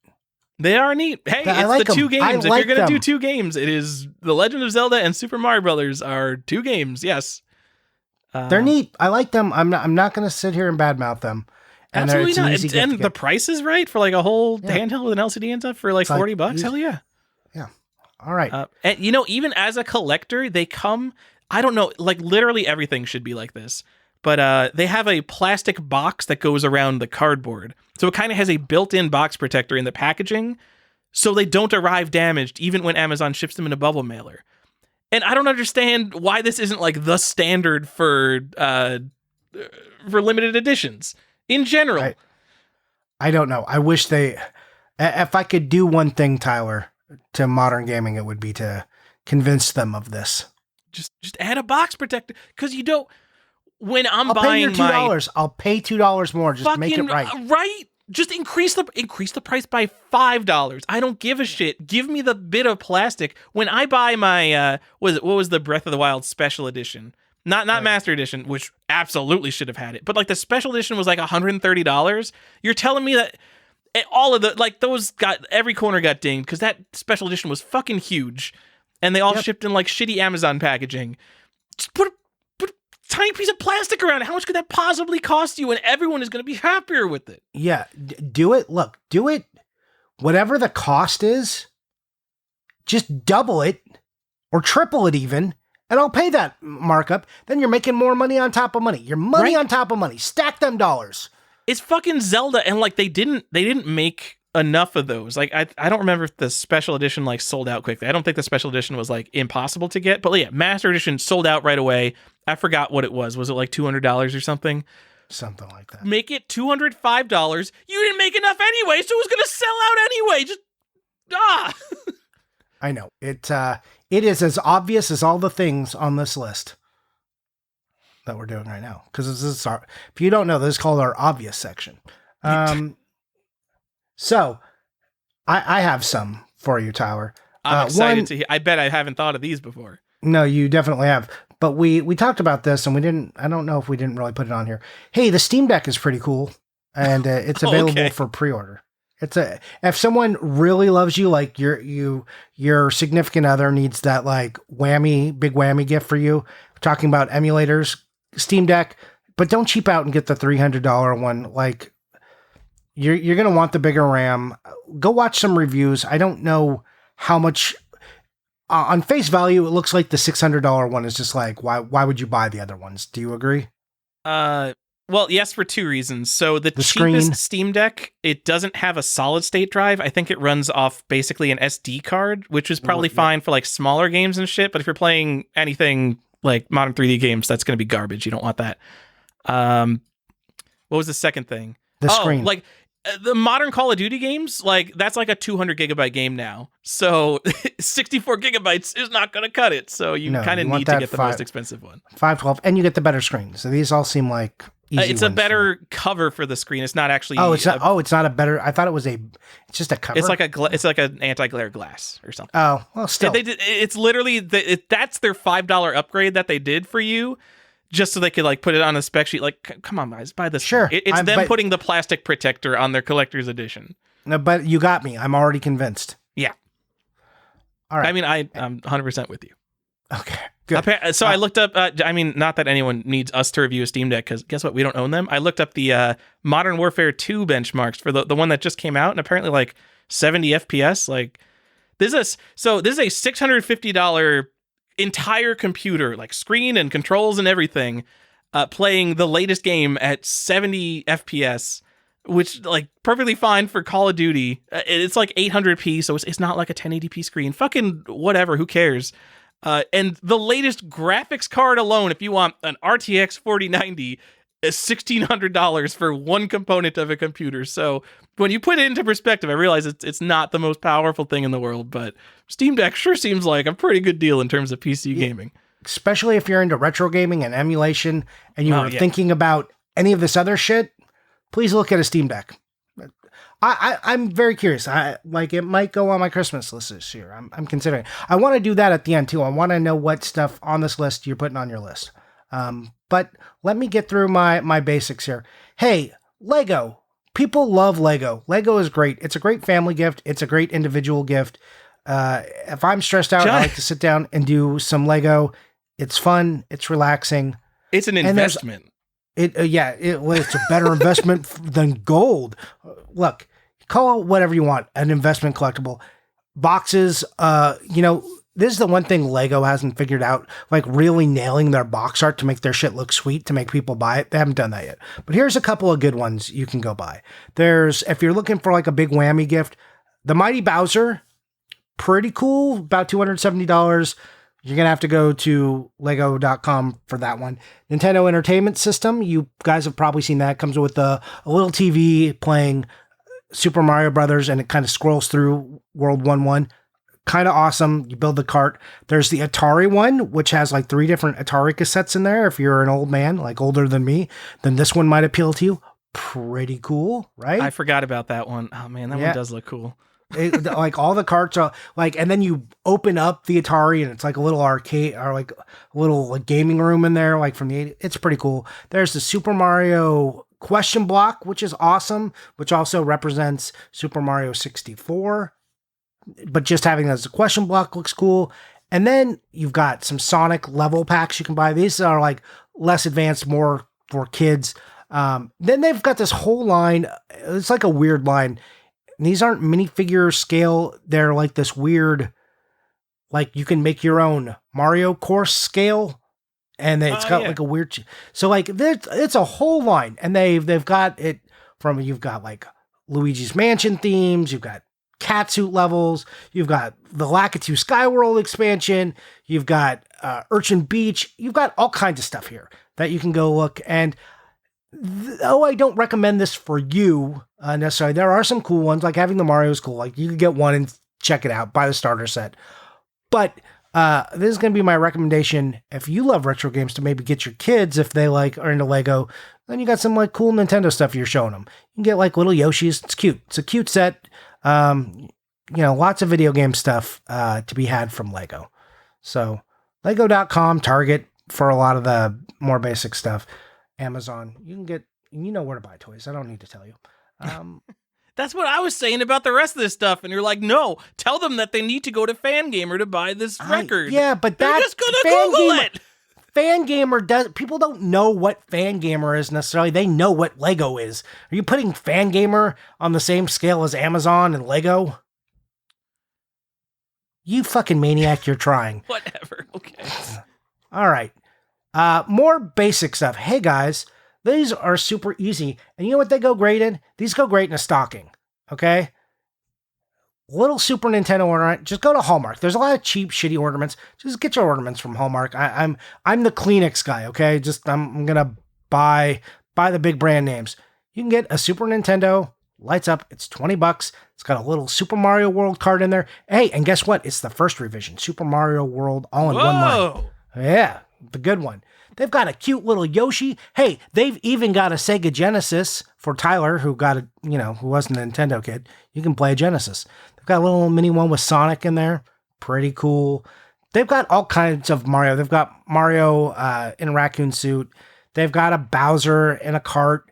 They are neat. Hey, it's the 2 games. If you're going to do 2 games, it is The Legend of Zelda and Super Mario Brothers are 2 games. Yes. They're neat. I like them. I'm not going to sit here and badmouth them. And absolutely not. And the price is right for like a whole handheld with an LCD and stuff for like $40. Like, hell yeah. Yeah. All right. And even as a collector, they come, I don't know, like literally everything should be like this. But they have a plastic box that goes around the cardboard. So it kind of has a built-in box protector in the packaging, so they don't arrive damaged, even when Amazon ships them in a bubble mailer. And I don't understand why this isn't like the standard for limited editions in general. I don't know. I wish if I could do one thing, Tyler, to modern gaming, it would be to convince them of this. Just add a box protector, because you don't. When I'll pay your $2. I'll pay $2 more. Just make it right. Right? Just increase the price by $5. I don't give a shit. Give me the bit of plastic. When I buy my what was the Breath of the Wild special edition? Not Master Edition, which absolutely should have had it. But like the special edition was like $130. You're telling me that all of those every corner got dinged because that special edition was fucking huge, and they all shipped in like shitty Amazon packaging. Just put a tiny piece of plastic around it. How much could that possibly cost you? And everyone is going to be happier with it. Yeah, do it. Look, do it. Whatever the cost is, just double it or triple it even, and I'll pay that markup. Then you're making more money on top of money. Your money on top of money. Stack them dollars. It's fucking Zelda, and like they didn't make enough of those. Like I don't remember if the special edition like sold out quickly. I don't think the special edition was like impossible to get, but yeah, Master Edition sold out right away. I forgot what it was. Was it like $200 or something? Something like that. Make it $205. You didn't make enough anyway, so it was going to sell out anyway. Just I know. It is as obvious as all the things on this list that we're doing right now. Because if you don't know, this is called our obvious section. So I have some for you, Tyler. I'm excited to hear. I bet I haven't thought of these before. No, you definitely have. But we talked about this, and I don't know if we didn't really put it on here. Hey, the Steam Deck is pretty cool, and it's available for pre-order. If someone really loves you, like your significant other needs that like big whammy gift for you. We're talking about emulators, Steam Deck, but don't cheap out and get the $300 one. Like you're gonna want the bigger RAM. Go watch some reviews. I don't know how much. On face value, it looks like the $600 one is just like, why would you buy the other ones? Do you agree? Well, yes, for 2 reasons. So the cheapest screen. Steam Deck, it doesn't have a solid state drive. I think it runs off basically an SD card, which is probably fine for like smaller games and shit. But if you're playing anything like modern 3D games, that's going to be garbage. You don't want that. What was the second thing? The screen. Like the modern Call of Duty games, like that's like a 200 gigabyte game now. So 64 gigabytes is not going to cut it. So you kind of need to get the most expensive one. 512, and you get the better screen. So these all seem like easy It's a ones for better cover for the screen. It's not actually. Oh, it's not. It's not a better. I thought it was a. It's just a cover. It's like it's like an anti-glare glass or something. Oh, well, still. It's literally that's their $5 upgrade that they did for you, just so they could like put it on a spec sheet. Like, come on, guys, buy this. Sure, it's them putting the plastic protector on their collector's edition. No, but you got me. I'm already convinced. Yeah. All right. I mean, I'm 100% with you. Okay. Good. So I looked up, I mean, not that anyone needs us to review a Steam Deck, because guess what? We don't own them. I looked up the Modern Warfare 2 benchmarks for the one that just came out, and apparently like 70 FPS. Like, this is a $650 entire computer, like screen and controls and everything, playing the latest game at 70 FPS, which like perfectly fine for Call of Duty. It's like 800p, so it's not like a 1080p screen. Fucking whatever, who cares? And the latest graphics card alone, if you want an RTX 4090, is $1,600 for one component of a computer. So when you put it into perspective, I realize it's not the most powerful thing in the world, but Steam Deck sure seems like a pretty good deal in terms of PC gaming. Especially if you're into retro gaming and emulation, and you were thinking about any of this other shit, please look at a Steam Deck. I'm very curious. It might go on my Christmas list this year. I'm considering. I want to do that at the end too. I want to know what stuff on this list you're putting on your list. But let me get through my basics here. Hey, Lego. People love Lego. Lego is great. It's a great family gift. It's a great individual gift. If I'm stressed out, I like to sit down and do some Lego. It's fun. It's relaxing. It's an investment. It's a better investment than gold. Look, call it whatever you want, an investment collectible. Boxes, this is the one thing Lego hasn't figured out, like really nailing their box art to make their shit look sweet, to make people buy it. They haven't done that yet. But here's a couple of good ones you can go buy. If you're looking for like a big whammy gift, the Mighty Bowser, pretty cool, about $270. You're going to have to go to lego.com for that one. Nintendo Entertainment System, you guys have probably seen that. It comes with a little TV playing Super Mario Brothers, and it kind of scrolls through World 1-1. Kind of awesome. You build the cart. There's the Atari one, which has like 3 different Atari cassettes in there. If you're an old man, like older than me, then this one might appeal to you. Pretty cool, right? I forgot about that one. Oh man, that one does look cool. Like all the carts are like, and then you open up the Atari and it's like a little arcade or like a little gaming room in there, like from the 80s. It's pretty cool. There's the Super Mario question block, which is awesome, which also represents Super Mario 64. But just having that as a question block looks cool. And then you've got some Sonic level packs you can buy. These are like less advanced, more for kids. Then they've got this whole line. It's like a weird line. And these aren't minifigure scale. They're like this weird, like you can make your own Mario course scale. And it's got like a weird, so like it's a whole line. And they've got it from, you've got like Luigi's Mansion themes. You've got catsuit levels. You've got the Lakitu Skyworld expansion. You've got Urchin Beach. You've got all kinds of stuff here that you can go look. And I don't recommend this for you necessarily. There are some cool ones, like having the Mario's cool. Like you can get one and check it out, buy the starter set. But this is going to be my recommendation. If you love retro games, to maybe get your kids, if they like are into Lego, then you got some like cool Nintendo stuff you're showing them. You can get like little Yoshis. It's cute. It's a cute set. Lots of video game stuff to be had from Lego. So lego.com, Target for a lot of the more basic stuff. Amazon, you know where to buy toys. I don't need to tell you. That's what I was saying about the rest of this stuff. And you're like, no, tell them that they need to go to FanGamer to buy this record. Yeah, but they're just going to Google it. FanGamer people don't know what FanGamer is necessarily. They know what Lego is. Are you putting FanGamer on the same scale as Amazon and Lego? You fucking maniac, you're trying. Whatever. Okay. All right. More basic stuff. Hey guys, these are super easy. And you know what they go great in? These go great in a stocking. Okay? Little Super Nintendo ornament. Just go to Hallmark. There's a lot of cheap, shitty ornaments. Just get your ornaments from Hallmark. I'm the Kleenex guy, okay? I'm gonna buy the big brand names. You can get a Super Nintendo, lights up, it's $20. It's got a little Super Mario World card in there. Hey, and guess what? It's the first revision. Super Mario World all in one line. Yeah. the good one. They've got a cute little Yoshi. Hey, they've even got a Sega Genesis for Tyler, who got who wasn't a Nintendo kid. You can play a Genesis. They've got a little mini one with Sonic in there. Pretty cool. They've got all kinds of Mario. They've got Mario in a raccoon suit. They've got a Bowser in a cart.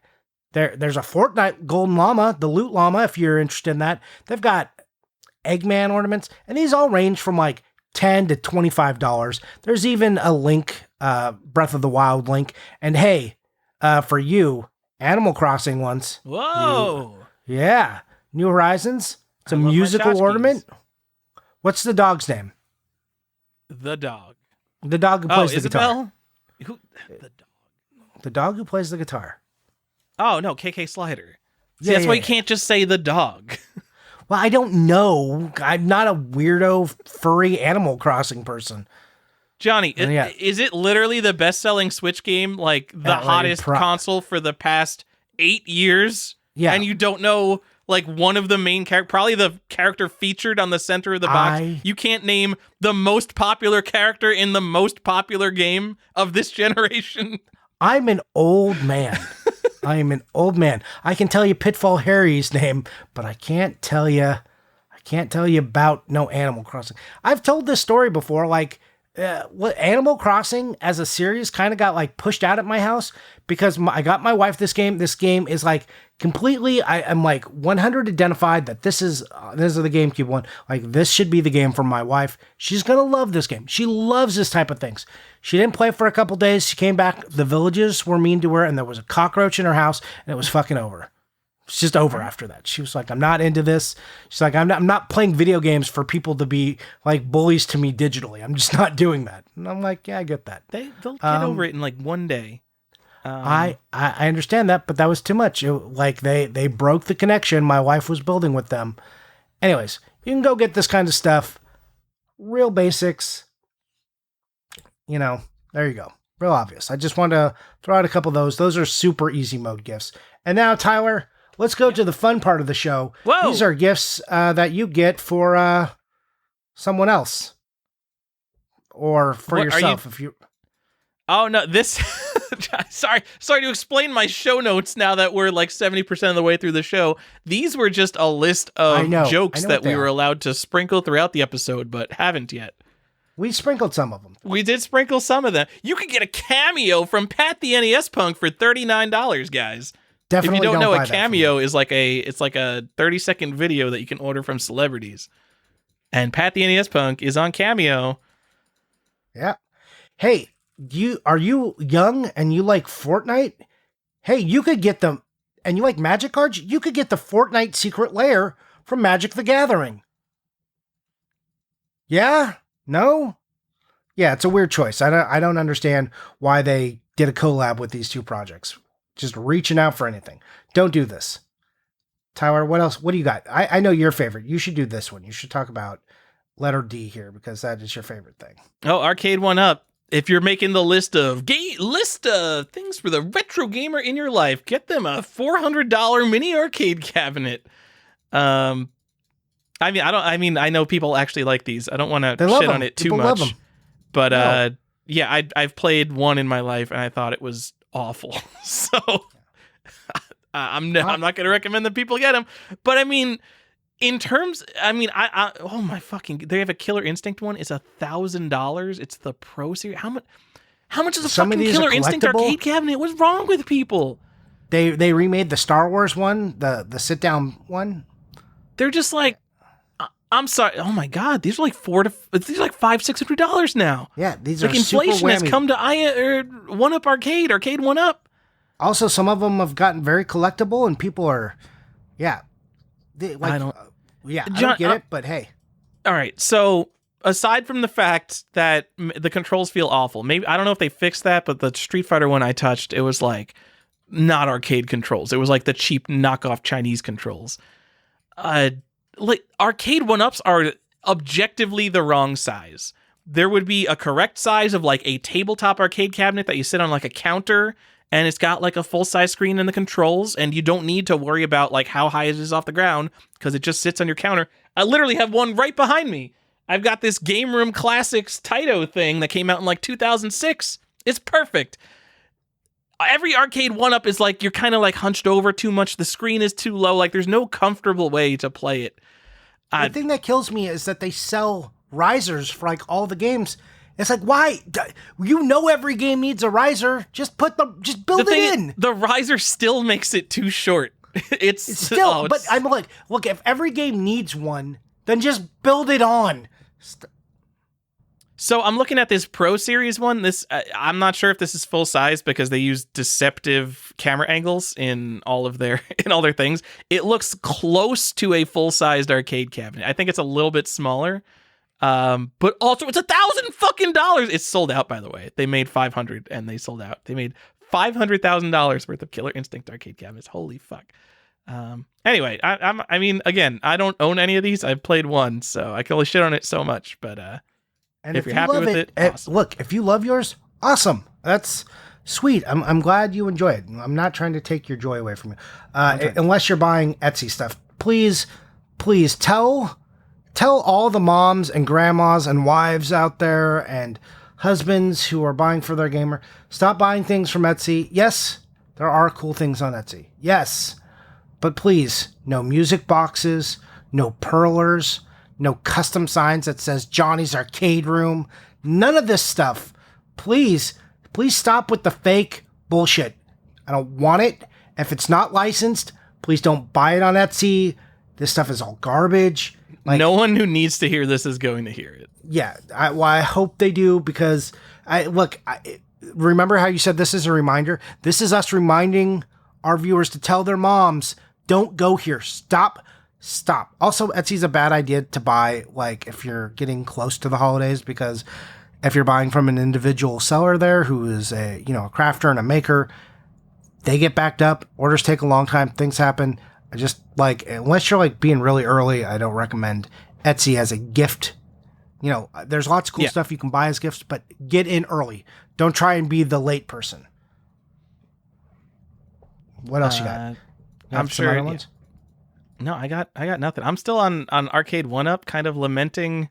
There's a Fortnite Golden Llama, the Loot Llama, if you're interested in that. They've got Eggman ornaments, and these all range from like $10 to $25. There's even a Link, Breath of the Wild Link. And hey, for you, Animal Crossing ones. Whoa. Yeah. New Horizons. It's a musical ornament. What's the dog's name? The dog. The dog who plays the guitar. Who? The dog. The dog who plays the guitar. Oh, no, KK Slider. See, that's why you can't just say the dog. Well, I don't know. I'm not a weirdo, furry Animal Crossing person. Johnny, is it literally the best-selling Switch game, like the hottest console for the past 8 years? Yeah. And you don't know, like, one of the main characters, probably the character featured on the center of the box. You can't name the most popular character in the most popular game of this generation. I'm an old man. I am an old man. I can tell you Pitfall Harry's name, but I can't tell you about no Animal Crossing. I've told this story before, like, what Animal Crossing as a series kind of got like pushed out at my house because I got my wife this game. This game is like completely, I'm like 100 identified that this is the GameCube one. Like, this should be the game for my wife. She's going to love this game. She loves this type of things. She didn't play for a couple days. She came back. The villagers were mean to her and there was a cockroach in her house and it was fucking over. It's just over after that. She was like, I'm not into this. She's like, I'm not playing video games for people to be like bullies to me digitally. I'm just not doing that. And I'm like, yeah, I get that. They'll get over it in like one day. I understand that, but that was too much. Like they broke the connection my wife was building with them. Anyways, you can go get this kind of stuff. Real basics. There you go. Real obvious. I just wanted to throw out a couple of those. Those are super easy mode gifts. And now, Tyler, let's go to the fun part of the show. Whoa. These are gifts that you get for someone else or for yourself. If you. Oh no! This. sorry to explain my show notes now that we're like 70% of the way through the show. These were just a list of jokes that we were allowed to sprinkle throughout the episode, but haven't yet. We sprinkled some of them. We did sprinkle some of them. You could get a cameo from Pat the NES Punk for $39, guys. Definitely. If you don't know, a cameo is like a 30-second video that you can order from celebrities. And Pat the NES Punk is on Cameo. Yeah. Hey, are you young and you like Fortnite? Hey, you could get them, and you like Magic cards? You could get the Fortnite Secret Lair from Magic the Gathering. Yeah? No? Yeah, it's a weird choice. I don't understand why they did a collab with these two projects. Just reaching out for anything. Don't do this. Tyler, what else? What do you got? I know your favorite. You should do this one. You should talk about letter D here because that is your favorite thing. Oh, Arcade 1-Up. If you're making the list of things for the retro gamer in your life, get them a $400 mini arcade cabinet. I know people actually like these. I don't want to shit on it too much. Love them. But yeah, I've played one in my life and I thought it was awful. So I'm not going to recommend that people get them. But I mean, in terms, oh my fucking, they have a Killer Instinct one. It's $1,000. It's the Pro Series. How much is a fucking Killer Instinct arcade cabinet? What's wrong with people? They remade the Star Wars one, the sit down one. They're just like, I'm sorry. Oh my God, these are like $500-$600 now. Yeah, these are like inflation has come to One-Up Arcade 1-Up. Also, some of them have gotten very collectible, and people are, I don't get it, but hey. All right, so aside from the fact that the controls feel awful, maybe I don't know if they fixed that, but the Street Fighter one I touched, it was like not arcade controls. It was like the cheap knockoff Chinese controls. Like arcade 1-Ups are objectively the wrong size. There would be a correct size of like a tabletop arcade cabinet that you sit on like a counter, and it's got like a full-size screen and the controls, and you don't need to worry about like how high it is off the ground because it just sits on your counter. I literally have one right behind me. I've got this Game Room Classics Taito thing that came out in like 2006. It's perfect. Every arcade 1-up is like you're kind of like hunched over too much. The screen is too low. Like there's no comfortable way to play it. The thing that kills me is that they sell risers for like all the games. It's like, why? You know every game needs a riser. Just build it in. The riser still makes it too short. It's still, but I'm like, look, if every game needs one, then just build it on. So I'm looking at this Pro Series one. I'm not sure if this is full size because they use deceptive camera angles in all their things. It looks close to a full-sized arcade cabinet. I think it's a little bit smaller. But also it's $1,000 It's sold out, by the way. They made 500 and they sold out. They made $500,000 worth of Killer Instinct arcade cabinets. Holy fuck. Anyway, I mean, again, I don't own any of these. I've played one, so I can only shit on it so much, but and if you're happy with it, awesome. Look, if you love yours, awesome. That's sweet. I'm glad you enjoy it. I'm not trying to take your joy away from you. Unless you're buying Etsy stuff. Please tell all the moms and grandmas and wives out there and husbands who are buying for their gamer, stop buying things from Etsy. Yes, there are cool things on Etsy. Yes. But please, no music boxes, no perlers, no custom signs that says Johnny's Arcade Room. None of this stuff. Please stop with the fake bullshit. I don't want it. If it's not licensed, please don't buy it on Etsy. This stuff is all garbage. Like, no one who needs to hear this is going to hear it. Yeah, I hope they do because remember how you said this is a reminder? This is us reminding our viewers to tell their moms, don't go here. Stop. Also, Etsy's a bad idea to buy, like, if you're getting close to the holidays, because if you're buying from an individual seller there who is a crafter and a maker, they get backed up. Orders take a long time. Things happen. I just, unless you're, being really early, I don't recommend Etsy as a gift. There's lots of cool stuff you can buy as gifts, but get in early. Don't try and be the late person. What else you got? I'm sure. No, I got nothing. I'm still on Arcade 1-Up, kind of lamenting.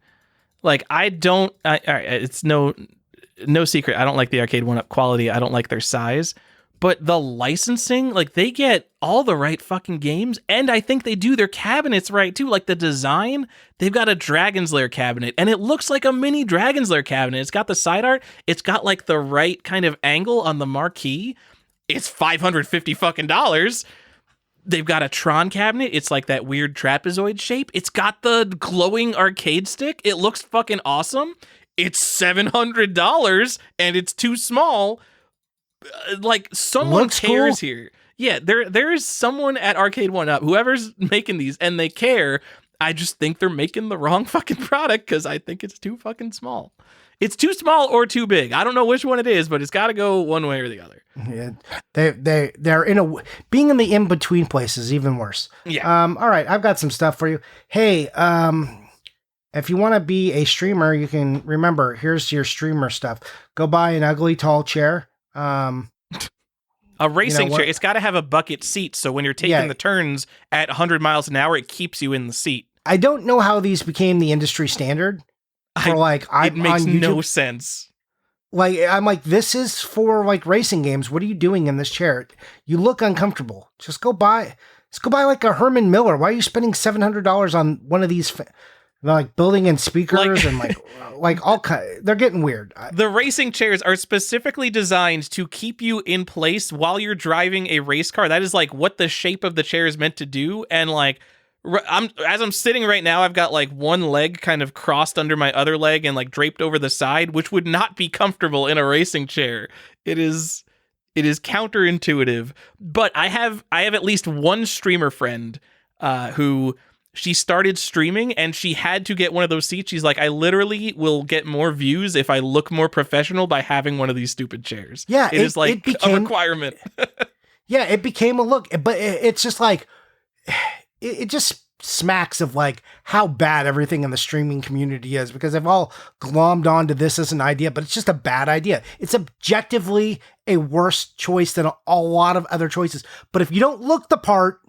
It's no secret. I don't like the Arcade 1-Up quality. I don't like their size. But the licensing, they get all the right fucking games, and I think they do their cabinets right too. Like the design, they've got a Dragon's Lair cabinet, and it looks like a mini Dragon's Lair cabinet. It's got the side art. It's got the right kind of angle on the marquee. It's $550 fucking dollars. They've got a Tron cabinet. It's like that weird trapezoid shape. It's got the glowing arcade stick. It looks fucking awesome. It's $700 and it's too small. Someone looks cares cool. here. Yeah, there is someone at Arcade 1-Up, whoever's making these, and they care. I just think they're making the wrong fucking product because I think it's too fucking small. It's too small or too big. I don't know which one it is, but it's got to go one way or the other. Yeah, they're being in the in between place is even worse. Yeah. All right, I've got some stuff for you. Hey, if you want to be a streamer, you can remember. Here's your streamer stuff. Go buy an ugly tall chair. A racing chair. It's got to have a bucket seat, so when you're taking the turns at 100 miles an hour, it keeps you in the seat. I don't know how these became the industry standard. It makes no sense. I'm like, this is for racing games. What are you doing in this chair? You look uncomfortable. Just go buy a Herman Miller. Why are you spending $700 on one of these? Building in speakers and all kind. They're getting weird. The racing chairs are specifically designed to keep you in place while you're driving a race car. That is what the shape of the chair is meant to do. And as I'm sitting right now, I've got one leg kind of crossed under my other leg and draped over the side, which would not be comfortable in a racing chair. It is counterintuitive. But I have at least one streamer friend who she started streaming and she had to get one of those seats. She's like, I literally will get more views if I look more professional by having one of these stupid chairs. Yeah, it is a requirement. Yeah, it became a look, but it's just it just smacks of how bad everything in the streaming community is, because they've all glommed onto this as an idea, but it's just a bad idea. It's objectively a worse choice than a lot of other choices. But if you don't look the part,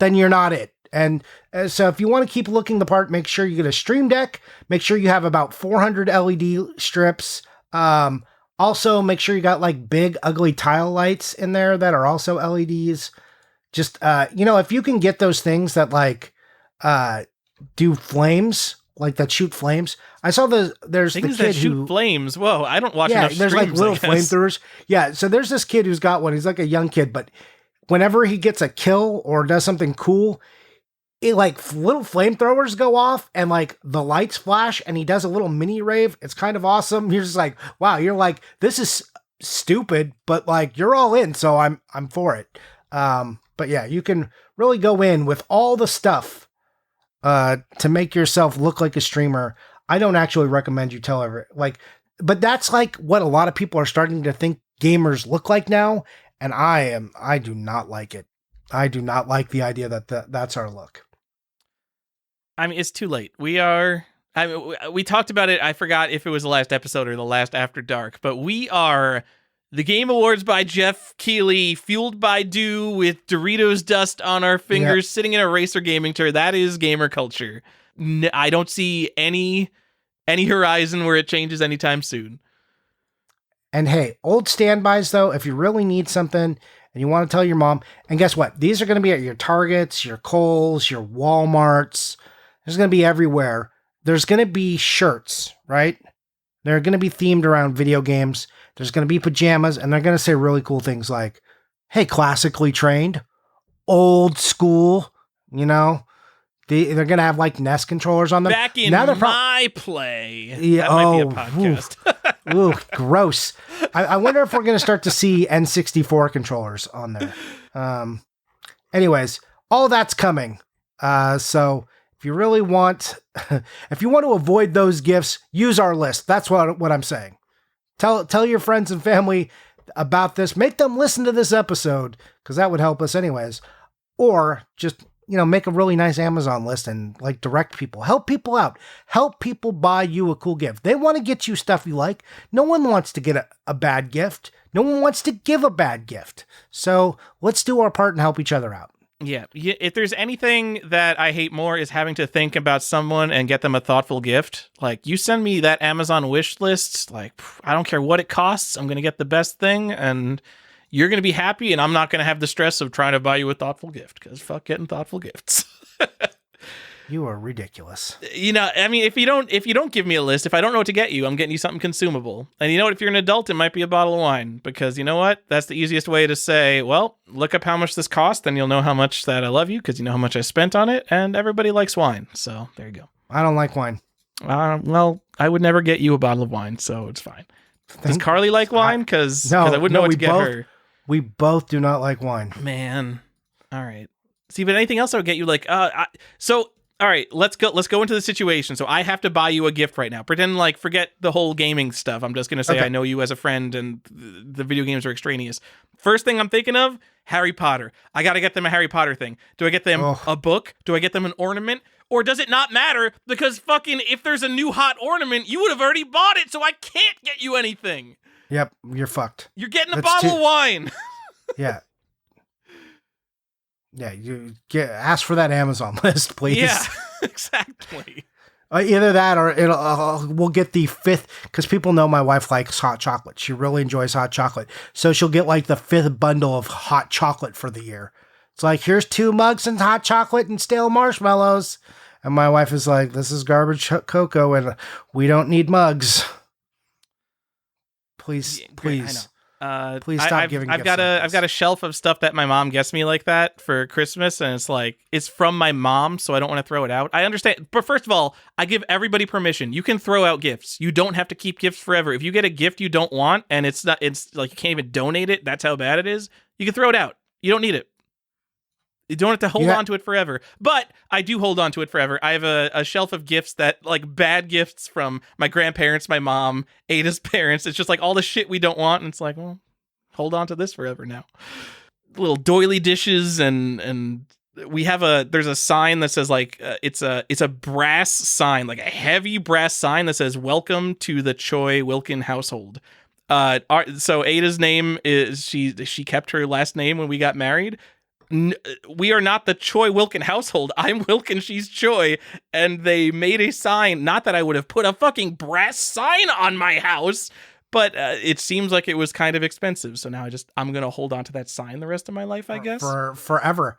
then you're not it. And so if you want to keep looking the part, make sure you get a Stream Deck. Make sure you have about 400 LED strips. Also, make sure you got like big, ugly tile lights in there that are also LEDs. Just, if you can get those things that like do flames, like that shoot flames. I saw there's things the kid that shoot who flames. Whoa, I don't watch enough there's streams, like little flamethrowers. Yeah, so there's this kid who's got one. He's like a young kid, but whenever he gets a kill or does something cool, it like little flamethrowers go off and like the lights flash and he does a little mini rave. It's kind of awesome. You're just like, wow, you're like, this is stupid, but like you're all in, so I'm for it. But yeah, you can really go in with all the stuff to make yourself look like a streamer. I don't actually recommend you tell but that's like what a lot of people are starting to think gamers look like now. And I do not like it. I do not like the idea that that's our look. I mean, it's too late. We talked about it. I forgot if it was the last episode or the last After Dark, but we are the Game Awards by Jeff Keighley, fueled by dew with Doritos dust on our fingers, sitting in a racer gaming chair. That is gamer culture. I don't see any horizon where it changes anytime soon. And hey, old standbys though, if you really need something and you want to tell your mom, and guess what? These are going to be at your Targets, your Kohl's, your Walmarts. There's going to be everywhere. There's going to be shirts, right? They're going to be themed around video games. There's going to be pajamas, and they're going to say really cool things like, hey, classically trained, old school, They're going to have like NES controllers on them. Back in my play. Yeah, that might be a podcast. Ooh, gross. I wonder if we're going to start to see N64 controllers on there. Anyways, all that's coming. So if you really want, if you want to avoid those gifts, use our list. That's what I'm saying. Tell your friends and family about this. Make them listen to this episode because that would help us anyways. Or just, make a really nice Amazon list and like direct people. Help people out. Help people buy you a cool gift. They want to get you stuff you like. No one wants to get a bad gift. No one wants to give a bad gift. So let's do our part and help each other out. Yeah. If there's anything that I hate more is having to think about someone and get them a thoughtful gift. Like, you send me that Amazon wish list, like, I don't care what it costs. I'm going to get the best thing, and you're going to be happy, and I'm not going to have the stress of trying to buy you a thoughtful gift, because fuck getting thoughtful gifts. You are ridiculous. I mean, if you don't give me a list, if I don't know what to get you, I'm getting you something consumable. And you know what? If you're an adult, it might be a bottle of wine, because you know what? That's the easiest way to say, well, look up how much this cost, then you'll know how much that I love you, because you know how much I spent on it, and everybody likes wine. So there you go. I don't like wine. Well, I would never get you a bottle of wine, so it's fine. Does Carly like wine? Because I wouldn't know what to get her. We both do not like wine. Man. All right. See, but anything else I would get you, like, all right, let's go into the situation. So I have to buy you a gift right now. Pretend like, forget the whole gaming stuff. I'm just going to say I know you as a friend and the video games are extraneous. First thing I'm thinking of, Harry Potter. I got to get them a Harry Potter thing. Do I get them a book? Do I get them an ornament? Or does it not matter? Because fucking if there's a new hot ornament, you would have already bought it, so I can't get you anything. Yep, you're fucked. You're getting a bottle of wine. Yeah. Yeah, ask for that Amazon list, please. Yeah, exactly. Either that or we'll get the 5th, because people know my wife likes hot chocolate. She really enjoys hot chocolate. So she'll get like the 5th bundle of hot chocolate for the year. It's like, here's 2 mugs and hot chocolate and stale marshmallows. And my wife is like, this is garbage cocoa and we don't need mugs. Please. Please stop giving gifts. I've got a shelf of stuff that my mom gets me like that for Christmas, and it's like, it's from my mom, so I don't want to throw it out. I understand, but first of all, I give everybody permission. You can throw out gifts. You don't have to keep gifts forever. If you get a gift you don't want, and it's like you can't even donate it, that's how bad it is, you can throw it out. You don't need it. You don't have to hold on to it forever. But I do hold on to it forever. I have a shelf of gifts that, like, bad gifts from my grandparents, my mom, Ada's parents. It's just like all the shit we don't want. And it's like, well, hold on to this forever now. Little doily dishes and we have there's a sign that says like, it's a brass sign, like a heavy brass sign that says, welcome to the Choi Wilkin household. So Ada's name is, she kept her last name when we got married. we are not the Choi Wilkin household. I'm Wilkin, she's Choi. And they made a sign. Not that I would have put a fucking brass sign on my house, but it seems like it was kind of expensive. So now I'm going to hold on to that sign the rest of my life, I guess. For forever.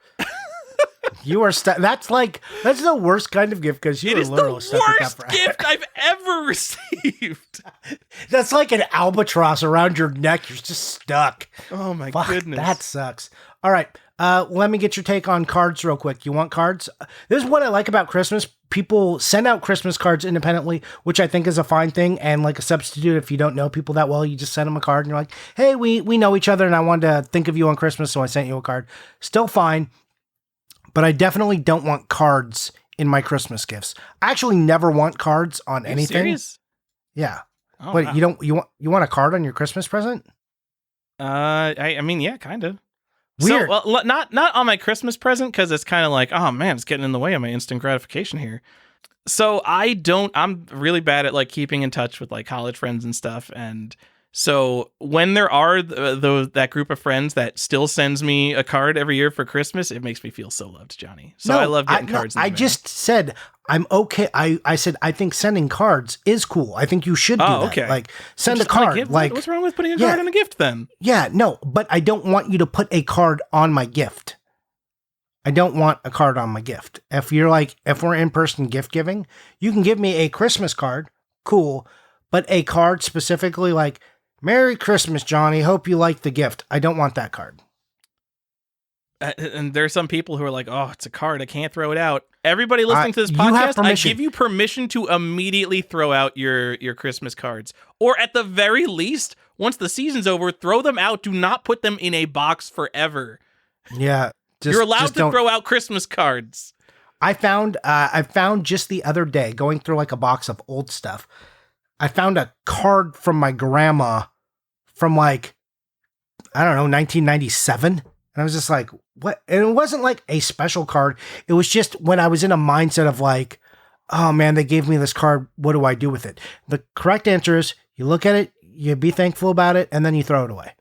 You are that's the worst kind of gift because you are literally stuck with that forever. It is the worst gift I've ever received. That's like an albatross around your neck. You're just stuck. Oh my goodness. That sucks. All right. Let me get your take on cards real quick. You want cards? This is what I like about Christmas. People send out Christmas cards independently, which I think is a fine thing. And like a substitute, if you don't know people that well, you just send them a card and you're like, hey, we know each other and I wanted to think of you on Christmas, so I sent you a card. Still fine. But I definitely don't want cards in my Christmas gifts. I actually never want cards on anything. Serious? Yeah. Oh, but wow. you want a card on your Christmas present? I mean, yeah, kind of. Weird. So, well, not on my Christmas present, because it's kind of like, oh man, it's getting in the way of my instant gratification here. So I'm really bad at like keeping in touch with like college friends and stuff. And so when there are that group of friends that still sends me a card every year for Christmas, it makes me feel so loved, Johnny. So I love getting cards. I just said I'm okay. I said I think sending cards is cool. I think you should do that. Okay. Like send a card. Like what's wrong with putting a card on a gift then? Yeah, no, but I don't want you to put a card on my gift. I don't want a card on my gift. If we're in-person gift giving, you can give me a Christmas card, cool, but a card specifically like, Merry Christmas, Johnny. Hope you like the gift. I don't want that card. And there are some people who are like, oh, it's a card. I can't throw it out. Everybody listening to this podcast, I give you permission to immediately throw out your Christmas cards. Or at the very least, once the season's over, throw them out. Do not put them in a box forever. Yeah. You're allowed to throw out Christmas cards. I found just the other day, going through like a box of old stuff, I found a card from my grandma from like, I don't know, 1997. And I was just like, what? And it wasn't like a special card. It was just when I was in a mindset of like, oh man, they gave me this card. What do I do with it? The correct answer is you look at it, you be thankful about it, and then you throw it away.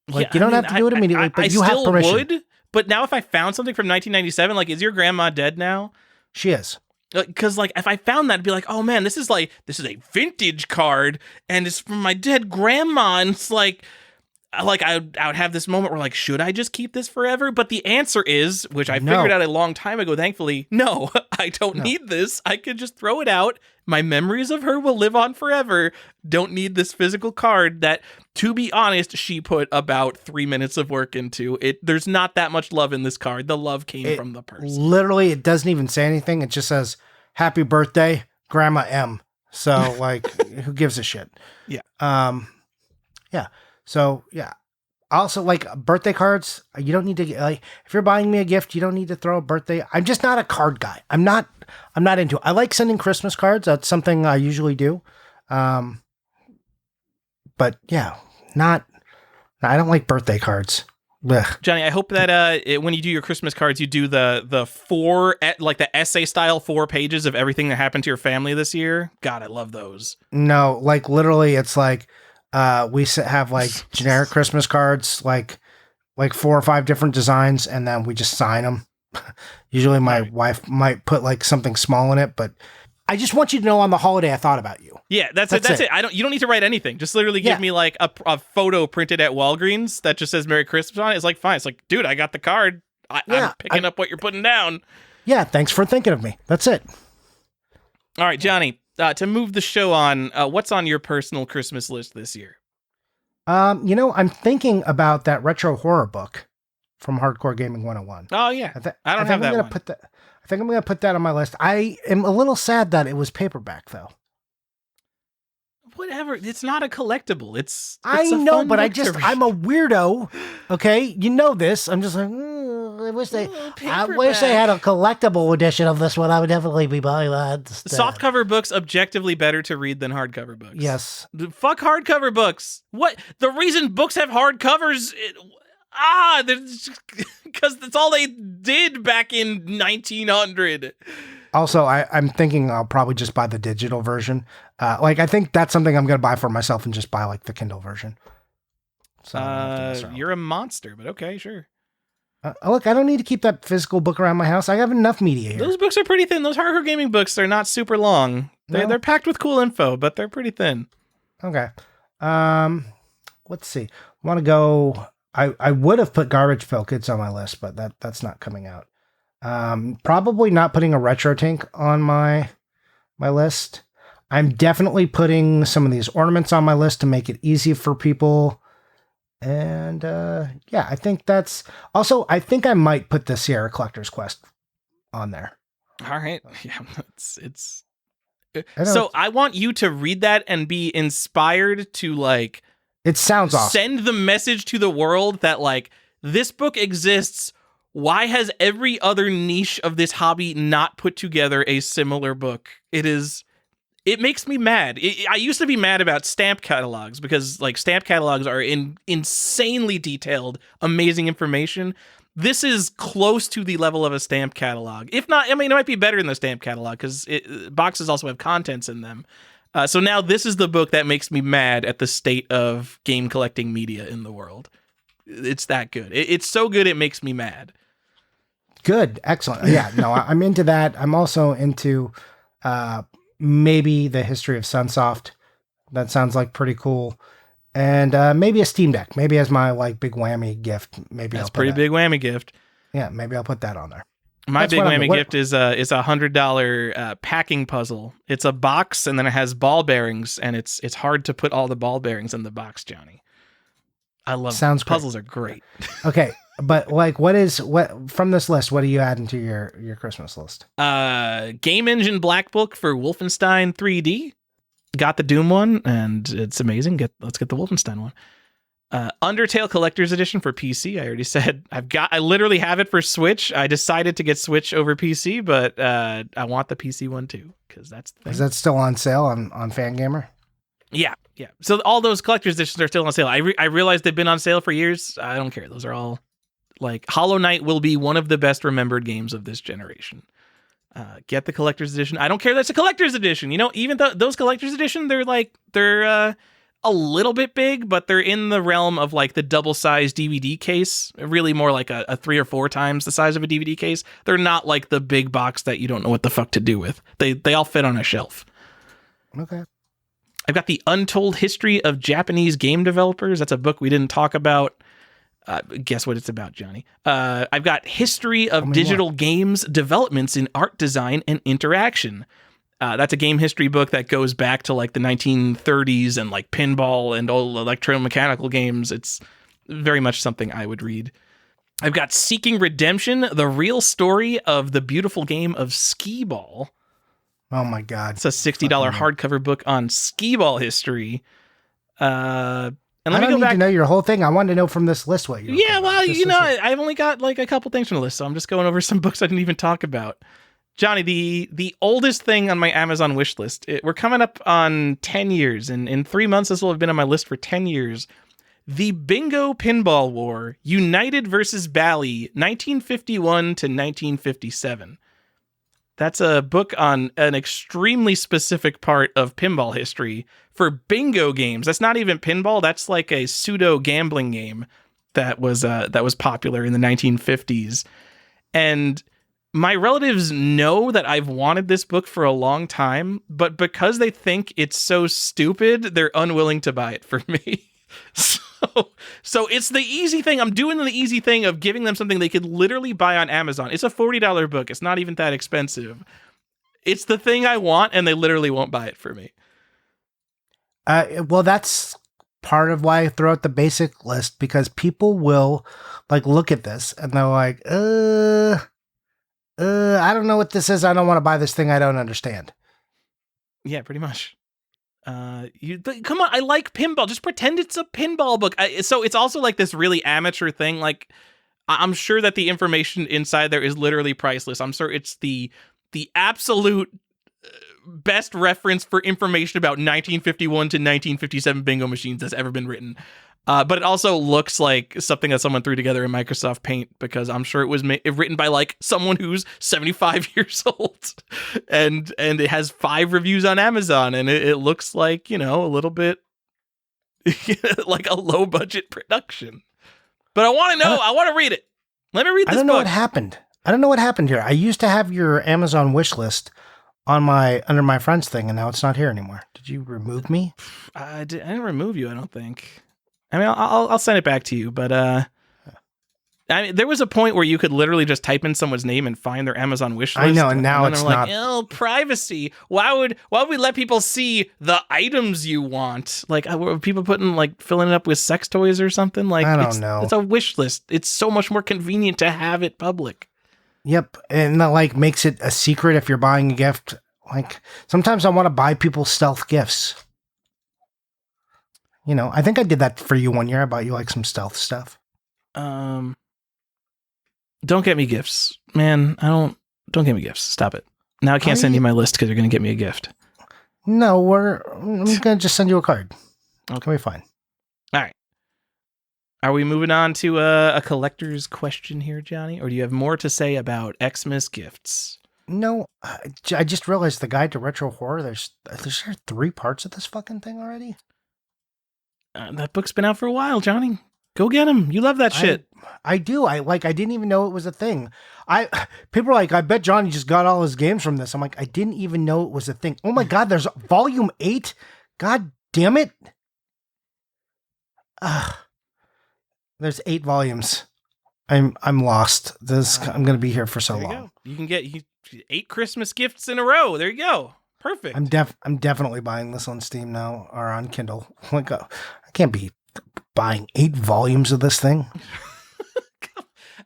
Like you don't have to do it immediately, but you have permission. Would, but now if I found something from 1997, like, is your grandma dead now? She is. Because like if I found that, I'd be like, oh man, this is a vintage card and it's from my dead grandma, and it's like I would have this moment where like, should I just keep this forever? But the answer is, which I figured out a long time ago, thankfully, no, I don't need this. I could just throw it out. My memories of her will live on forever. Don't need this physical card that, to be honest, she put about 3 minutes of work into it. There's not that much love in this card. The love came from the person. Literally, it doesn't even say anything. It just says, happy birthday, Grandma M. So like, who gives a shit? Yeah. Yeah. So yeah. Also, like birthday cards, you don't need to get, like, if you're buying me a gift, you don't need to throw a birthday. I'm just not a card guy. I'm not into it. I like sending Christmas cards. That's something I usually do. But yeah, I don't like birthday cards. Blech. Johnny, I hope that when you do your Christmas cards, you do the four, like the essay style 4 pages of everything that happened to your family this year. God, I love those. No, like literally it's like, we have like generic Christmas cards, like 4 or 5 different designs, and then we just sign them. Usually my wife might put like something small in it, but I just want you to know on the holiday I thought about you. Yeah, that's it. You don't need to write anything. Just literally give me like a photo printed at Walgreens that just says Merry Christmas on it. It's like, fine. It's like, dude, I got the card. I'm picking up what you're putting down. Yeah, thanks for thinking of me. That's it. All right, Johnny. To move the show on, what's on your personal Christmas list this year? I'm thinking about that retro horror book from Hardcore Gaming 101. Oh yeah, I don't have that one. I think I'm going to put that on my list. I am a little sad that it was paperback though. Whatever. It's not a collectible. I know, but I'm a weirdo. Okay, you know this. I'm just like, I wish they had a collectible edition of this one. I would definitely be buying that. Softcover books objectively better to read than hardcover books. Yes. Fuck hardcover books. What? The reason books have hardcovers, because that's all they did back in 1900. Also, I'm thinking I'll probably just buy the digital version. I think that's something I'm going to buy for myself and just buy like the Kindle version. So you're a monster, but okay, sure. Look, I don't need to keep that physical book around my house. I have enough media here. Those books are pretty thin. Those hardcore gaming books, they're not super long. They're packed with cool info, but they're pretty thin. Okay. Let's see. Want to go... I would have put Garbage Pail Kids on my list, but that's not coming out. Probably not putting a RetroTINK on my list. I'm definitely putting some of these ornaments on my list to make it easy for people. And yeah, I think that's... Also, I think I might put the Sierra Collector's Quest on there. All right. Yeah, it's... So I want you to read that and be inspired to, like... It sounds awesome. Send the message to the world that, like, this book exists. Why has every other niche of this hobby not put together a similar book? It makes me mad. I used to be mad about stamp catalogs because, like, stamp catalogs are insanely detailed, amazing information. This is close to the level of a stamp catalog. If not, I mean, it might be better than the stamp catalog because boxes also have contents in them. So now this is the book that makes me mad at the state of game collecting media in the world. It's that good. It's so good it makes me mad. Good. Excellent. Yeah, no, I'm into that. I'm also into maybe the History of Sunsoft. That sounds like pretty cool. And maybe a Steam Deck. Maybe as my like big whammy gift. Maybe that's pretty big whammy gift. Yeah, maybe I'll put that on there. My big whammy gift is a $100 packing puzzle. It's a box and then it has ball bearings, and it's hard to put all the ball bearings in the box, Johnny. I love puzzles are great. Okay, but like what from this list, what are you adding to your Christmas list? Game Engine Black Book for Wolfenstein 3D. Got the Doom one and it's amazing. Let's get the Wolfenstein one. Undertale Collector's Edition for PC. I already said I literally have it for Switch. I decided to get Switch over PC, but I want the PC one too because that's the thing. Is that still on sale on FanGamer? Yeah. So all those collector's editions are still on sale. I realized they've been on sale for years. I don't care. Those are all like Hollow Knight will be one of the best remembered games of this generation. Get the collector's edition. I don't care. That's a collector's edition. You know, even those collector's edition, they're a little bit big, but they're in the realm of like the double-sized DVD case, really more like a 3 or 4 times the size of a DVD case. They're not like the big box that you don't know what the fuck to do with. They all fit on a shelf. Okay. I've got the Untold History of Japanese Game Developers. That's a book we didn't talk about. Guess what it's about, Johnny? I've got History of Digital Games Developments in Art Design and Interaction. That's a game history book that goes back to like the 1930s and like pinball and old electromechanical games. It's very much something I would read. I've got Seeking Redemption, the real story of the beautiful game of skee-ball. Oh my God. It's a $60 hardcover book on skee-ball history. And let me go back. To know your whole thing. I wanted to know from this list what you. Yeah, well, I've only got like a couple things from the list, so I'm just going over some books I didn't even talk about. Johnny, the oldest thing on my Amazon wish list, we're coming up on 10 years, and in 3 months, this will have been on my list for 10 years. The Bingo Pinball War, United versus Bally, 1951 to 1957. That's a book on an extremely specific part of pinball history for bingo games. That's not even pinball. That's like a pseudo gambling game that was popular in the 1950s. And my relatives know that I've wanted this book for a long time, but because they think it's so stupid, they're unwilling to buy it for me. So it's the easy thing. I'm doing the easy thing of giving them something they could literally buy on Amazon. It's a $40 book. It's not even that expensive. It's the thing I want, and they literally won't buy it for me. Well, that's part of why I throw out the basic list, because people will like look at this and they're like, I don't know what this is. I don't want to buy this thing I don't understand. Yeah, pretty much. Come on, I like pinball. Just pretend it's a pinball book. So it's also like this really amateur thing. Like, I'm sure that the information inside there is literally priceless. I'm sure it's the absolute best reference for information about 1951 to 1957 bingo machines that's ever been written. But it also looks like something that someone threw together in Microsoft Paint, because I'm sure it was written by like someone who's 75 years old, and it has 5 reviews on Amazon, and it looks like, you know, a little bit like a low budget production. But I want to know. I want to read it. Let me read this I don't know book. what happened. I don't know what happened here. I used to have your Amazon wish list on under my friends thing, and now it's not here anymore. Did you remove me? I didn't remove you, I don't think. I mean, I'll send it back to you, but I mean, there was a point where you could literally just type in someone's name and find their Amazon wish list. I know, and now it's like, not. oh, privacy. Why would we let people see the items you want? Like, were people filling it up with sex toys or something? Like, I don't know. It's a wish list. It's so much more convenient to have it public. Yep, and that makes it a secret if you're buying a gift. Like, sometimes I want to buy people stealth gifts. I think I did that for you one year. I bought you some stealth stuff. Don't get me gifts, man. Don't get me gifts. Stop it. Now I can't send you my list because you're going to get me a gift. No, I'm going to just send you a card. Okay, fine. All right. Are we moving on to a collector's question here, Johnny? Or do you have more to say about Xmas gifts? No, I just realized the guide to retro horror, there's 3 parts of this fucking thing already. That book's been out for a while, Johnny. Go get him. You love that shit. I do. I didn't even know it was a thing. People are like, I bet Johnny just got all his games from this. I'm like, I didn't even know it was a thing. Oh my God, there's volume 8. God damn it. There's 8 volumes. I'm lost. I'm going to be here for so long. Go. You can get 8 Christmas gifts in a row. There you go. Perfect. I'm definitely buying this on Steam now or on Kindle. I can't be buying 8 volumes of this thing.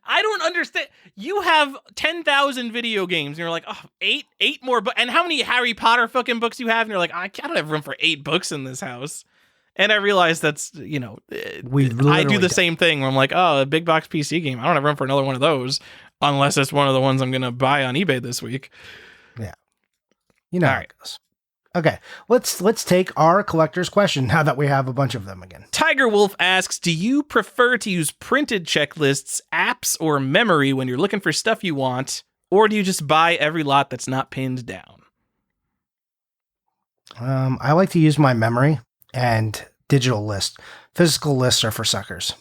I don't understand. You have 10,000 video games, and you're like, oh, eight more. And how many Harry Potter fucking books you have? And you're like, I don't have room for 8 books in this house. And I realize that's, I do the same thing where I'm like, oh, a big box PC game. I don't have room for another one of those unless it's one of the ones I'm going to buy on eBay this week. Yeah. How it goes. Okay, let's take our collector's question now that we have a bunch of them again. Tiger Wolf asks, do you prefer to use printed checklists, apps, or memory when you're looking for stuff you want, or do you just buy every lot that's not pinned down? I like to use my memory and digital list. Physical lists are for suckers.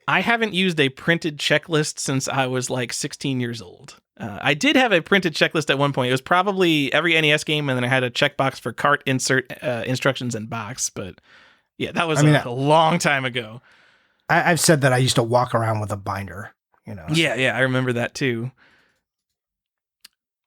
I haven't used a printed checklist since I was 16 years old. I did have a printed checklist at one point. It was probably every NES game, and then I had a checkbox for cart, insert, instructions, and box. But yeah, that was a long time ago. I've said that I used to walk around with a binder. Yeah, I remember that too.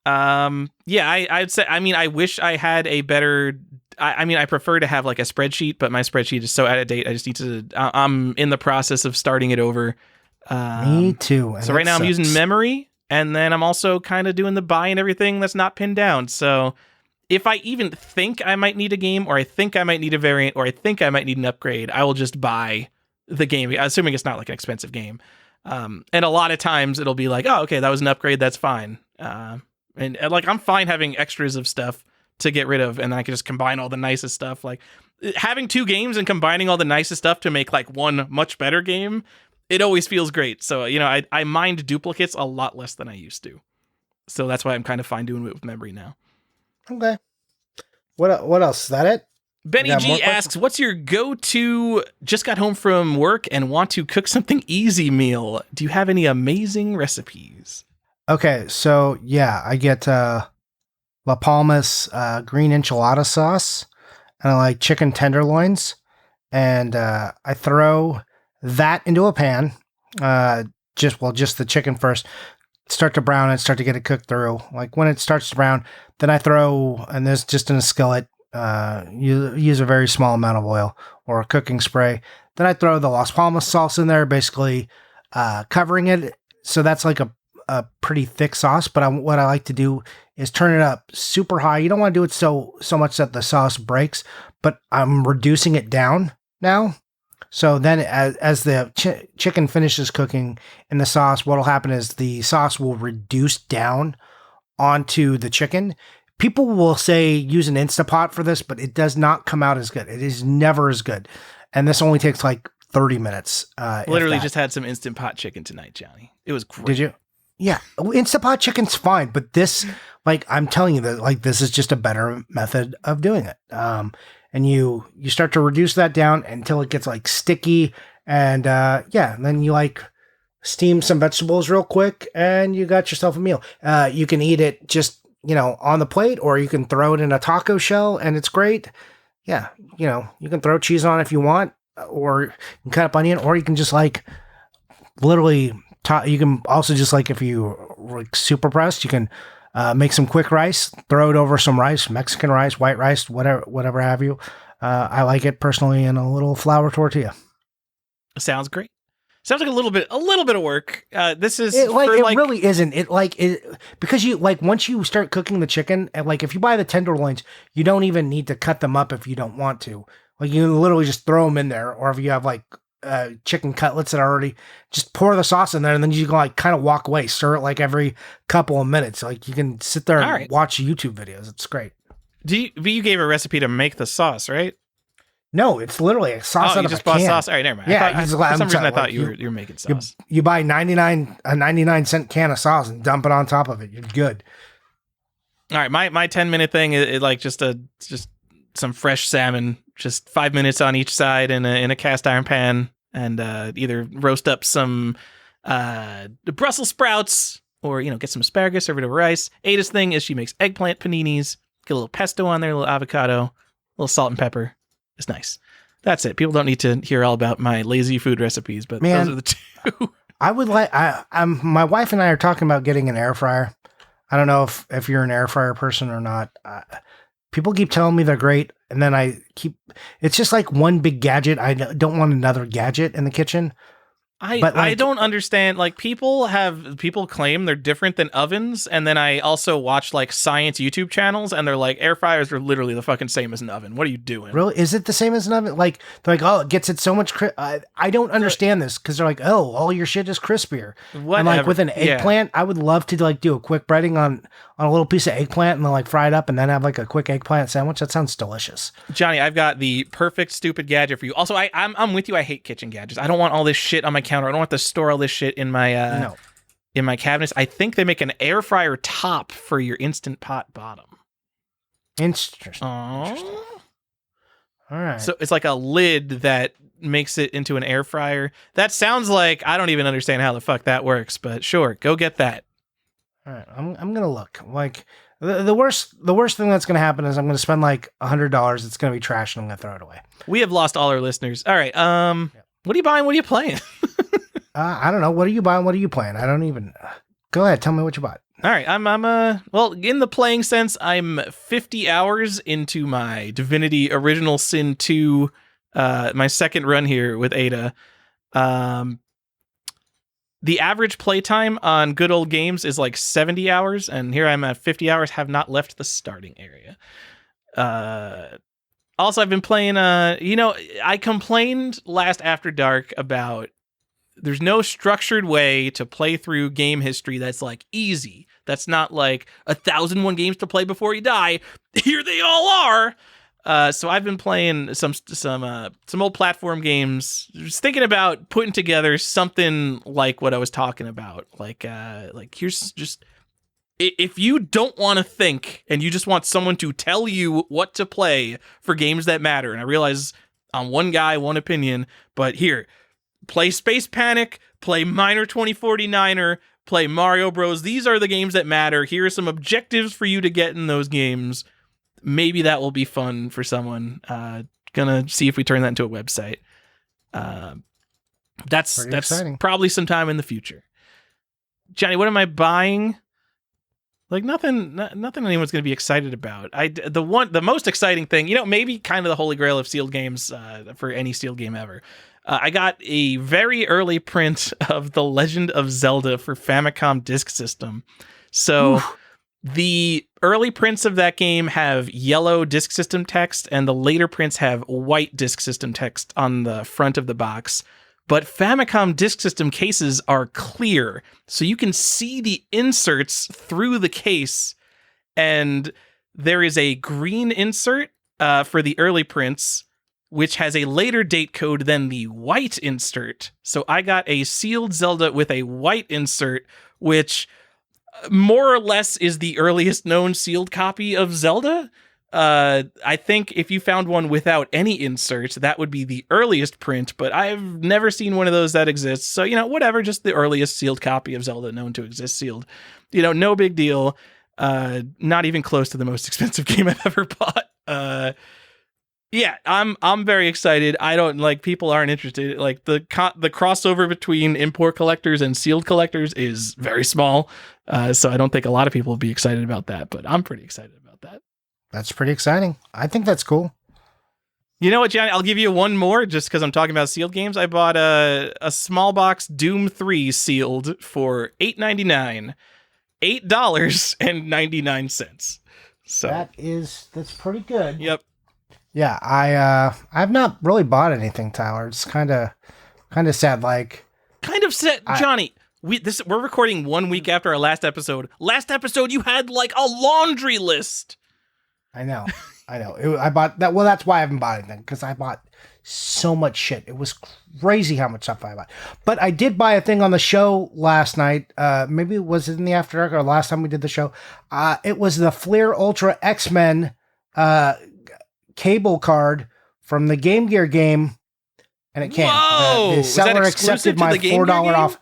I'd say. I mean, I wish I had a better. I prefer to have a spreadsheet, but my spreadsheet is so out of date. I just need to. I'm in the process of starting it over. Me too. So right now I'm using memory. And then I'm also kind of doing the buy and everything that's not pinned down. So if I even think I might need a game, or I think I might need a variant, or I think I might need an upgrade, I will just buy the game, assuming it's not an expensive game. And a lot of times it'll be like, oh, okay, that was an upgrade. That's fine. And I'm fine having extras of stuff to get rid of. And then I can just combine all the nicest stuff. Like having 2 games and combining all the nicest stuff to make one much better game. It always feels great. So, I mind duplicates a lot less than I used to. So that's why I'm kind of fine doing it with memory now. Okay. What else? Is that it? Benny G asks, what's your go-to just got home from work and want to cook something easy meal? Do you have any amazing recipes? Okay. So, yeah, I get La Palmas green enchilada sauce, and I like chicken tenderloins. And I throw that into a pan, just the chicken first, start to brown it, start to get it cooked through. When it starts to brown, then I throw, and there's just in a skillet, you use a very small amount of oil or a cooking spray. Then I throw the Las Palmas sauce in there, basically covering it. So that's a pretty thick sauce, but what I like to do is turn it up super high. You don't want to do it so much that the sauce breaks, but I'm reducing it down now. So then as the chicken finishes cooking in the sauce, what will happen is the sauce will reduce down onto the chicken. People will say use an Instapot for this, but it does not come out as good. It is never as good. And this only takes 30 minutes. Literally just had some Instant Pot chicken tonight, Johnny. It was great. Did you? Yeah. Instapot chicken's fine, but this, I'm telling you that this is just a better method of doing it. And you start to reduce that down until it gets sticky. And then you steam some vegetables real quick, and you got yourself a meal. You can eat it just, on the plate, or you can throw it in a taco shell, and it's great. Yeah, you can throw cheese on if you want, or you can cut up onion, or you can just literally, you can also just if you super pressed, you can make some quick rice, throw it over some rice, Mexican rice, white rice, whatever have you. I like it personally in a little flour tortilla. Sounds great. Sounds like a little bit of work. This is it really isn't. Because you once you start cooking the chicken, and if you buy the tenderloins, you don't even need to cut them up if you don't want to. You can literally just throw them in there, or if you have chicken cutlets that are already, just pour the sauce in there, and then you can kind of walk away, stir it every couple of minutes. You can sit there and watch YouTube videos. It's great. You gave a recipe to make the sauce, right? No, it's literally a sauce out of a can. You just bought sauce? All right, never mind. Yeah, for some reason I thought you were making sauce. You buy a 99-cent can of sauce and dump it on top of it. You're good. All right, my 10-minute thing is just some fresh salmon, just 5 minutes on each side in a cast iron pan, and either roast up some Brussels sprouts or get some asparagus, serve it over rice. Ada's thing is she makes eggplant paninis, get a little pesto on there, a little avocado, a little salt and pepper. It's nice. That's it. People don't need to hear all about my lazy food recipes, but those are the two. I would my wife and I are talking about getting an air fryer. I don't know if you're an air fryer person or not. People keep telling me they're great, and then it's just one big gadget. I don't want another gadget in the kitchen. I don't understand. People claim they're different than ovens, and then I also watch science YouTube channels, and they're air fryers are literally the fucking same as an oven. What are you doing? Really? Is it the same as an oven? They're oh, it gets it so much. I don't understand this, because they're oh, all your shit is crispier. Whatever. And with an eggplant, I would love to do a quick breading on a little piece of eggplant and then fry it up and then have a quick eggplant sandwich. That sounds delicious. Johnny, I've got the perfect stupid gadget for you. Also, I'm with you. I hate kitchen gadgets. I don't want all this shit on my counter. I don't want to store all this shit in my in my cabinets. I think they make an air fryer top for your Instant Pot bottom. Interesting. All right. So it's a lid that makes it into an air fryer. That sounds I don't even understand how the fuck that works, but sure, go get that. All right, I'm gonna look. The worst thing that's gonna happen is I'm gonna spend $100. It's gonna be trash, and I'm gonna throw it away. We have lost all our listeners. All right. What are you buying? What are you playing? I don't know. What are you buying? What are you playing? I don't even. Go ahead. Tell me what you bought. All right. I'm well, in the playing sense, I'm 50 hours into my Divinity Original Sin 2, my second run here with Ada. The average playtime on Good Old Games is 70 hours, and here I'm at 50 hours, have not left the starting area. Also, I've been playing, I complained last After Dark about there's no structured way to play through game history that's easy. That's not 1,001 games to play before you die. Here they all are. So I've been playing some old platform games, just thinking about putting together something like what I was talking about. Here's just, if you don't want to think and you just want someone to tell you what to play for games that matter, and I realize I'm one guy, one opinion, but here, play Space Panic, play Miner 2049er, play Mario Bros. These are the games that matter. Here are some objectives for you to get in those games. Maybe that will be fun for someone. Gonna see if we turn that into a website. That's exciting. Probably sometime in the future. Johnny, what am I buying? Nothing anyone's gonna be excited about. The most exciting thing, maybe kind of the holy grail of sealed games for any sealed game ever. I got a very early print of The Legend of Zelda for Famicom Disk System. So. Oof. The early prints of that game have yellow disk system text, and the later prints have white disk system text on the front of the box. But Famicom disk system cases are clear, so you can see the inserts through the case, and there is a green insert for the early prints, which has a later date code than the white insert. So I got a sealed Zelda with a white insert, which more or less is the earliest known sealed copy of Zelda. I think if you found one without any inserts, that would be the earliest print, but I've never seen one of those that exists. So, whatever, just the earliest sealed copy of Zelda known to exist sealed. No big deal. Not even close to the most expensive game I've ever bought. Yeah, I'm very excited. I don't people aren't interested. Like the crossover between import collectors and sealed collectors is very small. So I don't think a lot of people will be excited about that, but I'm pretty excited about that. That's pretty exciting. I think that's cool. You know what, Johnny? I'll give you one more just because I'm talking about sealed games. I bought a small box Doom 3 sealed for $8.99. $8.99. So that's pretty good. Yep. Yeah, I've not really bought anything, Tyler. It's kind of sad. Johnny. We're recording 1 week after our last episode. Last episode, you had like a laundry list. I know. I bought that. Well, that's why I haven't bought anything, because I bought so much shit. It was crazy how much stuff I bought. But I did buy a thing on the show last night. Maybe it was in the After Dark or last time we did the show. It was the Fleer Ultra X-Men cable card from the Game Gear game, and it came. Whoa! The seller accepted my $4 off.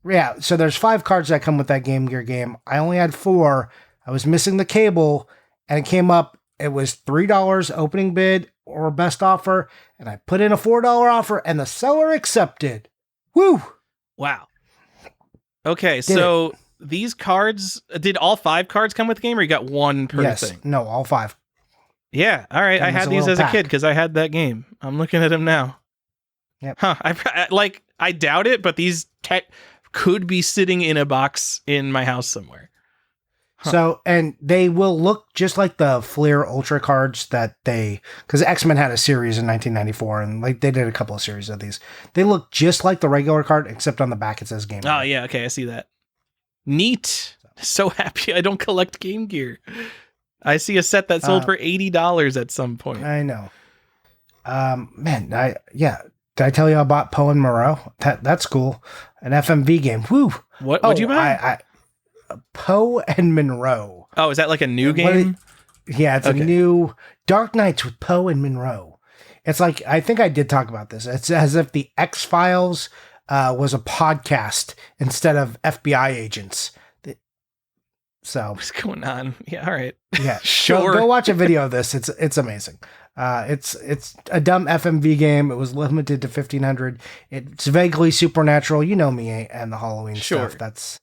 Yeah, so there's 5 cards that come with that Game Gear game. I only had 4. I was missing the cable, and it came up. It was $3 opening bid or best offer, and I put in a $4 offer, and the seller accepted. Woo! Wow. Okay, so these cards, did all 5 cards come with the game, or you got one per thing? No, all 5. Yeah, all right. I had these as a kid because I had that game. I'm looking at them now. Yep. Huh. I doubt it, but these could be sitting in a box in my house somewhere. Huh. So, and they will look just like the Fleer Ultra cards because X-Men had a series in 1994, and they did a couple of series of these. They look just like the regular card, except on the back it says Game Gear. Oh, yeah, okay, I see that. Neat. So happy I don't collect Game Gear. I see a set that sold for $80 at some point. I know. Man, did I tell you I bought Poe and Moreau? That's cool. An FMV game. Woo! What'd you buy? Poe and Monroe. Oh, is that like a new game? It's a new Dark Knights with Poe and Monroe. It's like, I think I did talk about this. It's as if the X-Files was a podcast instead of FBI agents. So what's going on? Yeah, all right. Yeah, sure. Go watch a video of this. It's amazing. It's a dumb FMV game. It was limited to 1,500. It's vaguely supernatural. You know me and the Halloween stuff. That's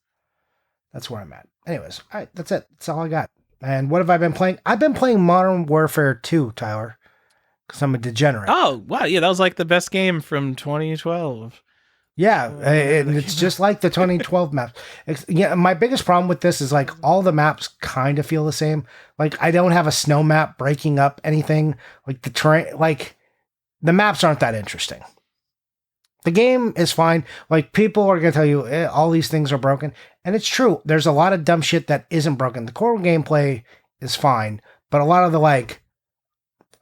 where I'm at. Anyways, all right, that's it. That's all I got. And what have I been playing? I've been playing Modern Warfare 2, Tyler, because I'm a degenerate. Oh, wow. Yeah, that was like the best game from 2012. Yeah, and it's just like the 2012 maps. My biggest problem with this is all the maps kind of feel the same. I don't have a snow map breaking up anything. The terrain, the maps aren't that interesting. The game is fine. People are going to tell you all these things are broken. And it's true. There's a lot of dumb shit that isn't broken. The core gameplay is fine, but a lot of the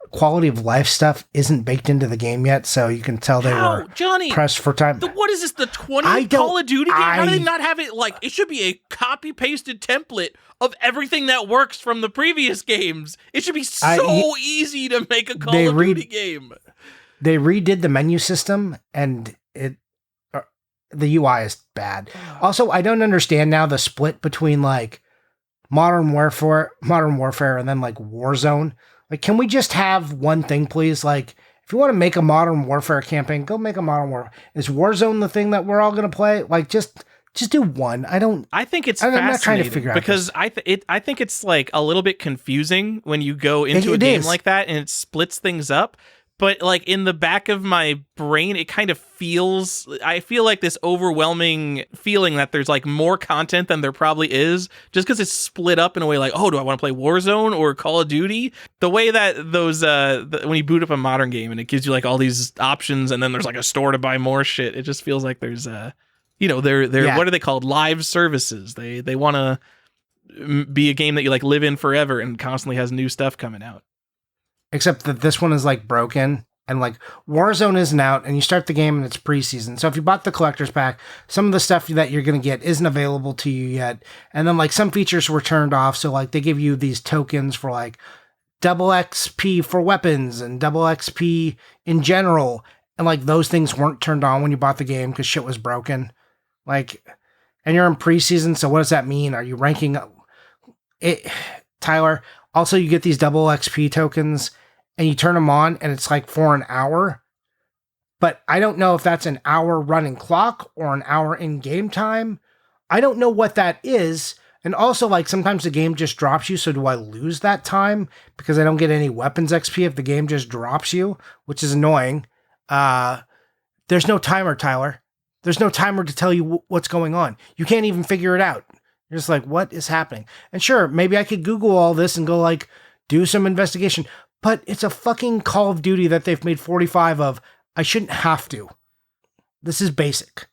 quality of life stuff isn't baked into the game yet. So you can tell they were Johnny, pressed for time. What is this? The 20th Call of Duty game? How do they not have it? It should be a copy pasted template of everything that works from the previous games. It should be so easy to make a Call of Duty game. They redid the menu system, and the UI is bad. Also, I don't understand now the split between Modern Warfare, and then Warzone. Can we just have one thing, please? If you want to make a Modern Warfare campaign, go make a Modern Warfare. Is Warzone the thing that we're all going to play? Just do one. I think it's fascinating. I'm not trying to figure out because I think it's a little bit confusing when you go into a game like that and it splits things up. But in the back of my brain, it kind of I feel like this overwhelming feeling that there's more content than there probably is, just because it's split up in a way do I want to play Warzone or Call of Duty? The way that those, when you boot up a modern game and it gives you all these options and then there's a store to buy more shit, it just feels like there's, they're what are they called? Live services. They want to be a game that you live in forever and constantly has new stuff coming out. Except that this one is broken, and Warzone isn't out, and you start the game and it's preseason. So if you bought the collector's pack, some of the stuff that you're going to get isn't available to you yet. And then some features were turned off. So they give you these tokens for double XP for weapons and double XP in general. And like those things weren't turned on when you bought the game because shit was broken. Like, and you're in preseason. So what does that mean? Are you ranking up it, Tyler? Also, you get these double XP tokens and you turn them on and it's like for an hour. But I don't know if that's an hour running clock or an hour in game time. I don't know what that is. And also, like, sometimes the game just drops you. So do I lose that time because I don't get any weapons XP if the game just drops you, which is annoying. There's no timer, Tyler. There's no timer to tell you what's going on. You can't even figure it out. You're just like, what is happening? And sure, maybe I could Google all this and go like, do some investigation. But it's a fucking Call of Duty that they've made 45 of. I shouldn't have to. This is basic.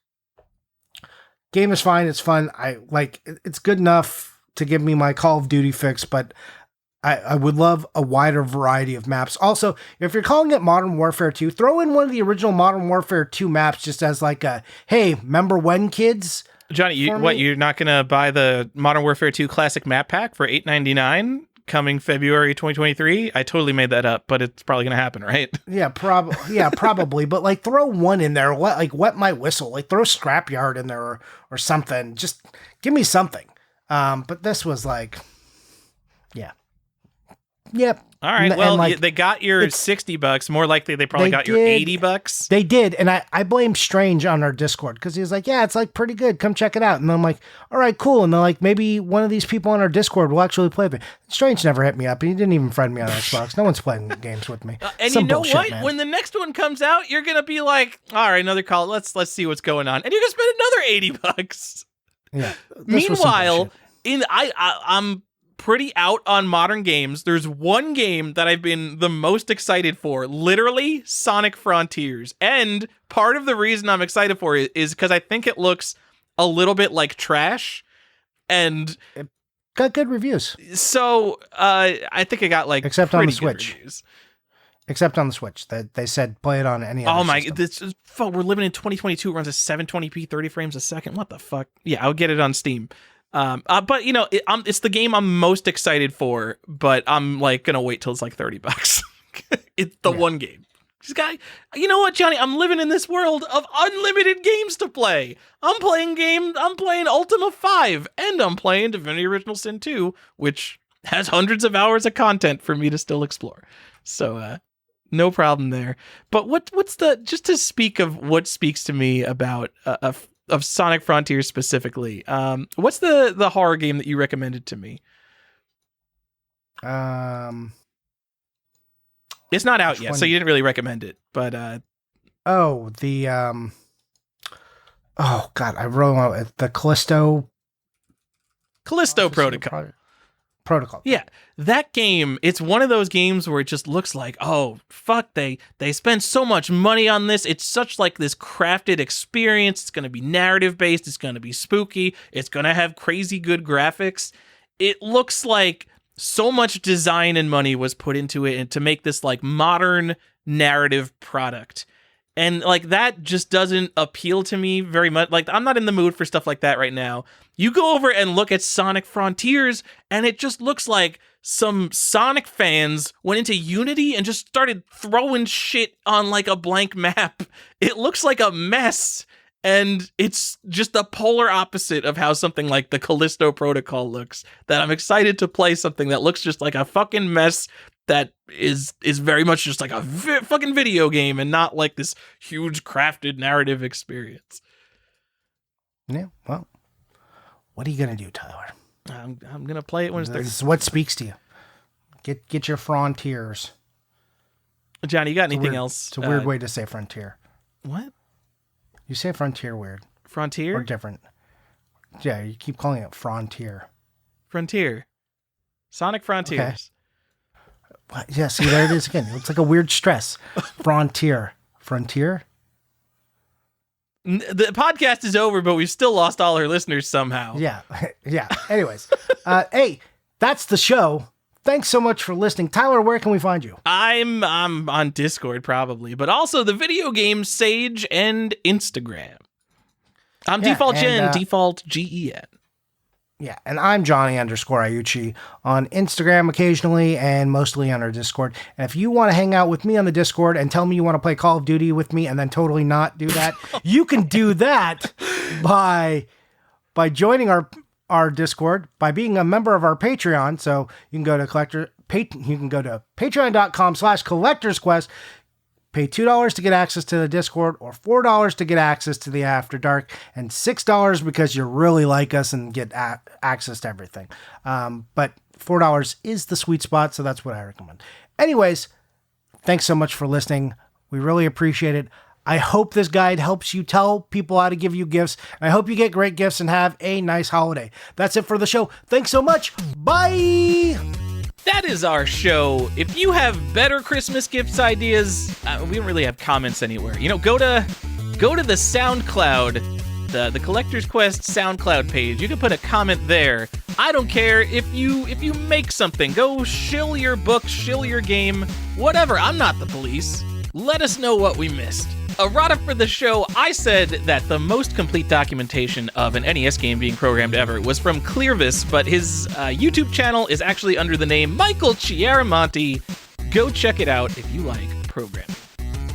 Game is fine. It's fun. It's good enough to give me my Call of Duty fix, but I would love a wider variety of maps. Also, if you're calling it Modern Warfare 2, throw in one of the original Modern Warfare 2 maps just as like a, hey, remember when, kids? Johnny, you're not going to buy the Modern Warfare 2 Classic Map Pack for $8.99 coming February 2023? I totally made that up, but it's probably going to happen, right? Yeah, probably. But like, throw one in there. Wet my whistle. Like, throw Scrapyard in there or something. Just give me something. But this was like, yeah. Yep. All right. Well, they got your $60. More likely, they probably got your $80. They did, and I blame Strange on our Discord because he was like, "Yeah, it's like pretty good. Come check it out." And I'm like, "All right, cool." And they're like, "Maybe one of these people on our Discord will actually play with me." Strange never hit me up, and he didn't even friend me on Xbox. No one's playing games with me. And you know what? Man. When the next one comes out, you're gonna be like, "All right, another call. Let's see what's going on," and you're gonna spend another $80. Yeah. Meanwhile, I'm pretty out on modern games. There's one game that I've been the most excited for, literally Sonic Frontiers. And part of the reason I'm excited for it is because I think it looks a little bit like trash. And it got good reviews. So I think it got like except on the Switch. Reviews. Except on the Switch. They said play it on any other system. We're living in 2022. It runs at 720p, 30 frames a second. What the fuck? Yeah, I'll get it on Steam. But you know, it's the game I'm most excited for, but I'm like gonna wait till it's like $30. It's the one game. This guy, you know what, Johnny? I'm living in this world of unlimited games to play. I'm playing Ultima 5, and I'm playing Divinity Original Sin 2, which has hundreds of hours of content for me to still explore. So, no problem there. But what's just to speak of what speaks to me about of Sonic Frontiers specifically, what's the horror game that you recommended to me? It's not out yet, so you didn't really recommend it. But oh god, I wrote out the Callisto Protocol. Yeah, that game, it's one of those games where it just looks like, oh, fuck, they spent so much money on this. It's such like this crafted experience. It's going to be narrative based. It's going to be spooky. It's going to have crazy good graphics. It looks like so much design and money was put into it and to make this like modern narrative product. And like that just doesn't appeal to me very much. Like I'm not in the mood for stuff like that right now. You go over and look at Sonic Frontiers and it just looks like some Sonic fans went into Unity and just started throwing shit on like a blank map. It looks like a mess. And it's just the polar opposite of how something like the Callisto Protocol looks, that I'm excited to play something that looks just like a fucking mess that is very much just like a fucking video game and not like this huge crafted narrative experience. Yeah, well, what are you going to do, Tyler? I'm going to play it when it's 30. This is what speaks to you. Get your Frontiers. Johnny, you got anything else? It's a weird way to say Frontier. What? You say Frontier weird. Frontier? Or different. Yeah, you keep calling it Frontier. Frontier. Sonic Frontiers. Okay. Yeah, see, there it is again. It's like a weird stress. Frontier. Frontier? The podcast is over, but we've still lost all our listeners somehow. Yeah. Yeah. Anyways. Hey, that's the show. Thanks so much for listening. Tyler, where can we find you? I'm on Discord probably, but also the Video Game Sage and Instagram. I'm Default Gen, Default GEN. Yeah, and I'm Johnny_Iucci on Instagram occasionally and mostly on our Discord. And if you want to hang out with me on the Discord and tell me you want to play Call of Duty with me and then totally not do that, you can do that by joining our Discord, by being a member of our Patreon. So you can go to patreon.com/collectorsquest. Pay $2 to get access to the Discord, or $4 to get access to the After Dark, and $6 because you really like us and get access to everything. But $4 is the sweet spot, so that's what I recommend. Anyways, thanks so much for listening. We really appreciate it. I hope this guide helps you tell people how to give you gifts. I hope you get great gifts and have a nice holiday. That's it for the show. Thanks so much. Bye! That is our show. If you have better Christmas gifts ideas, we don't really have comments anywhere. Go to the SoundCloud, the Collector's Quest SoundCloud page. You can put a comment there. I don't care if you make something. Go shill your book, shill your game, whatever. I'm not the police. Let us know what we missed. Errata for the show, I said that the most complete documentation of an NES game being programmed ever was from Clearvis, but his YouTube channel is actually under the name Michael Chiaramonte. Go check it out if you like programming.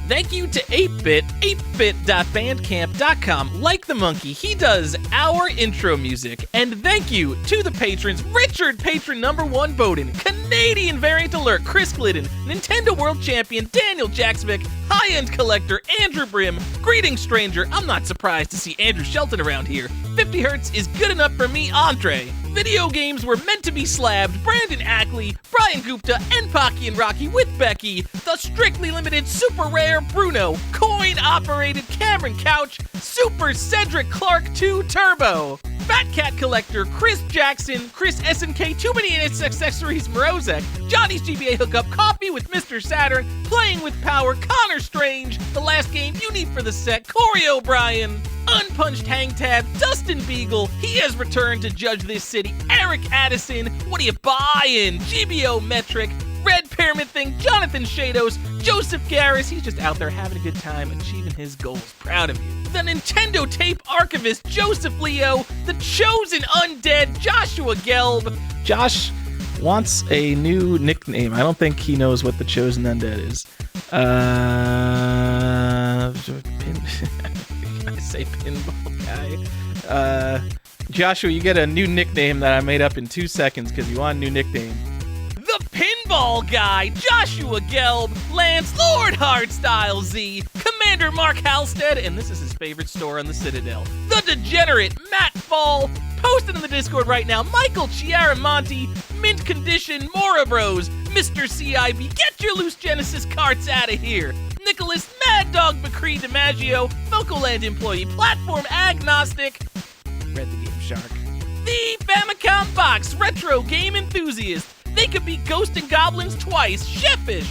Thank you to 8-Bit, 8bit.bandcamp.com. Like the monkey, he does our intro music. And thank you to the patrons, Richard, patron number 1 Bowden, Canadian Variant Alert, Chris Glidden, Nintendo World Champion, Daniel Jacksvik, High-End Collector, Andrew Brim, Greetings Stranger, I'm not surprised to see Andrew Shelton around here, 50 Hertz is good enough for me, Andre. Video games were meant to be slabbed, Brandon Ackley, Brian Gupta, Npaki and Rocky with Becky, the strictly limited super rare Bruno, coin-operated Cameron Couch, Super Cedric Clark 2 Turbo, Fat Cat Collector, Chris Jackson, Chris SNK, Too Many NS Accessories, Morozek, Johnny's GBA Hookup, Coffee with Mr. Saturn, Playing with Power, Connor Strange, The Last Game You Need for the Set, Corey O'Brien, Unpunched Hang Tab, Dustin Beagle, he has returned to judge this city, Eric Addison, What Are You Buying, GBO Metric, Red Pyramid Thing, Jonathan Shados, Joseph Garris, he's just out there having a good time, achieving his goals, proud of you. The Nintendo Tape Archivist, Joseph Leo, The Chosen Undead, Joshua Gelb. Josh wants a new nickname. I don't think he knows what The Chosen Undead is. I say pinball guy. Joshua, you get a new nickname that I made up in 2 seconds because you want a new nickname. The Pinball Guy, Joshua Gelb, Lance Lord Hardstyle Z, Commander Mark Halstead, and this is his favorite store on the Citadel. The Degenerate, Matt Fall, posted in the Discord right now, Michael Chiaramonte, Mint Condition, Mora Bros, Mr. CIB, get your loose Genesis carts out of here. Nicholas, Mad Dog McCree DiMaggio, Focoland Employee, Platform Agnostic, Read the Game Shark, The Famicom Box, Retro Game Enthusiast, They Could Be Ghost and Goblins Twice, Shefish,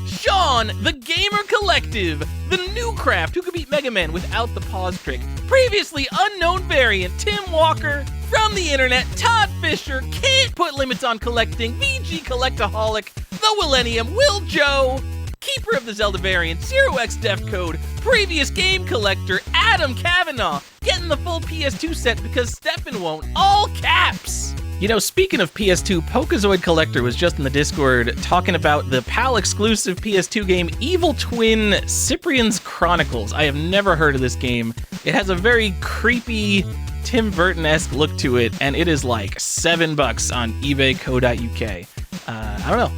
Sean, The Gamer Collective, The New Craft, Who Could Beat Mega Man Without the Pause Trick, Previously Unknown Variant, Tim Walker, From the Internet, Todd Fisher, Can't Put Limits on Collecting, VG Collectaholic, The Millennium, Will Joe, Keeper of the Zelda Variant, 0x Def Code, Previous Game Collector, Adam Kavanaugh, getting the full PS2 set because Stefan won't, all caps. Speaking of PS2, Pokazoid Collector was just in the Discord talking about the PAL exclusive PS2 game Evil Twin Cyprian's Chronicles. I have never heard of this game. It has a very creepy Tim Burton-esque look to it, and it is like $7 on ebay.co.uk. I don't know.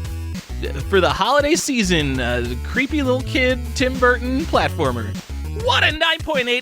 For the holiday season, creepy little kid Tim Burton platformer. What a 9.8 A++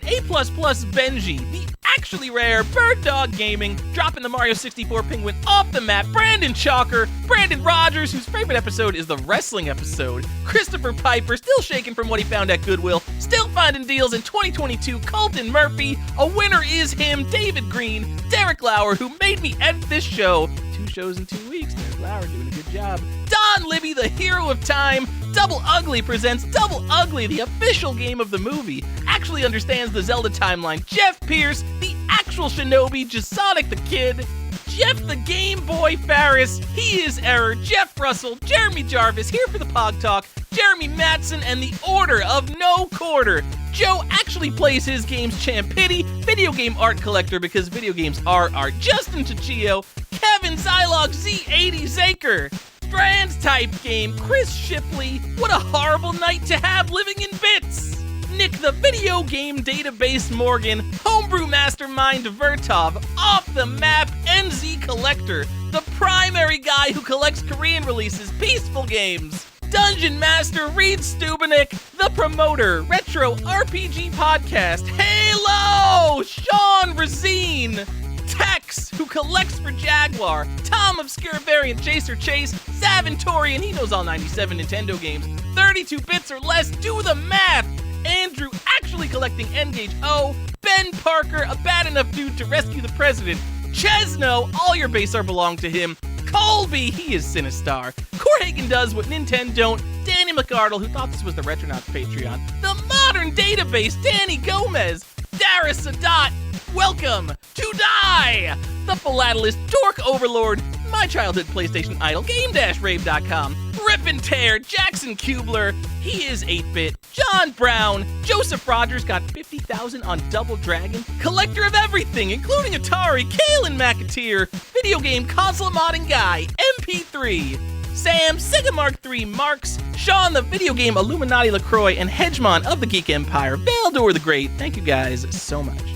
Benji, the actually rare Bird Dog Gaming, dropping the Mario 64 Penguin off the map, Brandon Chalker, Brandon Rogers, whose favorite episode is the wrestling episode, Christopher Piper, still shaking from what he found at Goodwill, still finding deals in 2022, Colton Murphy, a winner is him, David Green, Derek Lauer, who made me edit this show, 2 shows in 2 weeks, Derek Lauer doing a good job, Don Libby, the hero of time, Double Ugly presents Double Ugly, the official game of the movie, actually understands the Zelda timeline, Jeff Pierce, the actual Shinobi, Jasonic the Kid, Jeff the Game Boy Farris, he is Error, Jeff Russell, Jeremy Jarvis, here for the Pog Talk, Jeremy Matson, and the Order of No Quarter. Joe actually plays his game's Champity, video game art collector because video games are art, Justin Chachio, Kevin Zylog Z80 Zaker, Strands Type Game, Chris Shipley, what a horrible night to have living in bits, Nick the Video Game Database Morgan, Homebrew Mastermind Vertov, Off the Map NZ Collector, the primary guy who collects Korean releases, Peaceful Games, Dungeon Master Reed Stubenik, the promoter, Retro RPG Podcast, Halo, Sean Razine, Tex, who collects for Jaguar, Tom Obscure Variant Chaser Chase, Saventorian, he knows all 97 Nintendo games, 32 bits or less, do the math, Andrew actually collecting N-Gage O, Ben Parker, a bad enough dude to rescue the president, Chesno, all your base are belong to him, Colby, he is Sinistar, Corhagen does what Nintendo don't, Danny McArdle, who thought this was the Retronauts Patreon, the Modern Database, Danny Gomez, Darius Sadat, welcome to Die, the Philatelist, Dork Overlord, my childhood PlayStation idol, Game-Rave.com, Rip and Tear, Jackson Kubler, he is 8-bit, John Brown, Joseph Rogers got 50,000 on Double Dragon, collector of everything, including Atari, Kalen McAteer, video game console modding guy, MP3, Sam, Sega Mark III Marks, Sean the video game Illuminati LaCroix, and Hedgemon of the Geek Empire, Baldor the Great. Thank you guys so much.